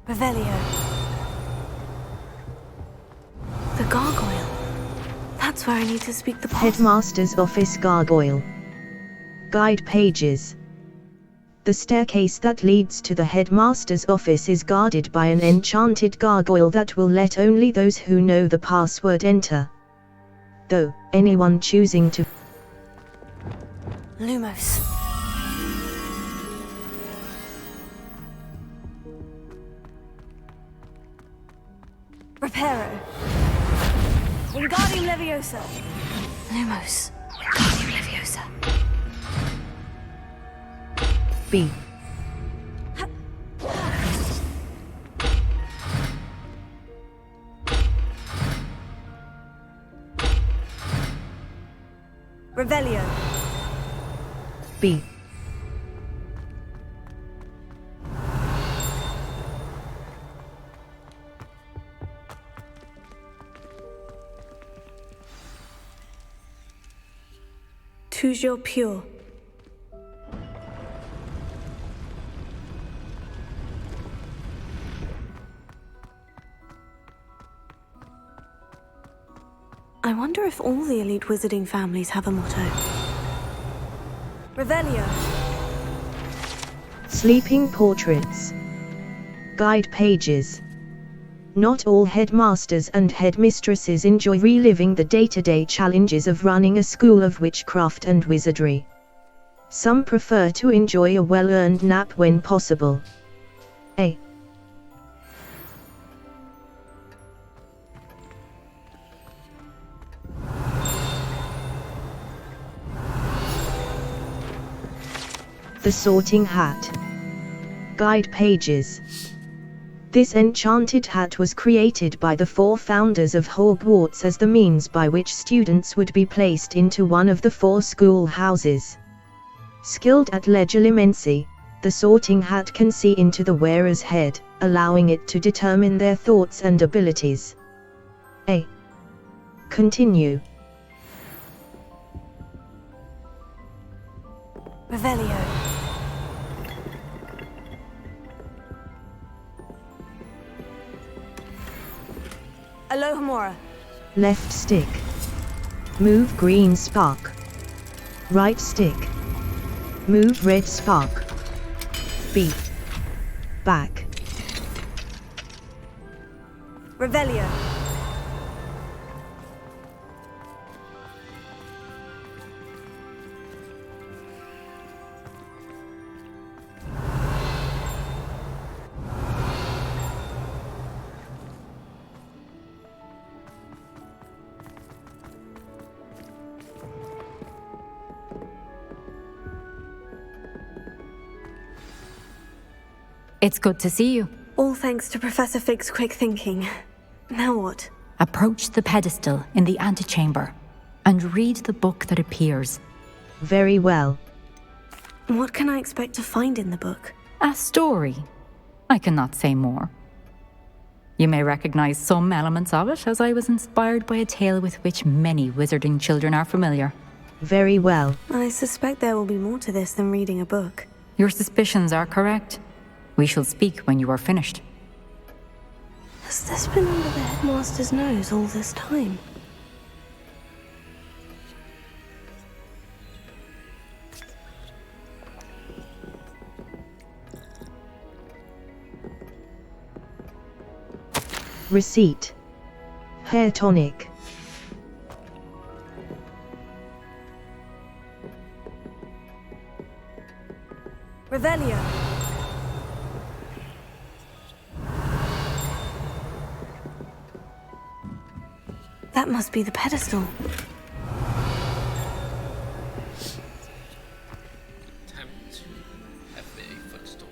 Revelio. The gargoyle. That's where I need to speak the Headmaster's office gargoyle. Guide pages. The staircase that leads to the headmaster's office is guarded by an enchanted gargoyle that will let only those who know the password enter. Though, anyone choosing to Lumos. Reparo. Wingardium Leviosa. Lumos. Wingardium Leviosa. B. Revelio. B. Toujours pure. I wonder if all the elite wizarding families have a motto. Revelio. Sleeping portraits. Guide pages. Not all headmasters and headmistresses enjoy reliving the day-to-day challenges of running a school of witchcraft and wizardry. Some prefer to enjoy a well-earned nap when possible. A. The Sorting Hat. Guide pages. This enchanted hat was created by the 4 founders of Hogwarts as the means by which students would be placed into one of the 4 school houses. Skilled at legilimency, the Sorting Hat can see into the wearer's head, allowing it to determine their thoughts and abilities. A. Continue. Revelio. Alohomora. Left stick. Move green spark. Right stick. Move red spark. B. Back. Revelio. It's good to see you. All thanks to Professor Fig's quick thinking. Now what? Approach the pedestal in the antechamber and read the book that appears. Very well. What can I expect to find in the book? A story. I cannot say more. You may recognize some elements of it, as I was inspired by a tale with which many wizarding children are familiar. Very well. I suspect there will be more to this than reading a book. Your suspicions are correct. We shall speak when you are finished. Has this been under the headmaster's nose all this time? Receipt. Hair tonic. Revelio. That must be the pedestal. Time to have a fun story.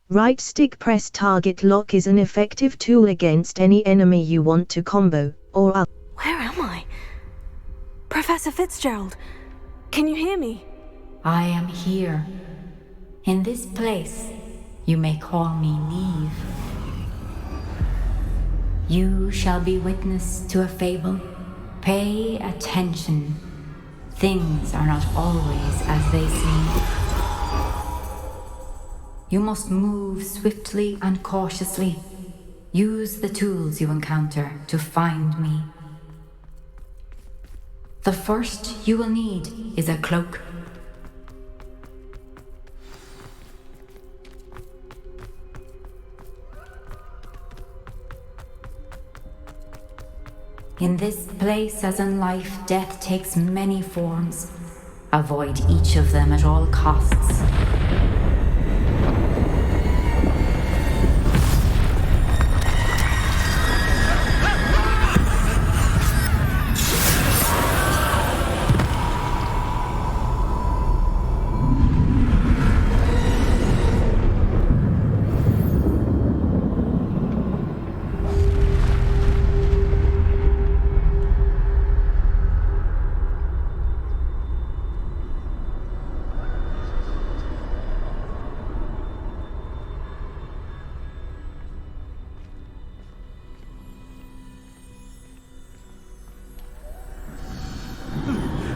Right stick press target lock is an effective tool against any enemy you want to combo, or up. Where am I? Professor Fitzgerald, can you hear me? I am here. In this place, you may call me Neve. You shall be witness to a fable. Pay attention. Things are not always as they seem. You must move swiftly and cautiously. Use the tools you encounter to find me. The first you will need is a cloak. In this place, as in life, death takes many forms. Avoid each of them at all costs.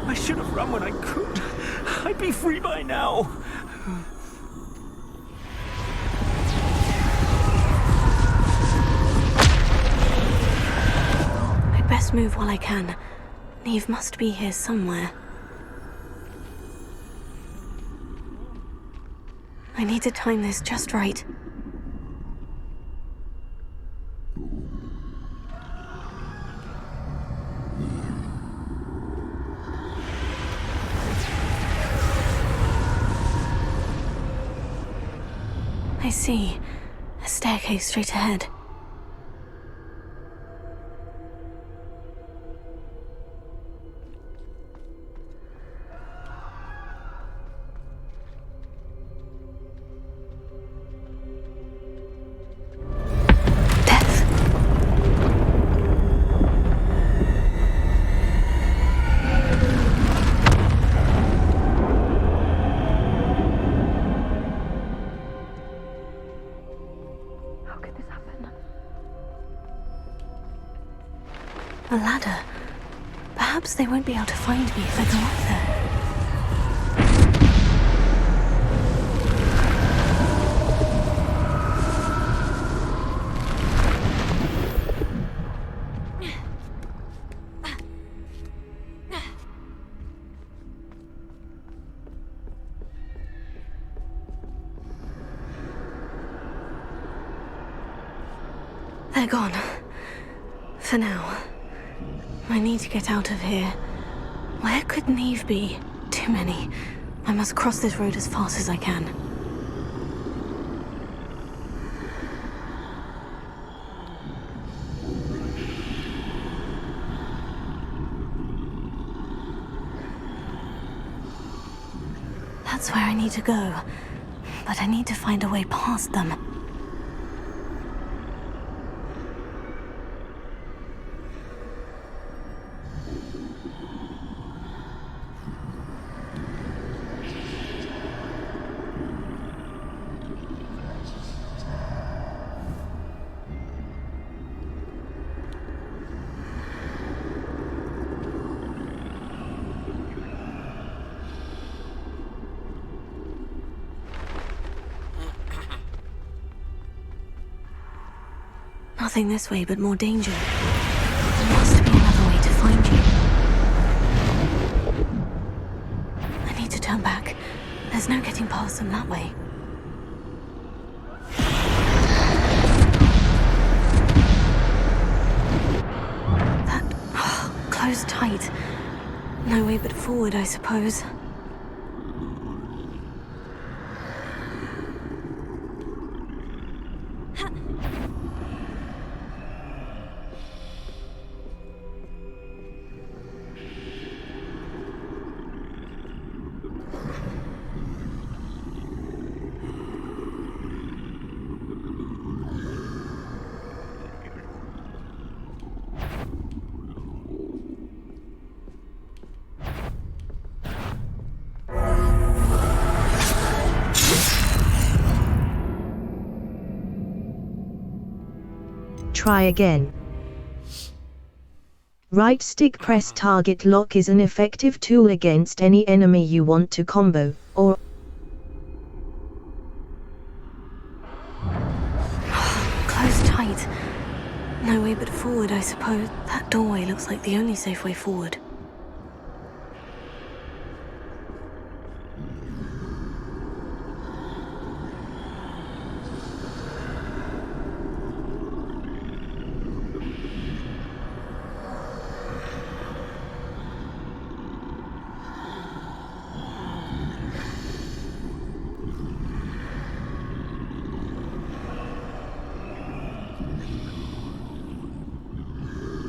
I should have run when I could. I'd be free by now. I'd best move while I can. Neve must be here somewhere. I need to time this just right. I see. A staircase straight ahead. A ladder. Perhaps they won't be able to find me if I go up there. They're gone. For now. I need to get out of here. Where could Neve be? Too many. I must cross this road as fast as I can. That's where I need to go. But I need to find a way past them. Nothing this way, but more danger. There must be another way to find you. I need to turn back. There's no getting past them that way. That... closed tight. No way but forward, I suppose. Try again. Right stick press target lock is an effective tool against any enemy you want to combo, or Closed tight. No way but forward, I suppose. That doorway looks like the only safe way forward.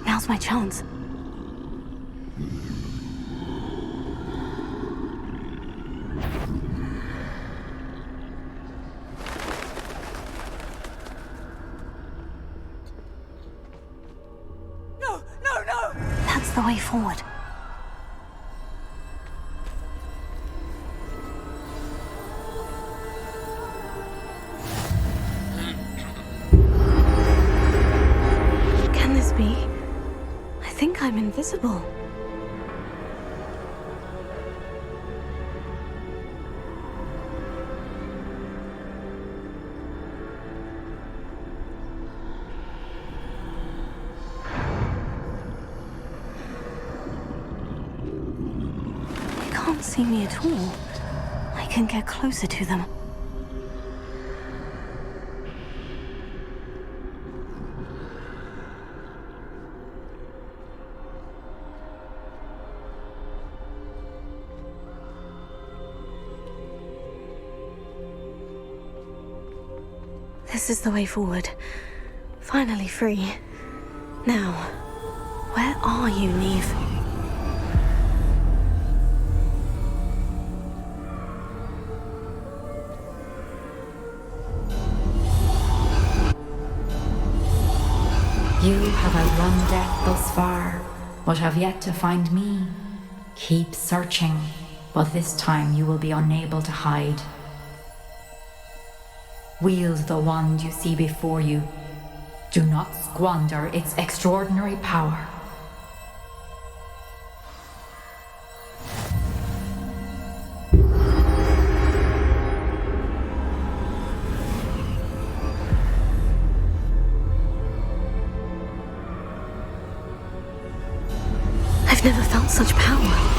Now's my chance. No! No! No! That's the way forward. Can this be? I think I'm invisible. They can't see me at all. I can get closer to them. This is the way forward. Finally free. Now, where are you, Neve? You have outrun death thus far, but have yet to find me. Keep searching, but this time you will be unable to hide. Wield the wand you see before you. Do not squander its extraordinary power. I've never felt such power.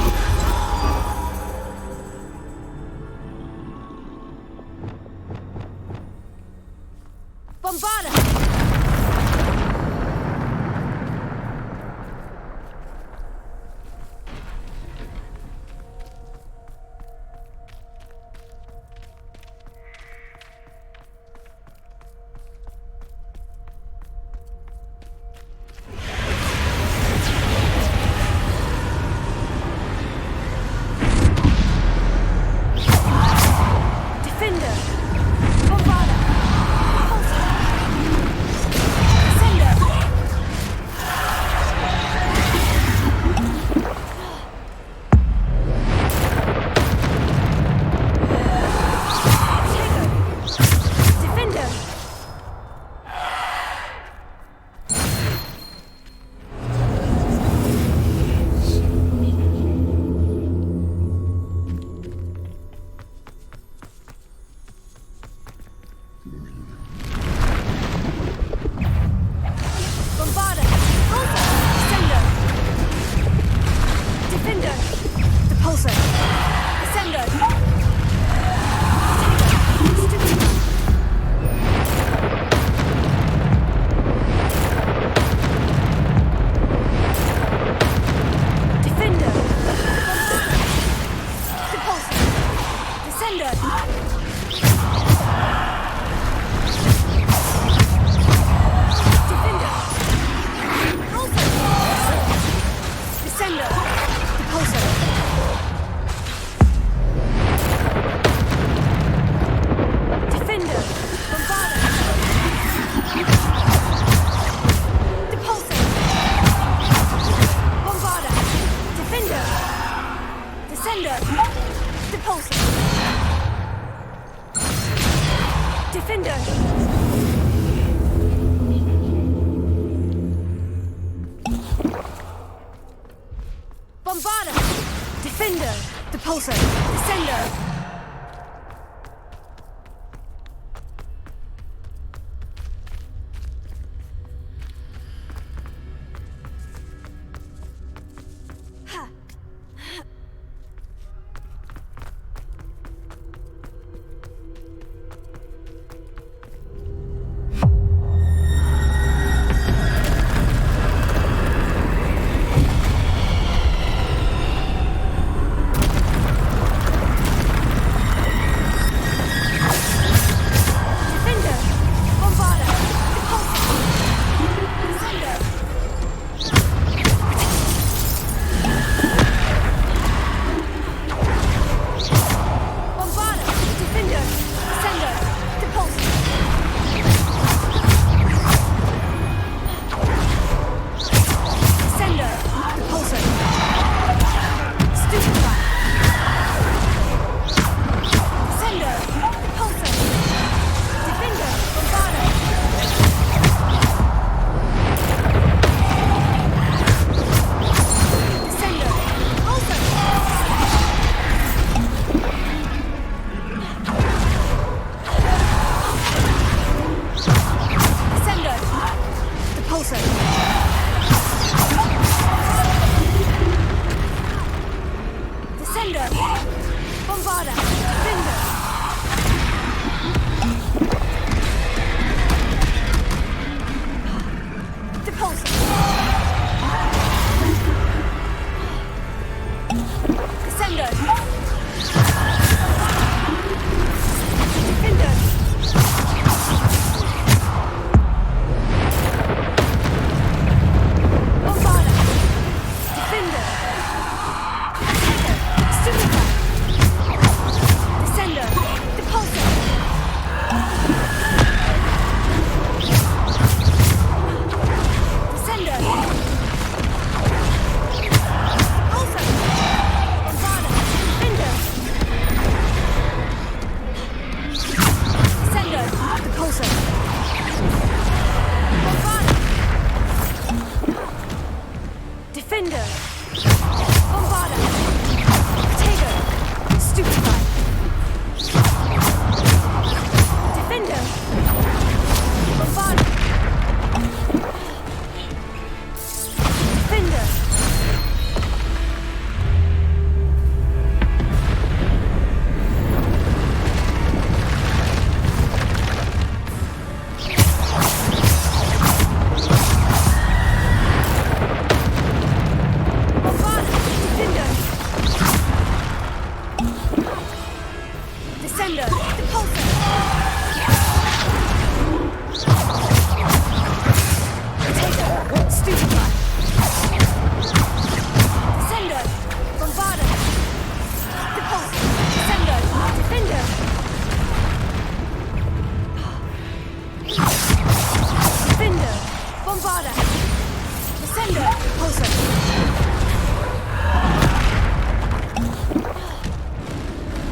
Defender! Repulsor!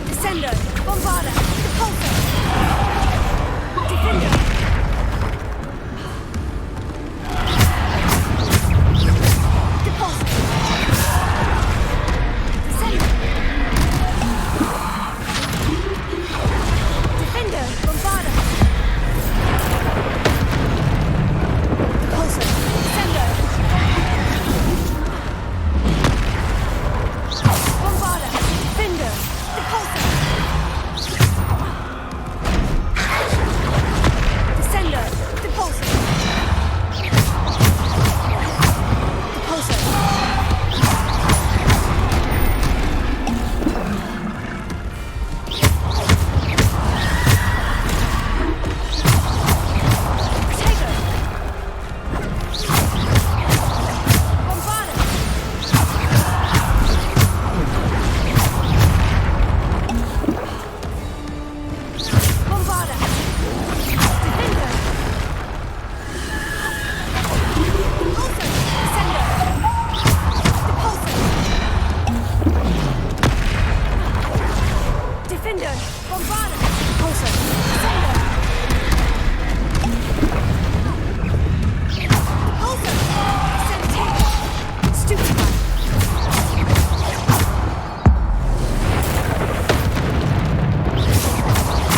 Descender! Bombarda! Repulsor! Defender! Repulsor! Descender! Defender! Bombarda! Repulsor! Descender! Bombarda! Defender! Repulsor! Descender! Repulsor! Repulsor! Bombarda! Defender! Repulsor! Descender! Repulsor! Defender! Bombarda! Repulsor! Descender! Repulsor! Descender! Stupefy!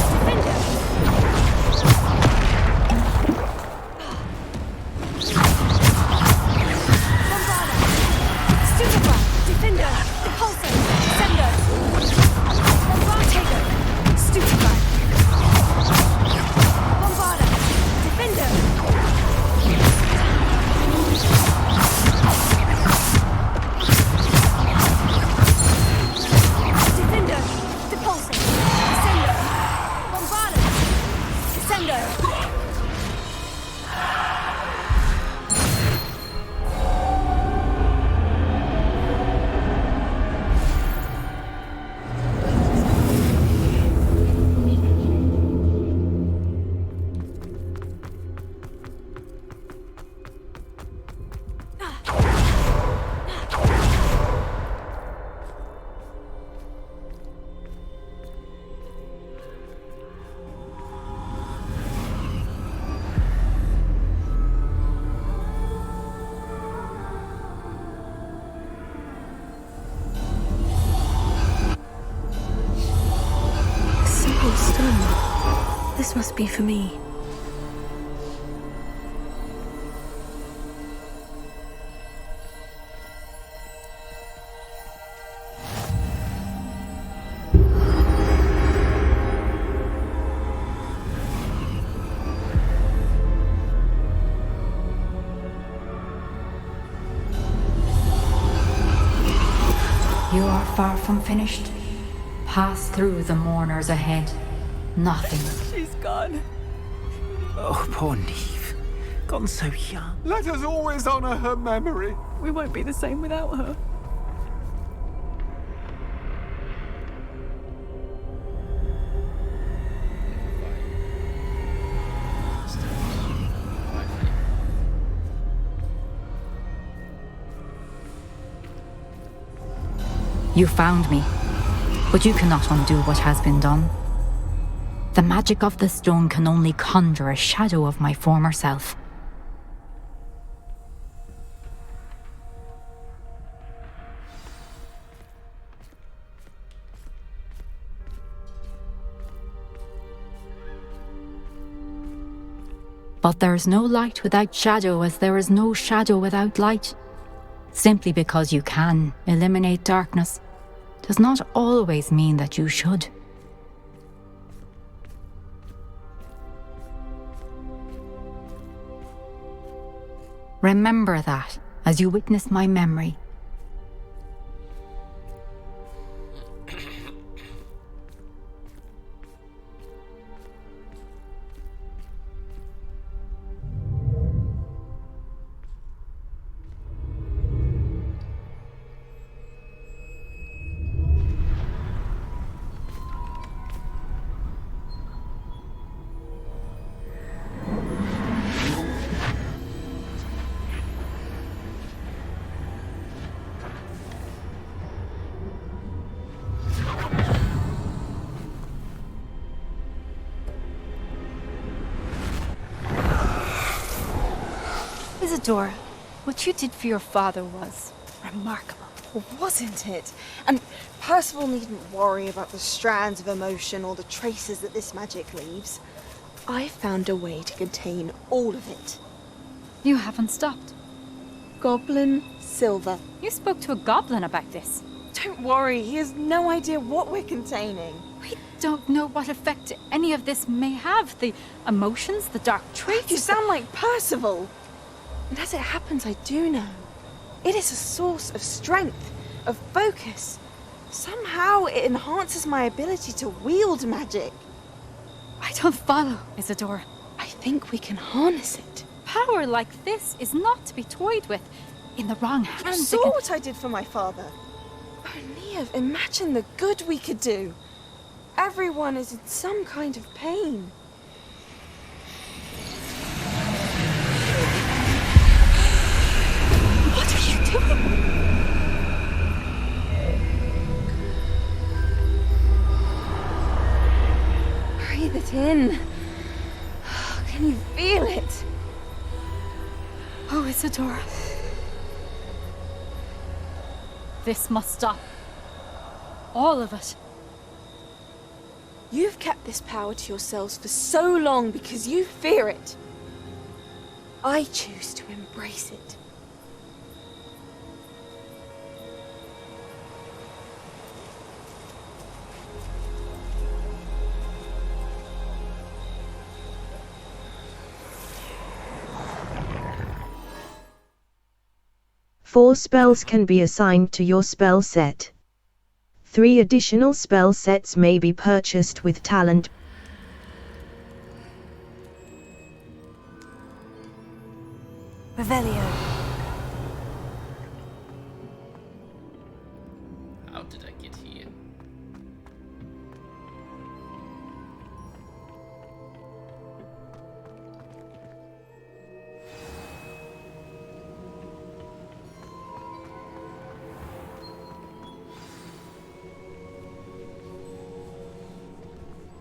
Defender! Bombarda! Stupefy! Defender! Repulsor! Descender! Bombardator! Stupefy! Bombarda! Defender! Defender! Repulsor! Descender! Bombarda! Descender! Simple stone. This must be for me. You are far from finished. Pass through the mourners ahead. Nothing. She's gone. Oh, poor Neve. Gone so young. Let us always honor her memory. We won't be the same without her. You found me, but you cannot undo what has been done. The magic of the stone can only conjure a shadow of my former self. But there is no light without shadow, as there is no shadow without light. Simply because you can eliminate darkness does not always mean that you should. Remember that as you witness my memory. Isadora, what you did for your father was remarkable. Wasn't it? And Percival needn't worry about the strands of emotion or the traces that this magic leaves. I found a way to contain all of it. You haven't stopped. Goblin Silver. You spoke to a goblin about this. Don't worry, he has no idea what we're containing. We don't know what effect any of this may have. The emotions, the dark traits. You sound like Percival. And as it happens, I do know. It is a source of strength, of focus. Somehow it enhances my ability to wield magic. I don't follow, Isadora. I think we can harness it. Power like this is not to be toyed with. In the wrong hands. You saw what I did for my father. Oh, Neve, imagine the good we could do. Everyone is in some kind of pain. What are you doing? Breathe it in. Can you feel it? Oh, Isadora. This must stop. All of it. You've kept this power to yourselves for so long because you fear it. I choose to embrace it. Four spells can be assigned to your spell set. 3 additional spell sets may be purchased with talent. Revelio. How did I get here?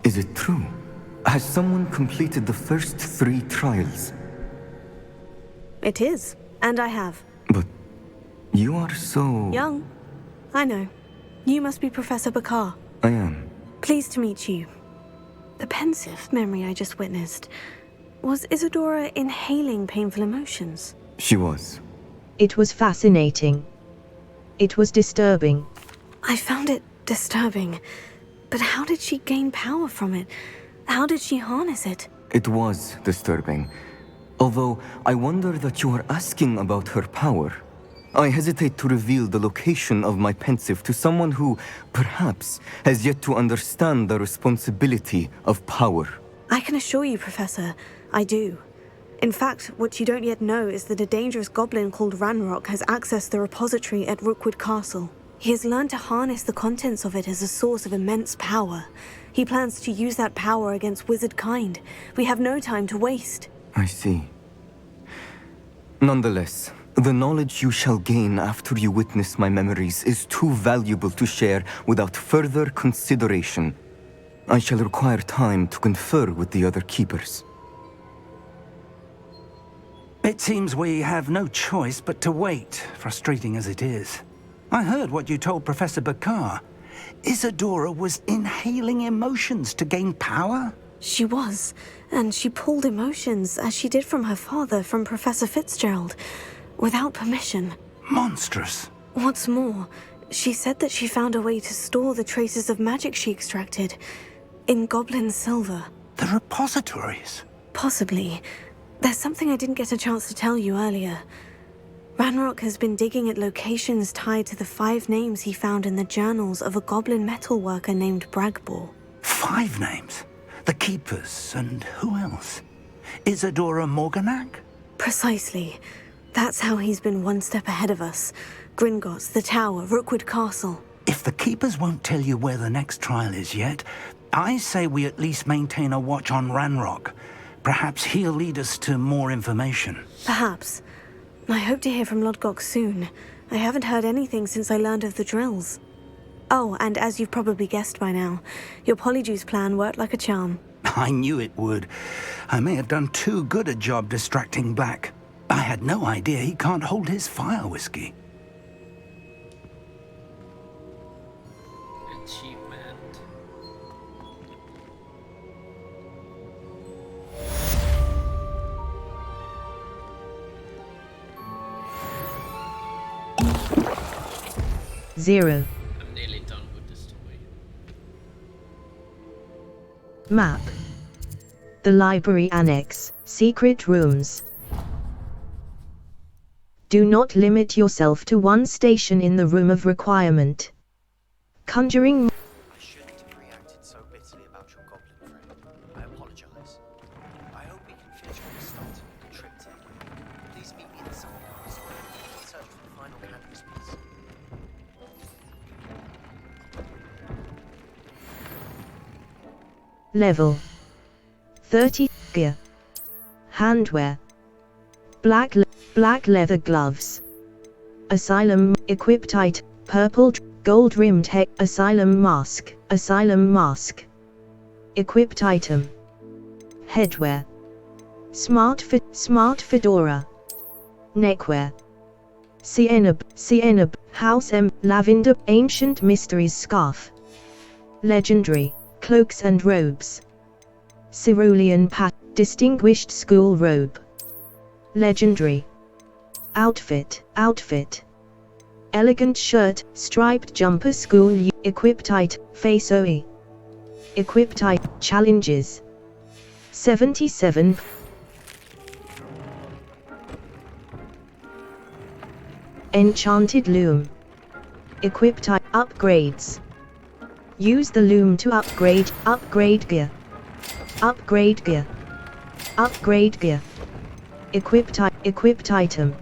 Is it true? Has someone completed the first 3 trials? It is, and I have. But you are so... Young. I know. You must be Professor Bakar. I am. Pleased to meet you. The pensive memory I just witnessed. Was Isadora inhaling painful emotions? She was. It was fascinating. It was disturbing. I found it disturbing. But how did she gain power from it? How did she harness it? It was disturbing. Although, I wonder that you are asking about her power. I hesitate to reveal the location of my pensive to someone who, perhaps, has yet to understand the responsibility of power. I can assure you, Professor, I do. In fact, what you don't yet know is that a dangerous goblin called Ranrock has accessed the repository at Rookwood Castle. He has learned to harness the contents of it as a source of immense power. He plans to use that power against wizard kind. We have no time to waste. I see. Nonetheless, the knowledge you shall gain after you witness my memories is too valuable to share without further consideration. I shall require time to confer with the other keepers. It seems we have no choice but to wait, frustrating as it is. I heard what you told Professor Bakar. Isadora was inhaling emotions to gain power? She was, and she pulled emotions, as she did from her father, from Professor Fitzgerald, without permission. Monstrous. What's more, she said that she found a way to store the traces of magic she extracted in goblin silver. The repositories? Possibly. There's something I didn't get a chance to tell you earlier. Ranrock has been digging at locations tied to the 5 names he found in the journals of a goblin metalworker named Bragbor. 5 names? The Keepers, and who else? Isadora Morganac? Precisely. That's how he's been one step ahead of us. Gringotts, the Tower, Rookwood Castle. If the Keepers won't tell you where the next trial is yet, I say we at least maintain a watch on Ranrock. Perhaps he'll lead us to more information. Perhaps. I hope to hear from Lodgok soon. I haven't heard anything since I learned of the drills. Oh, and as you've probably guessed by now, your Polyjuice plan worked like a charm. I knew it would. I may have done too good a job distracting Black. I had no idea he can't hold his fire whiskey. Achievement. Zero. I'm nearly done with the story. Map. The library annex. Secret rooms. Do not limit yourself to one station in the room of requirement. Conjuring. I shouldn't have reacted so bitterly about your goblin friend. I apologize. I hope we can finish what we started with the triptych. Please meet me in the summer house in search for the final canvas piece. Level 30. Gear. Handwear. Black leather gloves. Asylum. Equipped item. Purple. Gold rimmed head. Asylum mask. Asylum mask. Equipped item. Headwear. Smart fedora. Neckwear. Sienna. House M. Lavender. Ancient Mysteries scarf. Legendary. Cloaks and robes. Cerulean pat. Distinguished school robe. Legendary. Outfit. Elegant shirt, striped jumper school equipped item, face OE. Equipped item, challenges. 77. Enchanted loom. Equipped item, upgrades. Use the loom to upgrade gear. Upgrade gear. Equipped item.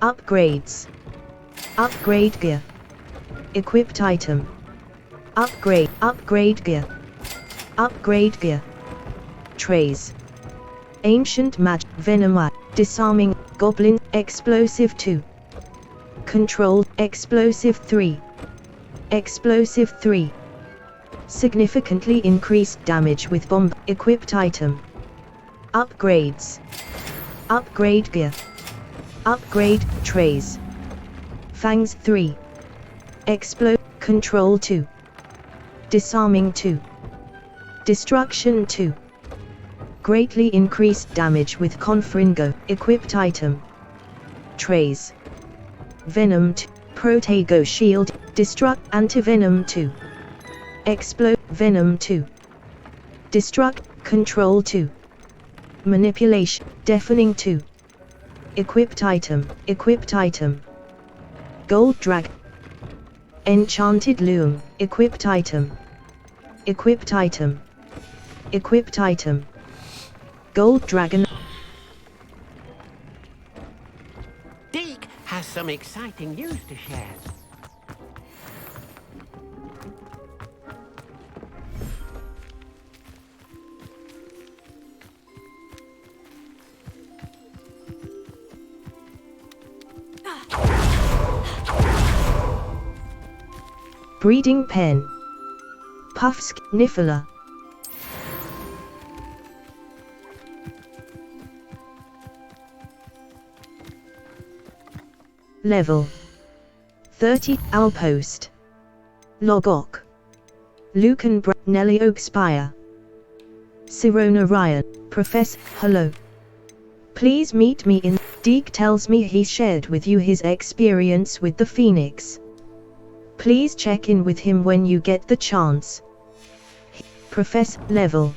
Upgrades. Upgrade gear. Equipped item. Upgrade gear. Trays. Ancient magic. Venom. Disarming. Goblin. Explosive 2. Control. Explosive 3. Significantly increased damage with bomb. Equipped item. Upgrades. Upgrade gear. Upgrade. Trays. Fangs 3. Explode. Control 2. Disarming 2. Destruction 2. Greatly increased damage with Confringo. Equipped item. Trays. Venom 2. Protego shield. Destruct. Antivenom 2. Explode. Venom 2. Destruct. Control 2. Manipulation. Deafening 2. Equipped item. Gold drag. Enchanted loom. Equipped item. Gold dragon. Deke has some exciting news to share. Breeding pen. Puffsk. Niffler. Level 30. Outpost. Logok. Lucan Nelly Oakspire. Sirona Ryan. Professor. Hello. Please meet me in. Deke tells me he shared with you his experience with the Phoenix. Please check in with him when you get the chance. Professor. Level.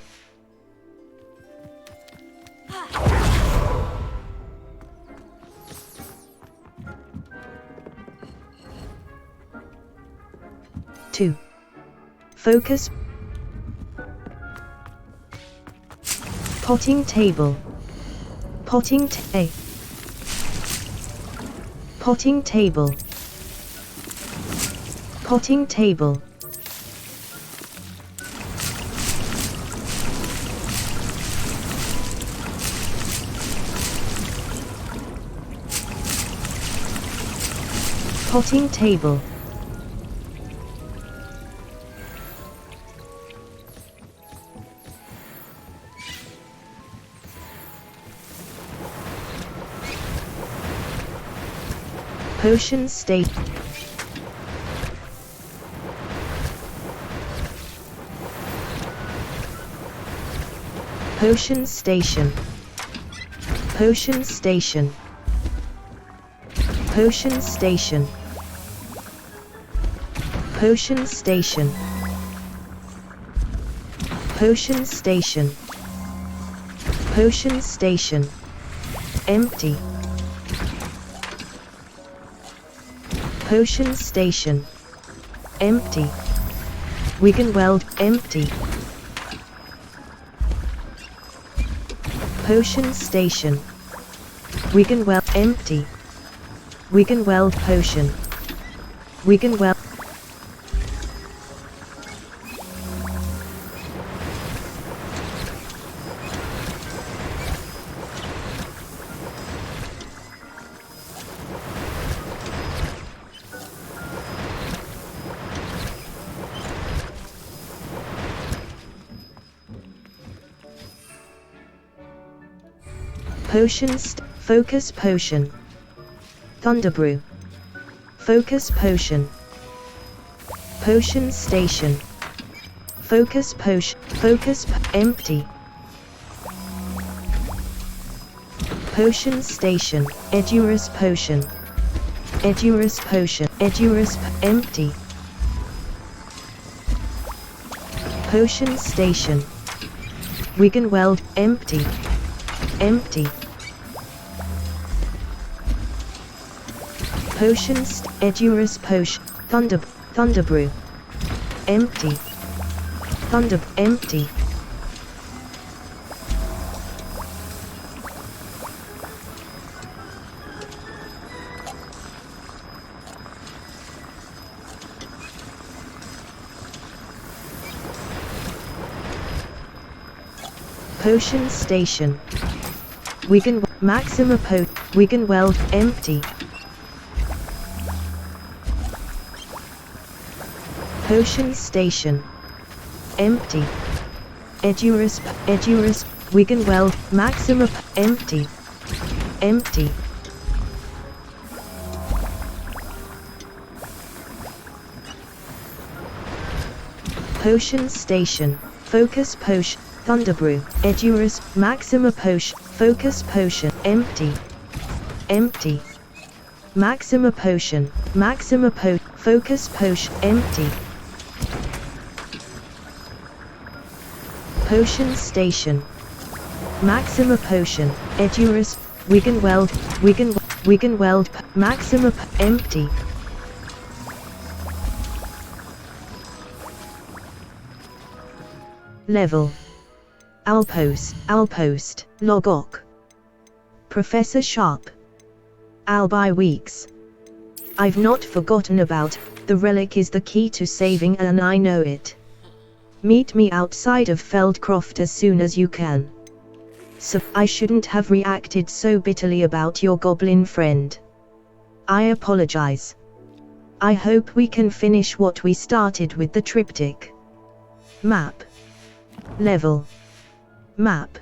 Two. Focus. Potting table. Potting table. Potting table. Potting table. Potting table. Potion state. Potion station. Potion station. Potion station. Potion station. Potion station. Potion station. Empty. Potion station. Empty. Wiggenweld. Empty. Potion station. Wiggenweld. Empty. Wiggenweld potion. Wiggenweld. Focus potion. Thunderbrew. Focus potion. Potion station. Focus potion. Empty. Potion station. Edurus potion. Edurus potion. Empty. Potion station. Wiggenweld. Empty. Empty. Potions. Edurus potion. Thunderbrew. Empty. Empty. Potion station. Wiggenweld. Empty. Potion station. Empty. Edurus. Wiggenweld. Empty. Empty. Potion station. Focus potion. Thunderbrew. Edurus. Potion. Focus potion. Empty. Empty. Maxima potion. Focus potion. Empty. Potion station. Maxima potion. Edurus. Wiggenweld. Empty. Level. Outpost. Logok. Professor Sharp. Albi Weeks. I've not forgotten about, the relic is the key to saving and I know it. Meet me outside of Feldcroft as soon as you can. So, I shouldn't have reacted so bitterly about your goblin friend. I apologize. I hope we can finish what we started with the triptych. Map. Level. Map.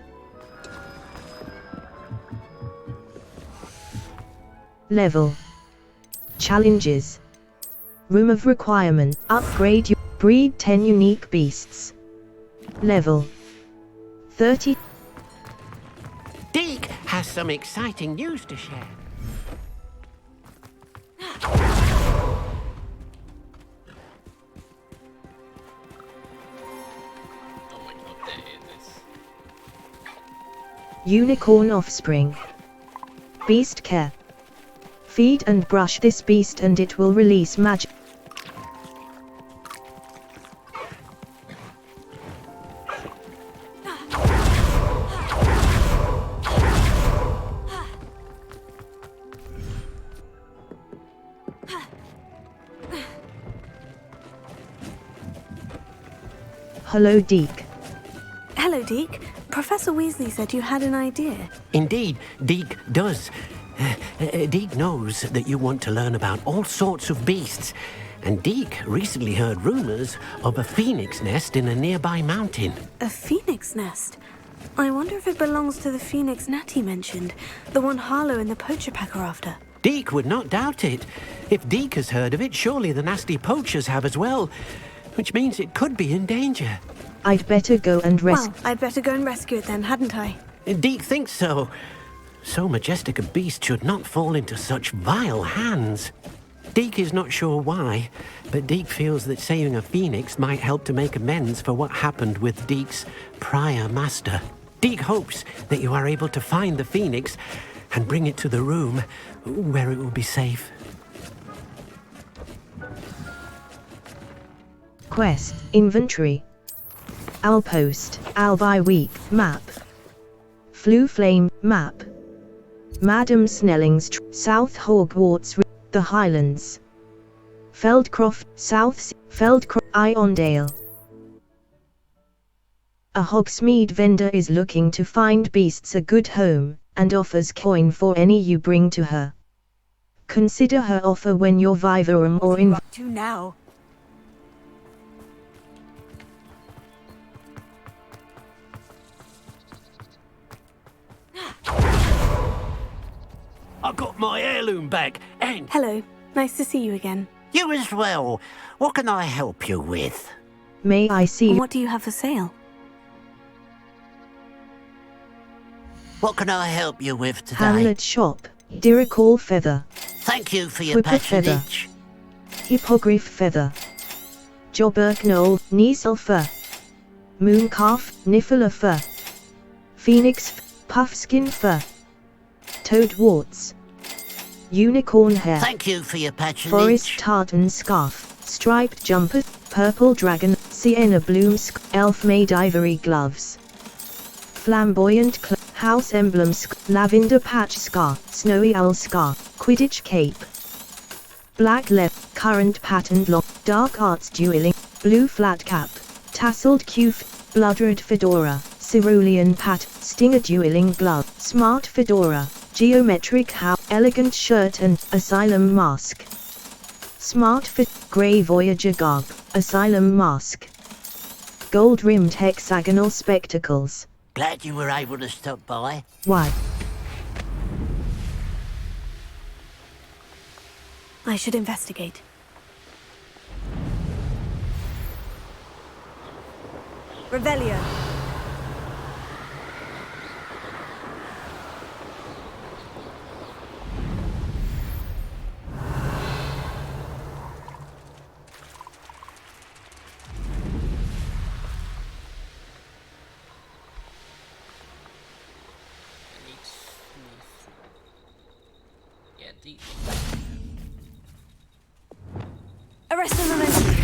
Level. Challenges. Room of requirement. Upgrade your breed 10 unique beasts. Level 30. Deke has some exciting news to share. Unicorn offspring. Beast care. Feed and brush this beast and it will release magic. Hello, Deke. Hello, Deke. Professor Weasley said you had an idea. Indeed, Deke does. Deke knows that you want to learn about all sorts of beasts, and Deke recently heard rumors of a phoenix nest in a nearby mountain. A phoenix nest? I wonder if it belongs to the phoenix Natty mentioned, the one Harlow and the poacher pack are after. Deke would not doubt it. If Deke has heard of it, surely the nasty poachers have as well, which means it could be in danger. I'd better go and rescue. Well, I'd better go and rescue it then, hadn't I? Deke thinks so. So majestic a beast should not fall into such vile hands. Deke is not sure why, but Deke feels that saving a phoenix might help to make amends for what happened with Deke's prior master. Deke hopes that you are able to find the phoenix and bring it to the room where it will be safe. Quest, inventory. Outpost, Albi Week, map. Flue Flame, map. Madam Snelling's, South Hogwarts, the Highlands. Feldcroft, South, Feldcroft, Iondale. A Hogsmeade vendor is looking to find beasts a good home, and offers coin for any you bring to her. Consider her offer when you're Vivarum or in... To now. I got my heirloom back, and... Hello. Nice to see you again. You as well. What can I help you with? May I see... What do you have for sale? What can I help you with today? Hamlet shop, Diricall feather. Thank you for your Whipper feather. patronage. Hippogriff feather. Jobberk knoll, Niesel fur. Mooncalf, Niffler fur. Phoenix, puffskin fur. Toad warts. Unicorn hair. Thank you for your patronage. Forest tartan scarf, striped jumper, purple dragon, sienna bloom elf-made ivory gloves. Flamboyant house emblem lavender patch scar, snowy owl scar, Quidditch cape. Black left, current patterned lock, dark arts dueling, blue flat cap, tasseled cuf, blood-red fedora, cerulean pat, stinger dueling glove, smart fedora, geometric hat, elegant shirt and asylum mask. Smart fit, grey Voyager garb, asylum mask. Gold-rimmed hexagonal spectacles. Glad you were able to stop by. Why? I should investigate. Revelio. Arrest the momentum.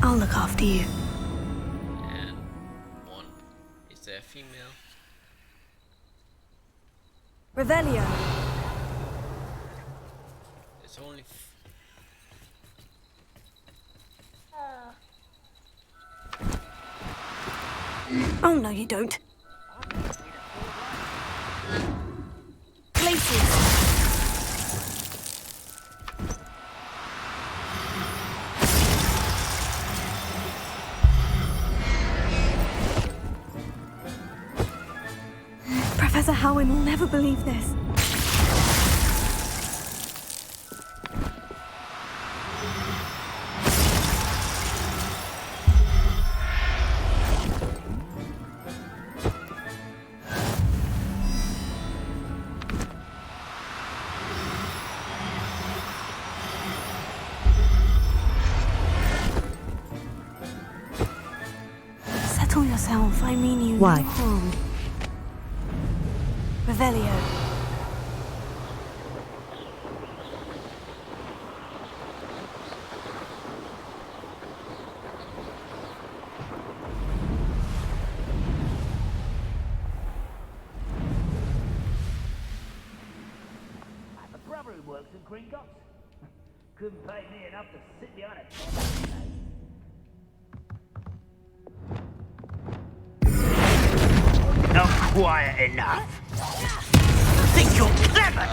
I'll look after you. And one. Is there a female? Revelio. It's only Oh, no, you don't. Places. Professor Howin will never believe this. Settle yourself, I mean you Why? no harm. Revelio. I have a brother who works in Gringotts. Couldn't pay me enough to sit behind a desk. Not quiet enough. Think you're clever?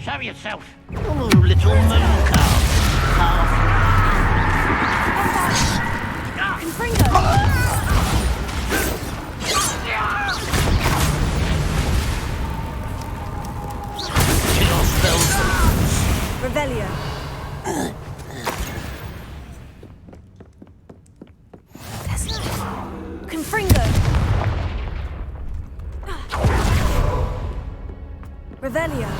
Show yourself. Oh, little moon calf. Revelio. Confringo. Revelio.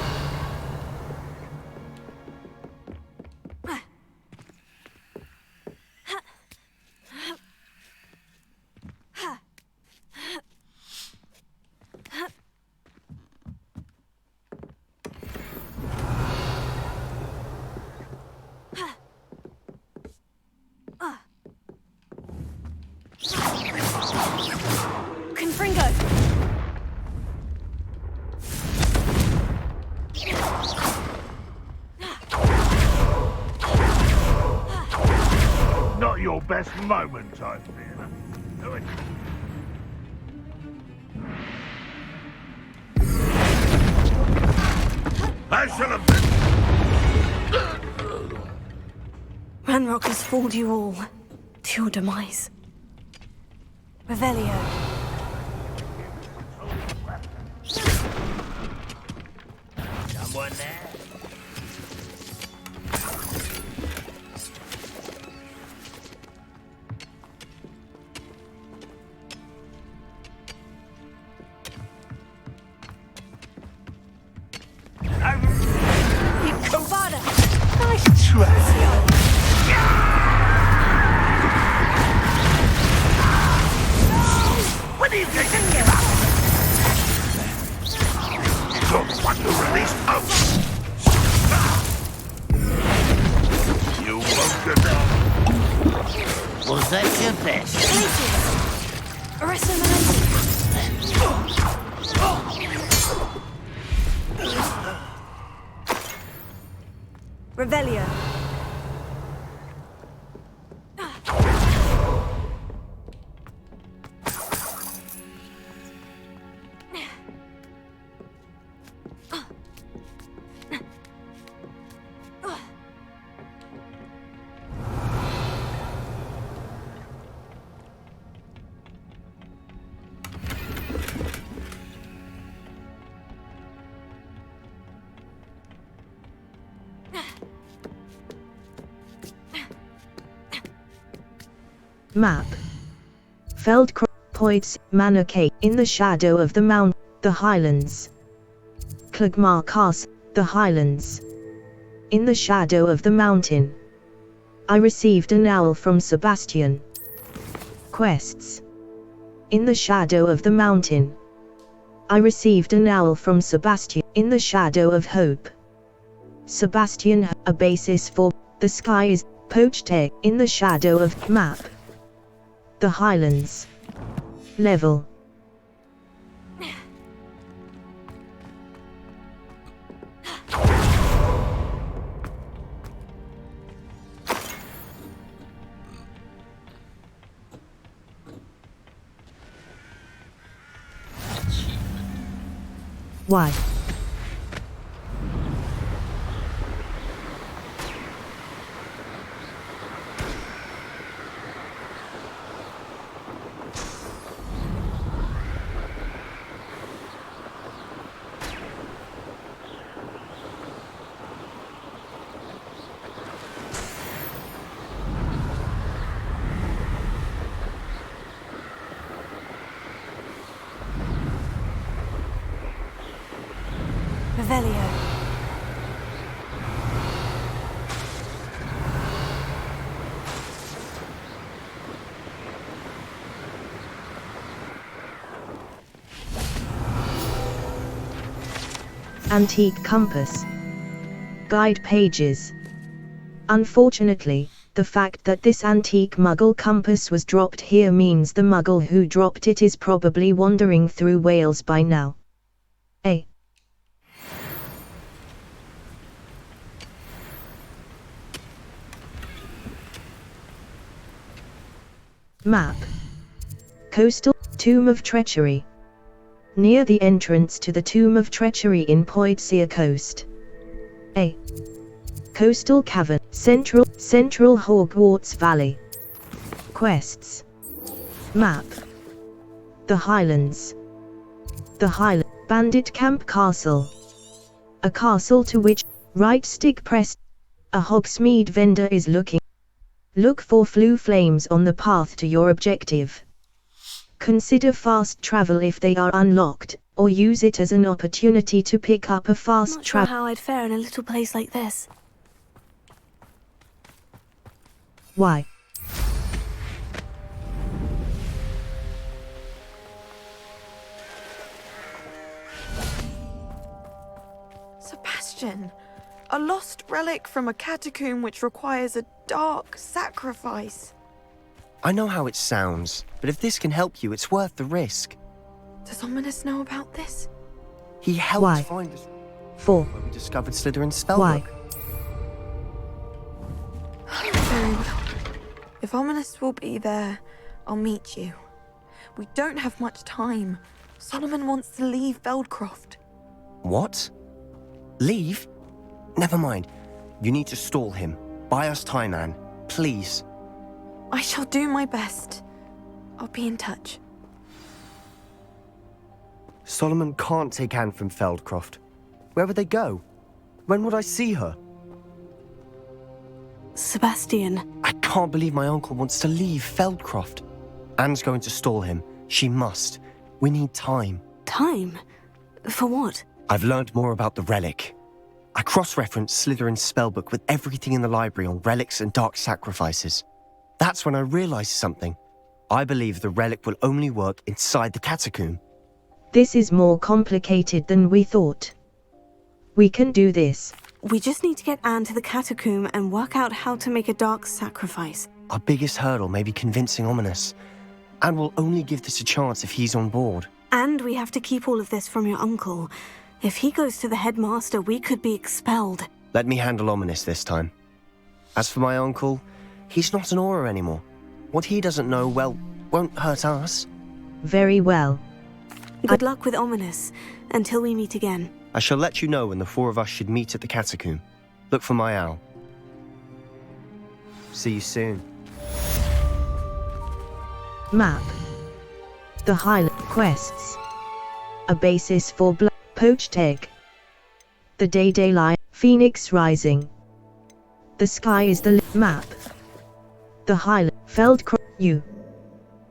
Confringo. Not your best moment, I fear. Do it. I shall have been. Ranrock has fooled you all to your demise. Revelio. Someone there? Covada. Nice try. When are you going to give up? You're the one who released Oak. You won't get down. Was that your best? Arresto Revelio. Map. Feldkreuz, Manor in the shadow of the mount, the highlands. Klugmarkas, the highlands. In the shadow of the mountain. I received an owl from Sebastian. Quests. In the shadow of the mountain. I received an owl from Sebastian. In the shadow of hope. Sebastian, a basis for the sky is poached egg. In the shadow of map. The highlands. Level. Why? Revelio. Antique compass. Guide pages. Unfortunately, the fact that this antique Muggle compass was dropped here means the Muggle who dropped it is probably wandering through Wales by now. A. Map. Coastal Tomb of Treachery. Near the entrance to the Tomb of Treachery in Poidsea Coast. A. Coastal Cavern, Central Hogwarts Valley. Quests. Map. The Highlands. The Highland Bandit Camp Castle. A castle to which, right stick pressed, a Hogsmeade vendor is looking. Look for flue flames on the path to your objective. Consider fast travel if they are unlocked, or use it as an opportunity to pick up a fast Not sure travel. how I'd fare in a little place like this. Why? Sebastian, a lost relic from a catacomb which requires a dark sacrifice. I know how it sounds, but if this can help you, it's worth the risk. Does Ominous know about this? He helped Why? find us 4. when we discovered Slytherin's spellbook. Why? Very well. If Ominous will be there, I'll meet you. We don't have much time. Solomon wants to leave Feldcroft. What? Leave? Never mind. You need to stall him. Buy us time, Anne. Please. I shall do my best. I'll be in touch. Solomon can't take Anne from Feldcroft. Where would they go? When would I see her? Sebastian. I can't believe my uncle wants to leave Feldcroft. Anne's going to stall him. She must. We need time. Time? For what? I've learned more about the relic. I cross-referenced Slytherin's spellbook with everything in the library on relics and dark sacrifices. That's when I realized something. I believe the relic will only work inside the catacomb. This is more complicated than we thought. We can do this. We just need to get Anne to the catacomb and work out how to make a dark sacrifice. Our biggest hurdle may be convincing Ominous. And we'll only give this a chance if he's on board. And we have to keep all of this from your uncle. If he goes to the headmaster, we could be expelled. Let me handle Ominous this time. As for my uncle, he's not an Auror anymore. What he doesn't know, well, won't hurt us. Very well. Good luck with Ominous, until we meet again. I shall let you know when the four of us should meet at the catacomb. Look for my owl. See you soon. Map. The Highland Quests. A basis for poached egg. The daylight. Phoenix rising. The sky is the map. The Highland Feldcroft. U.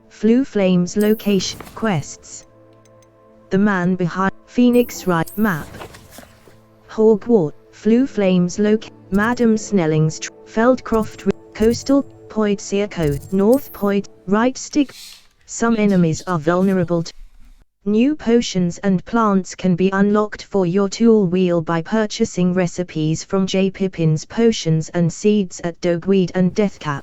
Flue flames location quests. The man behind Phoenix right map. Hogwarts Flue flames Madam Snelling's Feldcroft coastal Poidsia Code North Poid right stick. Some enemies are vulnerable to new potions and plants can be unlocked for your tool wheel by purchasing recipes from J. Pippin's Potions and Seeds at Dogweed and Deathcap.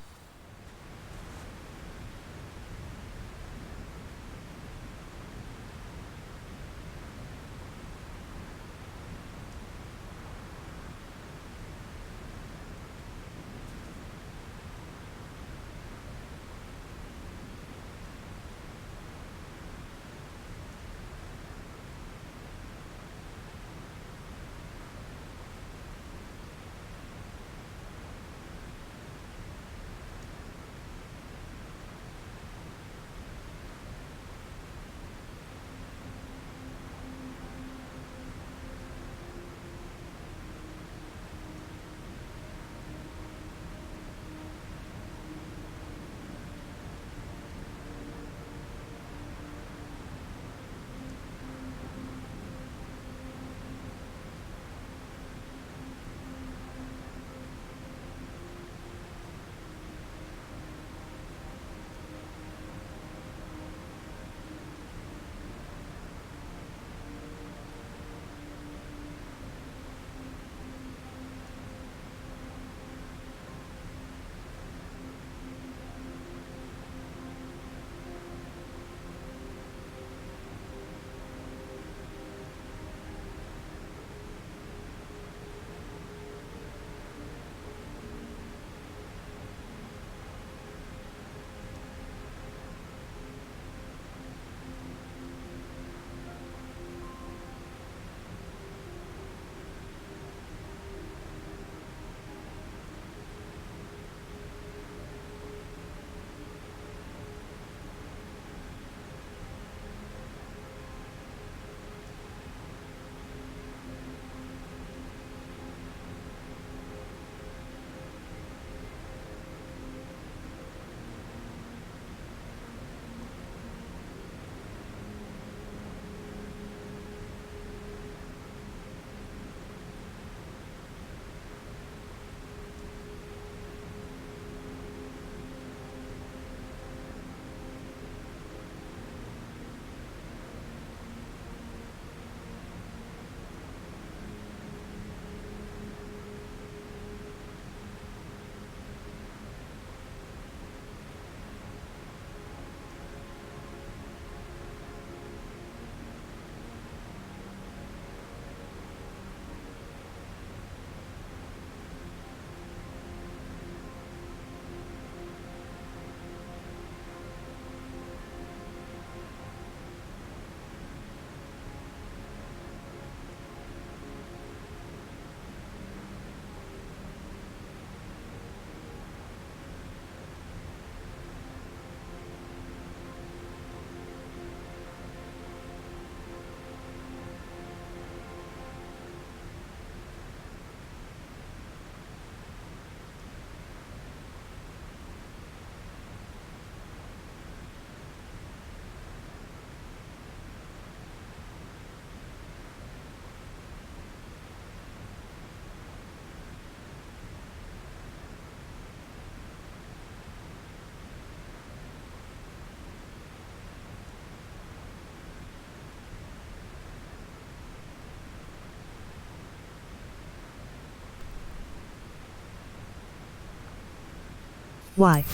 Why?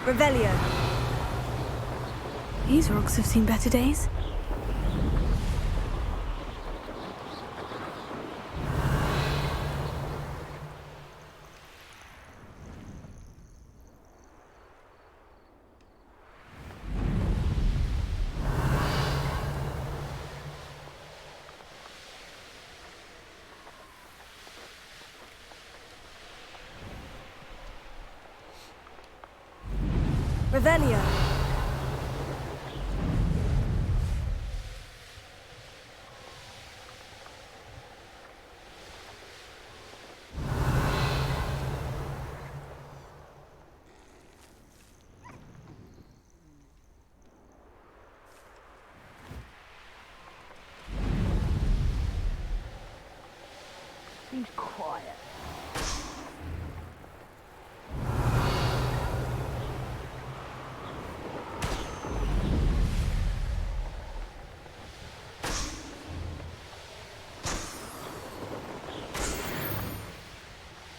Revelio. These rocks have seen better days. Revelio. He's quiet.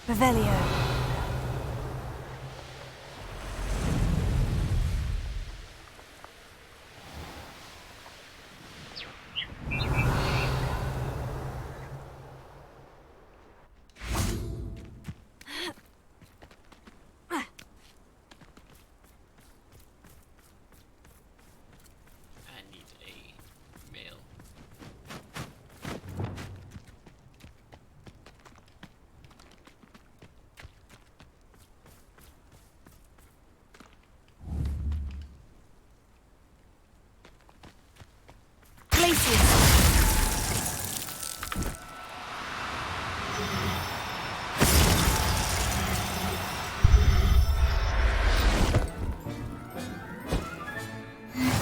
Revelio. I need a mail.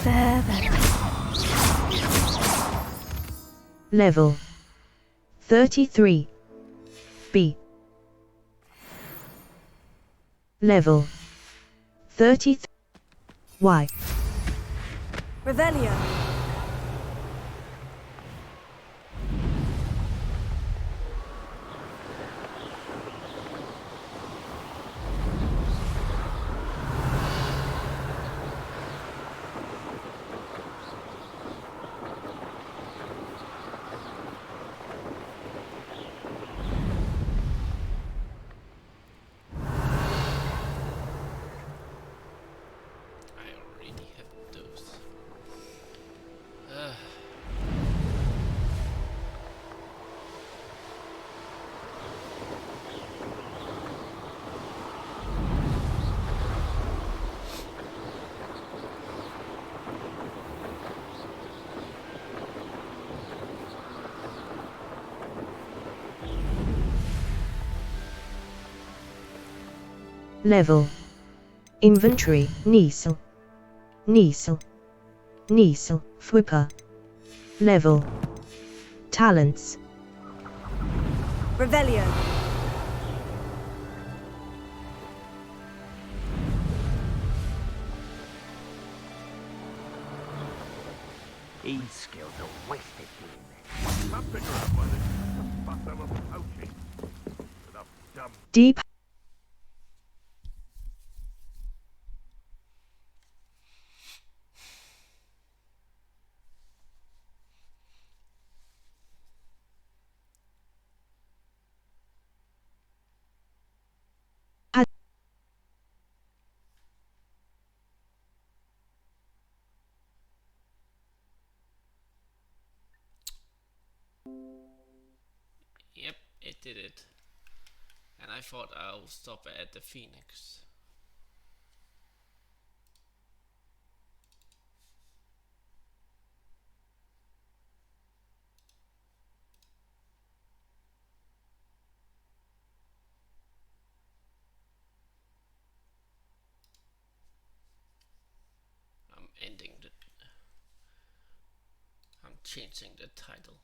There. Level 33. B. Level 33. Y. Revelio. I already have those. Level. Inventory. Niesel. Niesel. Niesel. Flipper. Level. Talents. Revelio. These skills are wasted doing this. Deep. Yep, it did it. And I thought I'll stop at the Phoenix. I'm changing the title.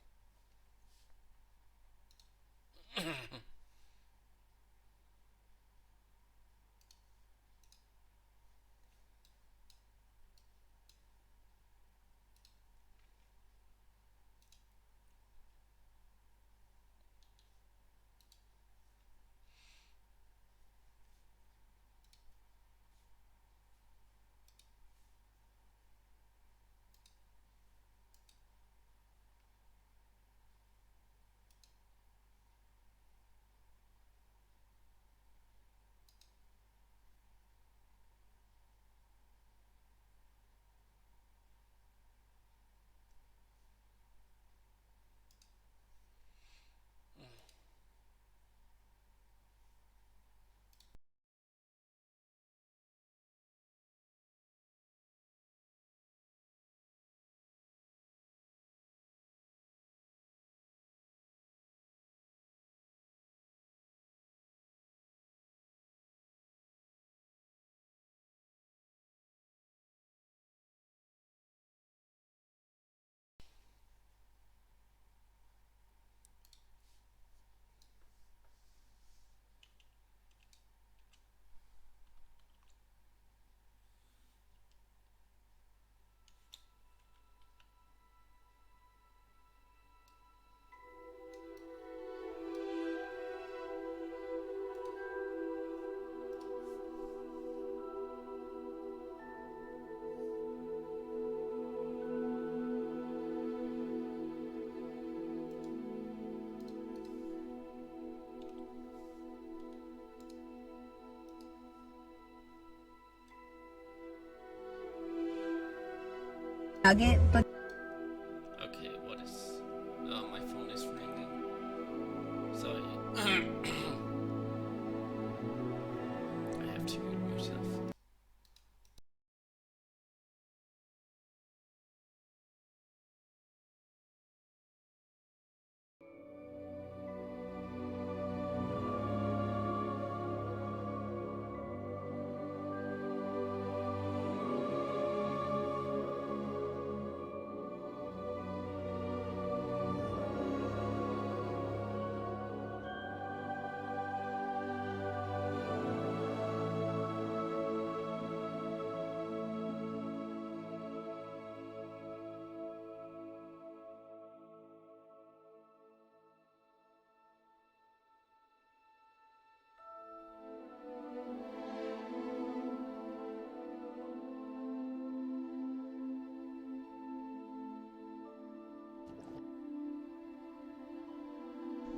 Okay, what is... Oh, my phone is ringing. Sorry. I have to mute myself.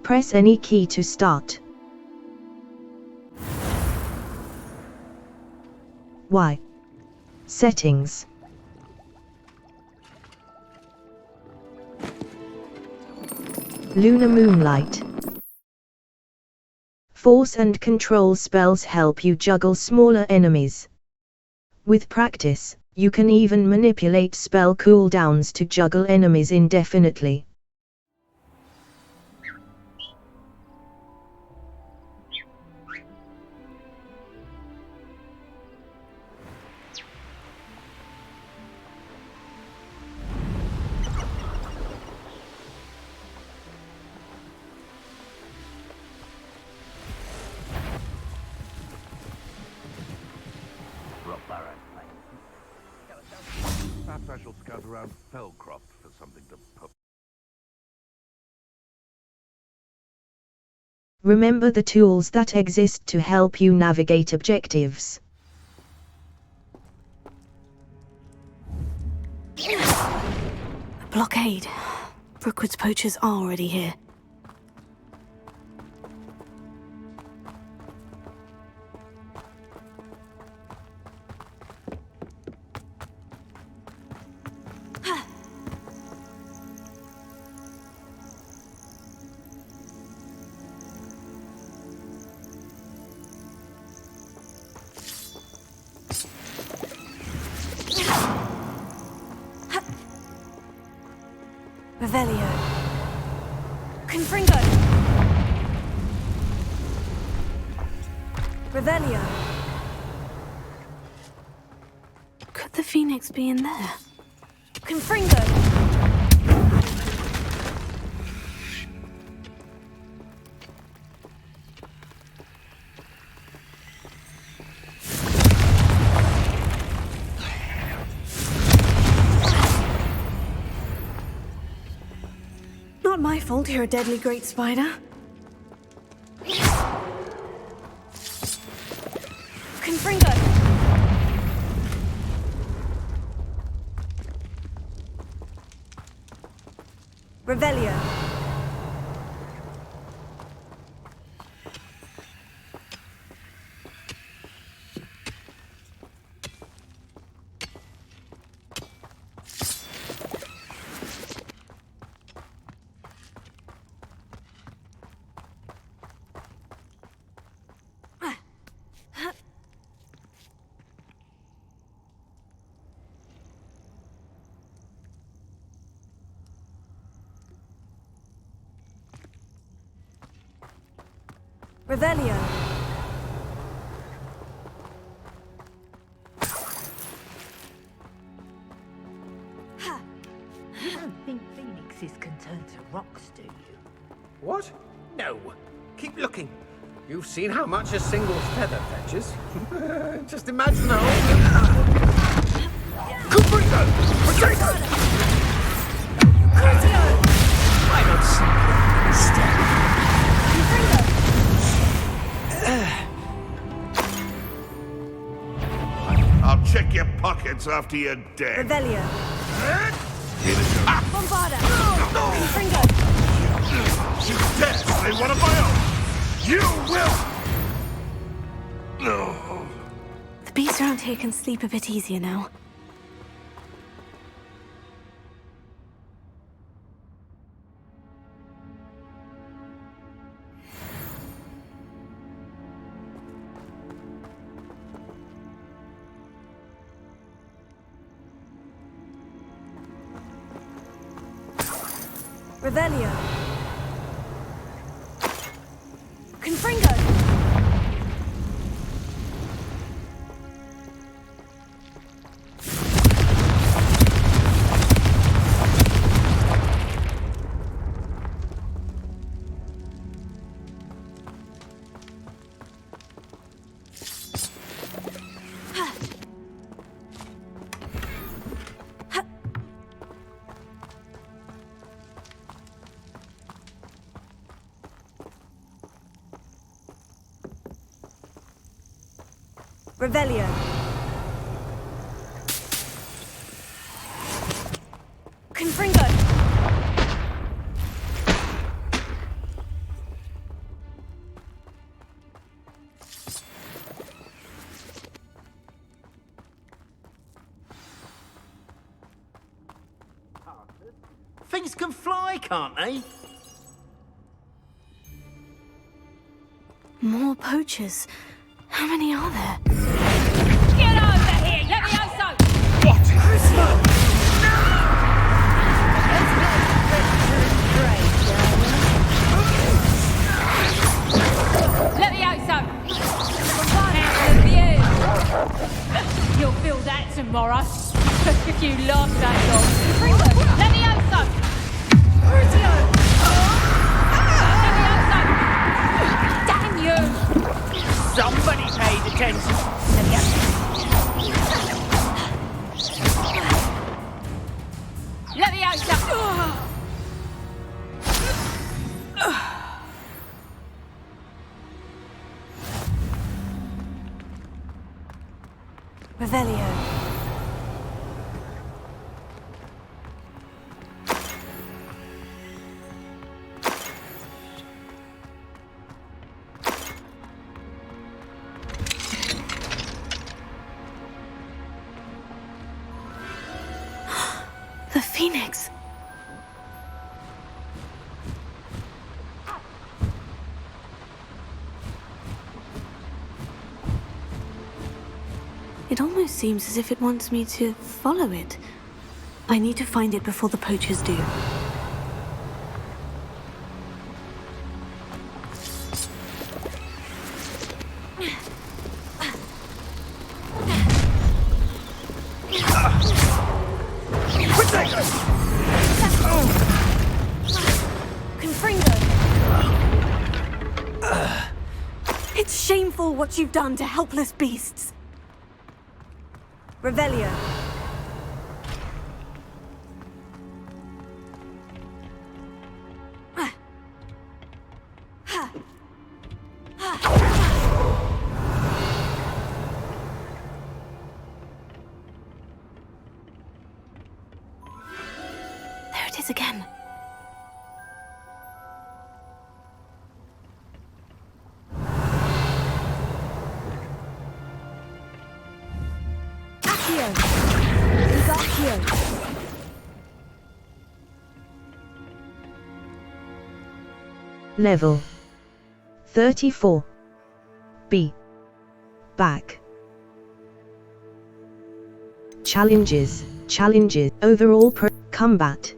Press any key to start. Y. Settings. Lunar Moonlight. Force and control spells help you juggle smaller enemies. With practice, you can even manipulate spell cooldowns to juggle enemies indefinitely. Perhaps I shall scout around Fellcroft for something to put. Remember the tools that exist to help you navigate objectives. Blockade. Brookwood's poachers are already here. Revelio. Confringo. Revelio. Could the Phoenix be in there? Confringo. Not my fault you're a deadly great spider. Confringo! Revelio. Revelio. You don't think phoenixes can turn to rocks, do you? What? No. Keep looking. You've seen how much a single feather fetches. Just imagine how... Confringo! Potato! Why not simply instead? I'll check your pockets after you're dead. Revelio. Bombarda. Confringo. You dare slay one of my own! You will! No. The beasts around here can sleep a bit easier now. Revelio. Confringo. Revelio. Confringo. Things can fly, can't they? More poachers. How many are there? Get over here! Let me also! What? Let me also! Out of you! You'll feel that tomorrow. If you lost that dog. Let me also! Let me also! Damn you! Somebody paid attention. Let me out! Revelio. The Phoenix. It almost seems as if it wants me to follow it. I need to find it before the poachers do. It's shameful what you've done to helpless beasts. Revelio. There it is again. Level 34. B. Back. Challenges. Overall combat.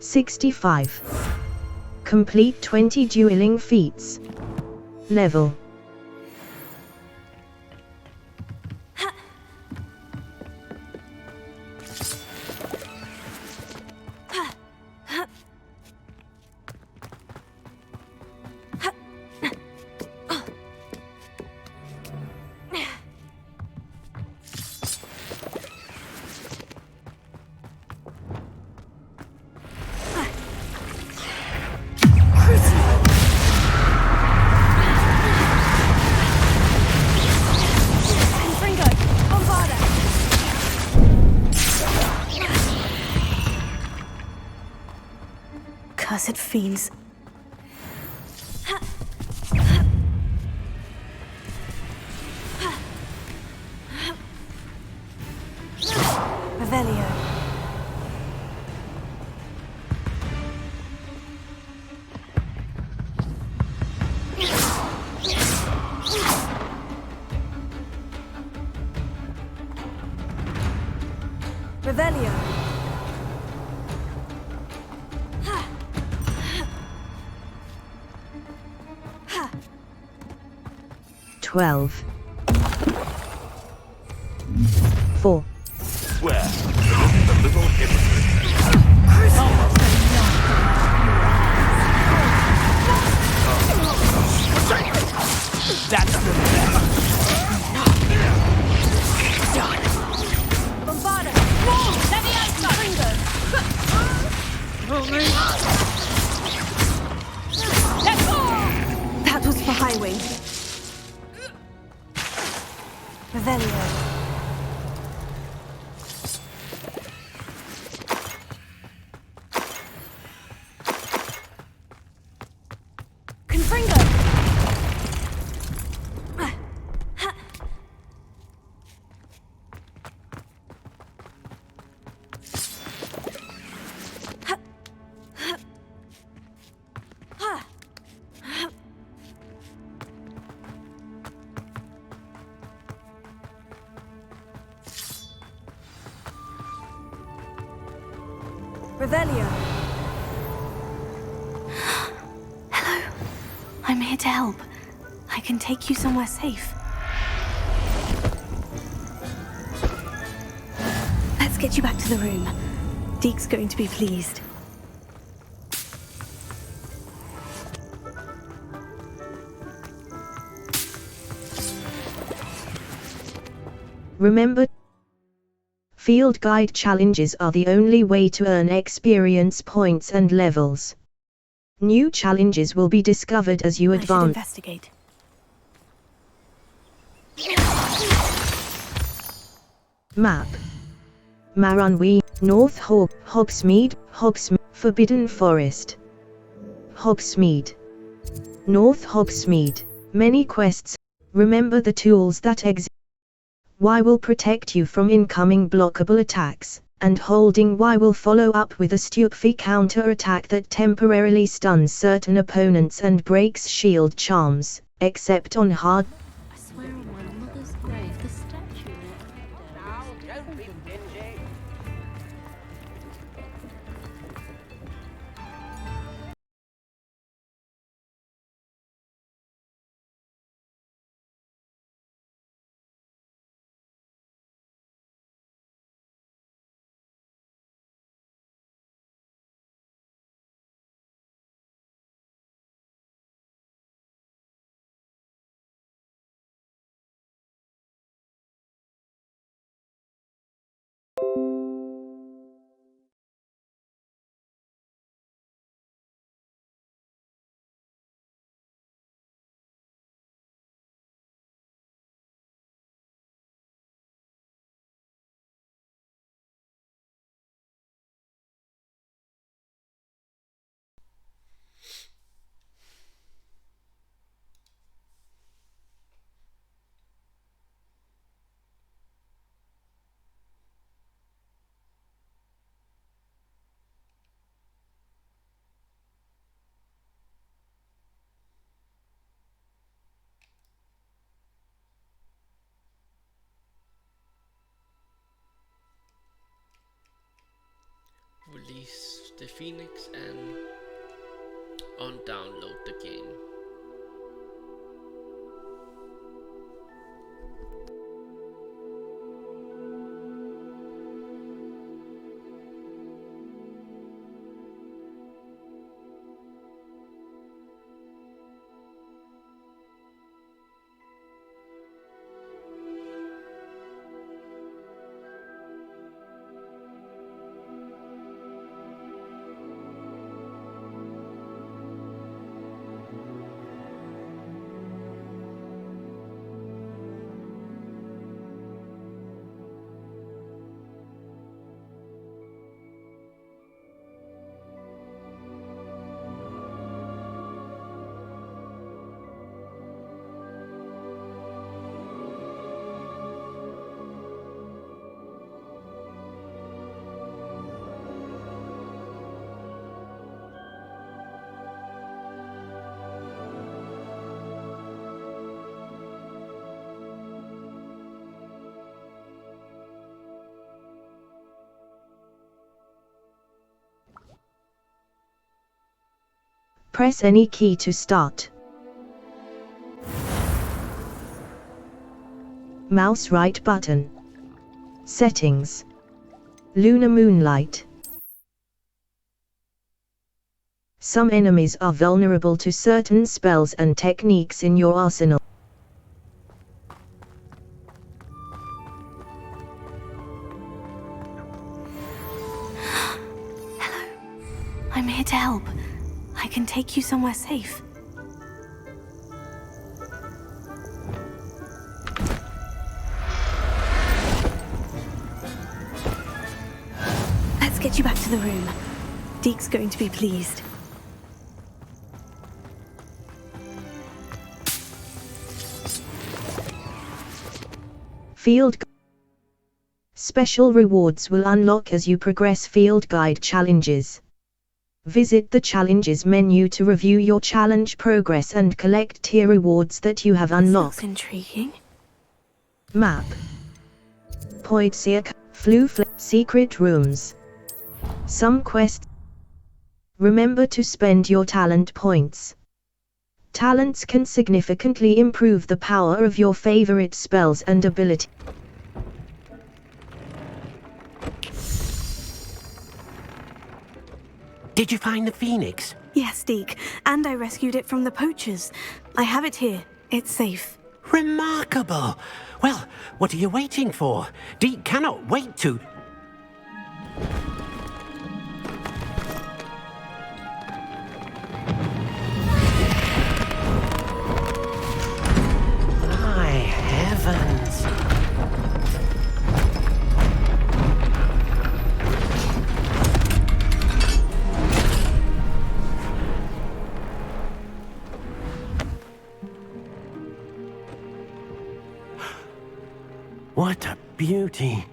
65. Complete 20 dueling feats. Level. Cursed fiends. Revelio. Revelio. 12. 4. Where? The little hypocrite. That's the best. Bombarda! Let me out, Ringo! Let's go! That was for Highwing. Revelio. Confringo! Revelio. Hello. I'm here to help. I can take you somewhere safe. Let's get you back to the room. Deke's going to be pleased. Remember, field guide challenges are the only way to earn experience points and levels. New challenges will be discovered as you I should advance. investigate. Map. Marunwi, North Hogsmeade, Forbidden Forest. Hogsmeade. North Hogsmeade. Many quests. Remember the tools that exist. Y will protect you from incoming blockable attacks, and holding Y will follow up with a stupefy counter-attack that temporarily stuns certain opponents and breaks shield charms, except on hard. I swear on my mother's grave, the statue. Now, don't be dingy. Release the Phoenix and undownload the game. Press any key to start. Mouse right button. Settings. Lunar Moonlight. Some enemies are vulnerable to certain spells and techniques in your arsenal. Hello. I'm here to help. I can take you somewhere safe. Let's get you back to the room. Deke's going to be pleased. Field Special rewards will unlock as you progress field guide challenges. Visit the challenges menu to review your challenge progress and collect tier rewards that you have unlocked. Looks intriguing. Map. Poitsiak, Flufle, Secret Rooms. Some quests. Remember to spend your talent points. Talents can significantly improve the power of your favorite spells and abilities. Did you find the phoenix? Yes, Deke, and I rescued it from the poachers. I have it here. It's safe. Remarkable! Well, what are you waiting for? Deke cannot wait to... My heavens! What a beauty!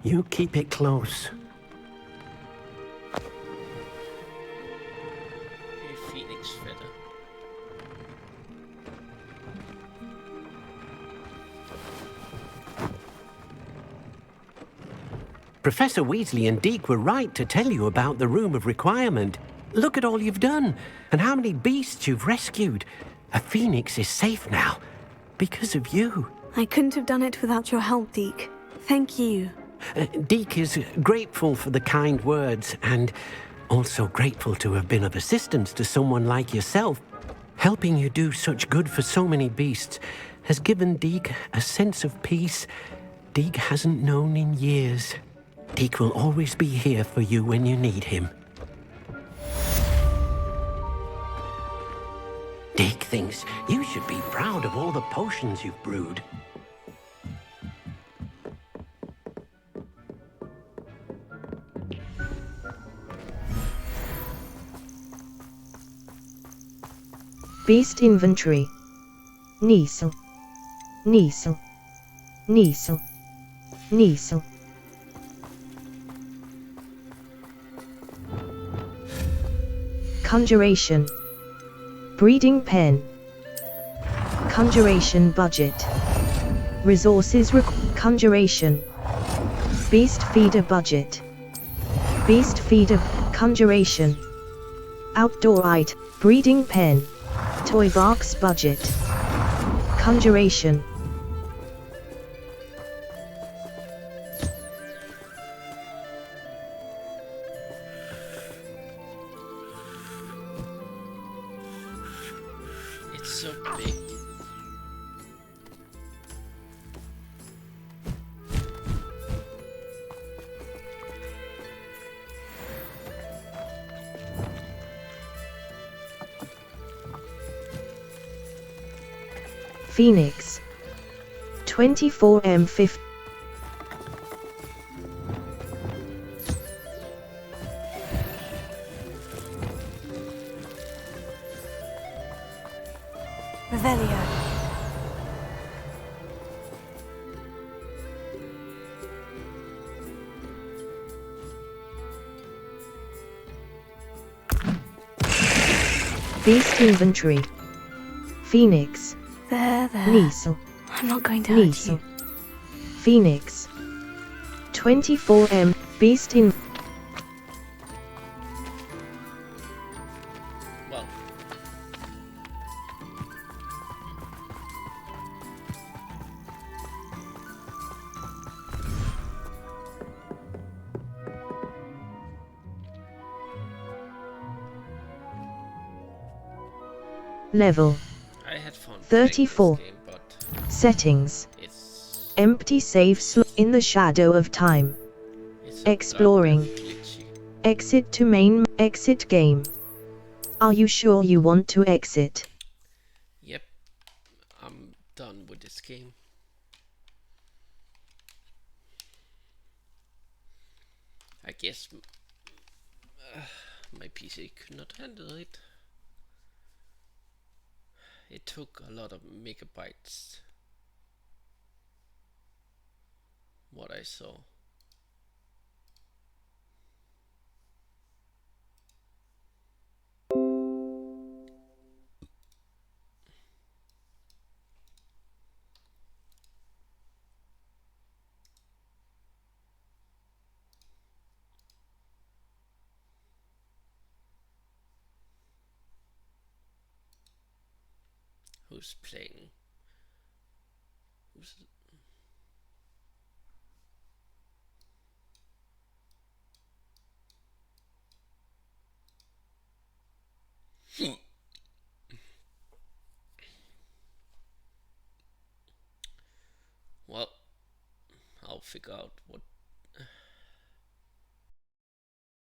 You keep it close. A phoenix feather. Professor Weasley and Deke were right to tell you about the Room of Requirement. Look at all you've done, and how many beasts you've rescued. A phoenix is safe now, because of you. I couldn't have done it without your help, Deke. Thank you. Deke is grateful for the kind words, and also grateful to have been of assistance to someone like yourself. Helping you do such good for so many beasts has given Deke a sense of peace Deke hasn't known in years. Deke will always be here for you when you need him. Deke thinks you should be proud of all the potions you've brewed. Beast Inventory. Niesel. Niesel. Niesel. Niesel. Conjuration. Breeding pen. Conjuration budget. Resources Conjuration. Beast feeder budget. Beast feeder. Conjuration. Outdoor item. Breeding pen. Toy box budget. Conjuration. It's so big. Phoenix. 24M50. Revelio. Beast Inventory. Phoenix. There. Niesel. I'm not going to hurt you. Phoenix. 24M. Beast in. Well, Level I had fun playing this 34. game, but Settings. it's Empty save slot in the shadow of time. a Exploring. bit glitchy. Exit to main. Exit game. Are you sure you want to exit? Yep, I'm done with this game. I guess my PC could not handle it. It took a lot of megabytes. What I saw. Who's playing? Who's well, I'll figure out what